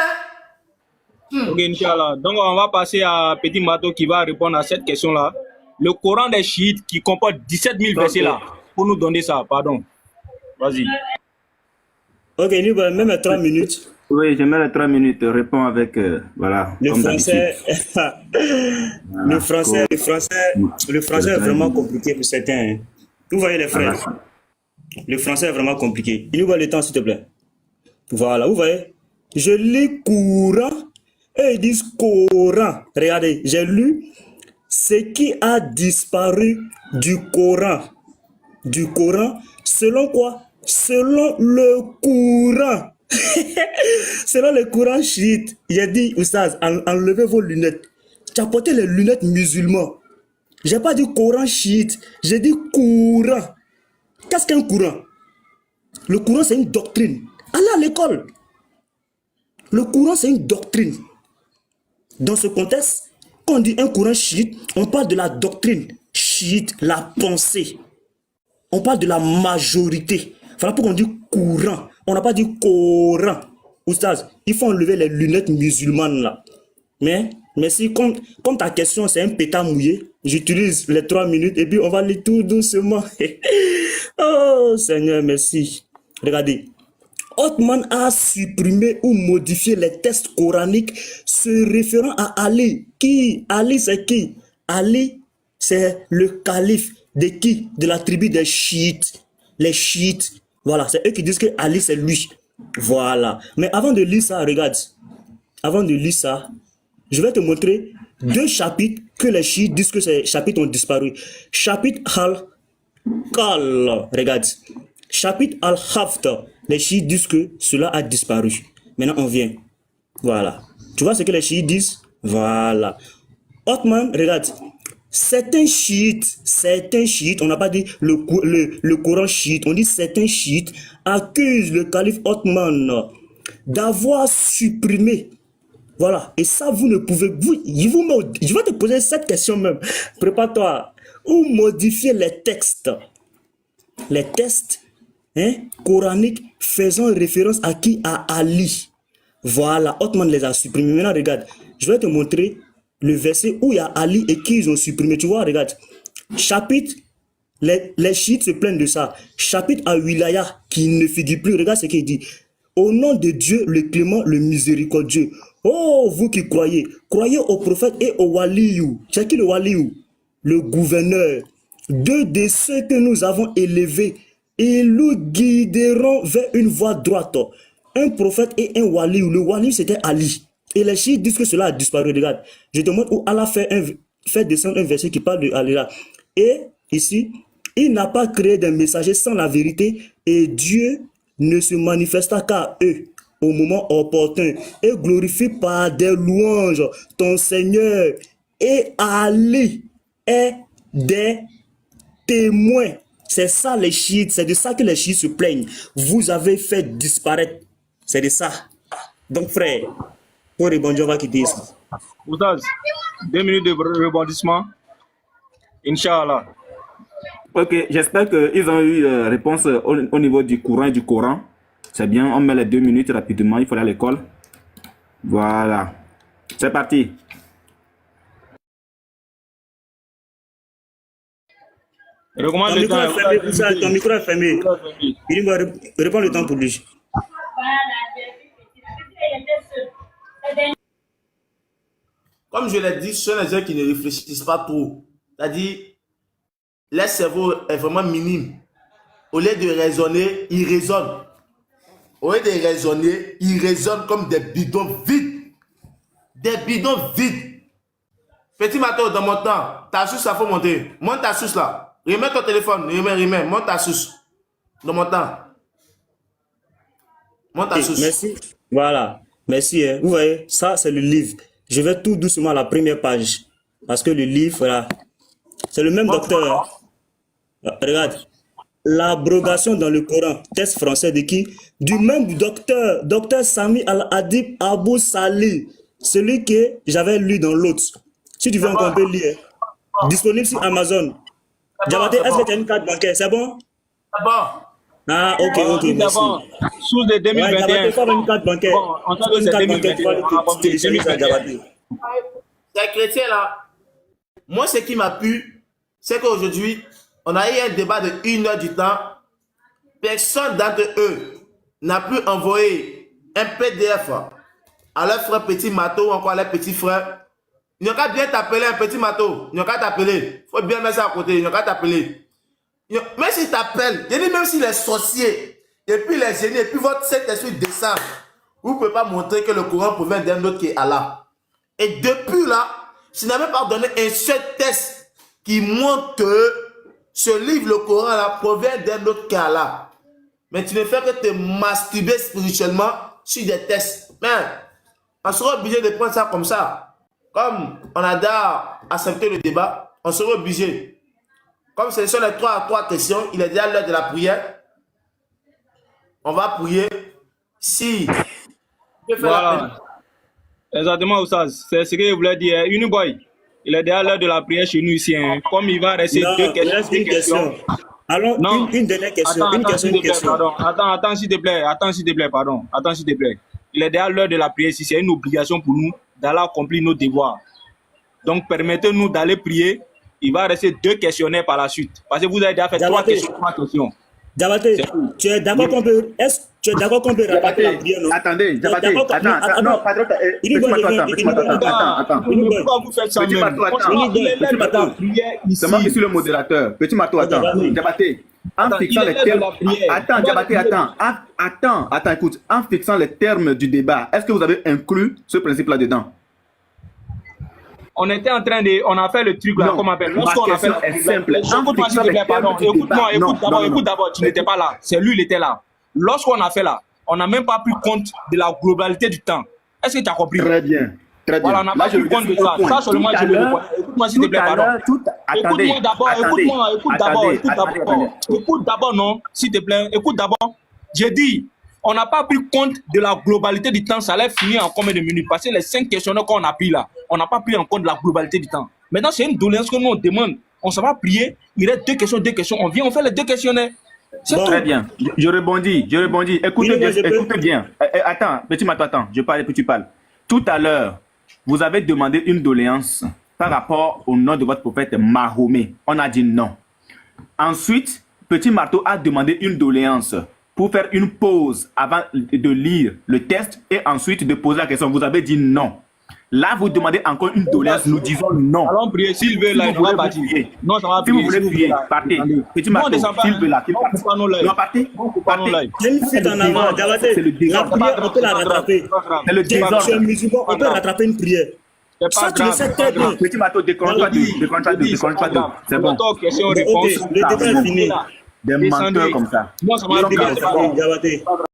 Hein? Ok, Inch'Allah. Donc, on va passer à Petit Mato qui va répondre à cette question-là. Le Coran des chiites qui comporte 17 000 versets là. Pour nous donner ça, pardon. Vas-y. Ok, nous, même à 3 minutes. Oui, je mets les 3 minutes. Réponds avec, voilà. Le français, le français est vraiment compliqué pour certains. Hein. Vous voyez les frères. Le français est vraiment compliqué. Il nous voit le temps, s'il te plaît. Voilà, vous voyez. Je lis Coran et ils disent Coran. Regardez, j'ai lu ce qui a disparu du Coran. Du Coran, selon quoi? Selon le Coran. Selon le Coran chiite. J'ai dit, Oustaz, enlevez vos lunettes. Tu as porté les lunettes musulmans. J'ai pas dit Coran chiite, j'ai dit Coran. Qu'est-ce qu'un Coran? Le Coran, c'est une doctrine. Allez à l'école. Le Coran, c'est une doctrine. Dans ce contexte, quand on dit un Coran chiite, on parle de la doctrine chiite, la pensée. On parle de la majorité. Voilà pourquoi on dit Coran. On n'a pas dit Coran. Oustaz, il faut enlever les lunettes musulmanes là. Mais si comme ta question c'est un pétard mouillé, j'utilise les 3 minutes et puis on va aller tout doucement. Oh Seigneur, merci. Regardez. Othman a supprimé ou modifié les textes coraniques se référant à Ali. Qui? Ali c'est qui? Ali c'est le calife de qui? De la tribu des chiites. Les chiites. Voilà, c'est eux qui disent que Ali c'est lui. Voilà. Mais avant de lire ça, regarde. Avant de lire ça, je vais te montrer 2 chapitres que les chiites disent que ces chapitres ont disparu. Chapitre Al-Qal, regarde. Chapitre Al-Haft, les chiites disent que cela a disparu. Maintenant, on vient. Voilà. Tu vois ce que les chiites disent? Voilà. Othman, regarde. Certains chiites, on n'a pas dit le Coran chiite, on dit certains chiites accusent le calife Othman d'avoir supprimé. Voilà. Et ça, vous ne pouvez... je vais te poser cette question même. Prépare-toi. Ou modifier les textes. Les textes coraniques faisant référence à qui? À Ali. Voilà. Othman les a supprimés. Maintenant, regarde. Je vais te montrer le verset où il y a Ali et qui ils ont supprimé. Tu vois, regarde. Chapitre, les chiites se plaignent de ça. Chapitre à Wilaya qui ne figure plus. Regarde ce qu'il dit. Au nom de Dieu, le clément, le miséricordieux. Oh, vous qui croyez, croyez au prophète et au waliou. C'est qui le waliou? Le gouverneur. 2 de ceux que nous avons élevés et nous guiderons vers une voie droite. un prophète et un wali. Le wali, c'était Ali. Et les chiites disent que cela a disparu. Regarde, je te montre où Allah fait descendre un verset qui parle de Ali là. Et ici, il n'a pas créé des messagers sans la vérité et Dieu ne se manifesta qu'à eux au moment opportun et glorifie par des louanges ton Seigneur. Et Ali est des témoins. C'est ça les chiites, c'est de ça que les chiites se plaignent. Vous avez fait disparaître. C'est de ça. Donc frère, pour rebondir, on va quitter ça. Oustaz, 2 minutes de rebondissement. Inch'Allah. Ok, j'espère qu'ils ont eu réponse au niveau du Coran et du Coran. C'est bien, on met les 2 minutes rapidement, il faut aller à l'école. Voilà. C'est parti. Ton micro est fermé. Il va répondre le temps pour lui. Comme je l'ai dit, ce sont les gens qui ne réfléchissent pas trop. C'est-à-dire, leur cerveau est vraiment minime. Au lieu de raisonner, ils raisonnent. Au lieu de raisonner, ils raisonnent comme des bidons vides. Des bidons vides. Petit Mato, dans mon temps, ta source, ça faut monter. Monte ta source là. Remets ton téléphone. Remets. Monte ta source. Dans mon temps. Monte ta source. Merci. Voilà. Merci. Hein. Vous voyez, ça, c'est le livre. Je vais tout doucement à la première page. Parce que le livre, voilà, c'est le même docteur. Hein. Regarde. L'abrogation dans le Coran. Texte français de qui? Du même docteur. Docteur Sami Al-Adib Abou Salih. Celui que j'avais lu dans l'autre. Si tu veux encore un peu lire. Disponible sur Amazon. Diabaté, est-ce que tu as une carte bancaire? C'est bon? C'est bon. Ah, ok, merci. Sous les 2021. Diabaté, faut avoir une carte bancaire. On sait que c'est 2021. Les chrétiens là, moi ce qui m'a plu, c'est qu'aujourd'hui, on a eu un débat de 1 heure du temps. Personne d'entre eux n'a pu envoyer un PDF à leur frère petit Mato ou encore à leur petit frère. Ils n'ont qu'à bien t'appeler un petit Mato. Ils n'ont qu'à t'appeler. Il faut bien mettre ça à côté. Ils n'ont qu'à t'appeler. Même s'ils t'appellent, même s'il est sorcier, et puis les génies, et puis votre Saint-Esprit descend, vous ne pouvez pas montrer que le Coran provient d'un autre qui est Allah. Et depuis là, je n'ai même pas donné un seul test qui montre que ce livre, le Coran, là, provient d'un autre qui est Allah. Mais tu ne fais que te masturber spirituellement sur des tests. Mais on sera obligé de prendre ça comme ça. Comme on a déjà accepté le débat, on sera obligé. Comme ce sont les trois questions, il est déjà l'heure de la prière. On va prier. Si. Voilà. Exactement, Oustaz. C'est ce que je voulais dire. Uniboy, il est déjà l'heure de la prière chez nous ici. Hein. Comme il va rester deux questions. Allons, une dernière question. Attends, s'il te plaît, pardon. Attends, s'il te plaît. Il est déjà l'heure de la prière ici. C'est une obligation pour nous d'aller accomplir nos devoirs. Donc, permettez-nous d'aller prier. Il va rester 2 questionnaires par la suite. Parce que vous avez déjà fait 3 questions. Diabaté, tu es d'accord qu'on peut raconter la prière, non? Attendez, Diabaté, attends. Non, Padre, attends. Pourquoi vous faites ça même? Petit Mato, c'est moi qui suis le modérateur. Petit Mato, attends. Diabaté, en fixant les termes... Attends, Diabaté, attends, écoute. En fixant les termes du débat, est-ce que vous avez inclus ce principe là-dedans? On était en train de... On a fait le truc là, comment on appelle? Lorsqu'on a fait est simple. Écoute-moi, s'il te plaît, pardon. Écoute d'abord, tu n'étais pas là. C'est lui, il était là. Lorsqu'on a fait là, on n'a même pas pris compte de la globalité du temps. Est-ce que tu as compris? Très bien. Voilà, on n'a pas pris compte de ça. Ça seulement, je le reconnais. Écoute-moi, s'il te plaît, pardon. Écoute-moi d'abord, écoute d'abord, non, s'il te plaît. Écoute d'abord. J'ai dit... On n'a pas pris compte de la globalité du temps. Ça allait finir en combien de minutes? Parce que les 5 questionnaires qu'on a pris là, on n'a pas pris en compte de la globalité du temps. Maintenant, c'est une doléance que nous on demande. On s'en va prier. Il reste 2 questions. On vient, on fait les 2 questionnaires. Bon, très bien. Je rebondis. Écoutez bien. Attends, petit Mato, attends. Je parle et puis tu parles. Tout à l'heure, vous avez demandé une doléance par rapport au nom de votre prophète Mahomet. On a dit non. Ensuite, petit Mato a demandé une doléance pour faire une pause avant de lire le texte et ensuite de poser la question. Vous avez dit non. Là, vous demandez encore une doléance, nous disons non. Allons prier. S'il veut, là, Si il vous va voulez partir. prier. Non, ça va Si vous prier. voulez prier, partez. Petit Mato, s'il veut là, qu'il parte. Non, partez. Partez. J'ai une fuite en avant, Diabaté. C'est le La désordre. prière, on peut la rattraper. C'est le Tu es désordre. musulman, on peut rattraper une prière. C'est Ça, pas tu le sais grave. très bien. Petit Mato, décroche-toi d'eux. Décroche-toi d'eux. Décroche-toi d'eux. C'est bon. Question, Ok, réponse. le débat est fini. Des menteurs comme ça. Moi, ça Ils va sont prier. comme C'est ça. pas grave. Diabaté.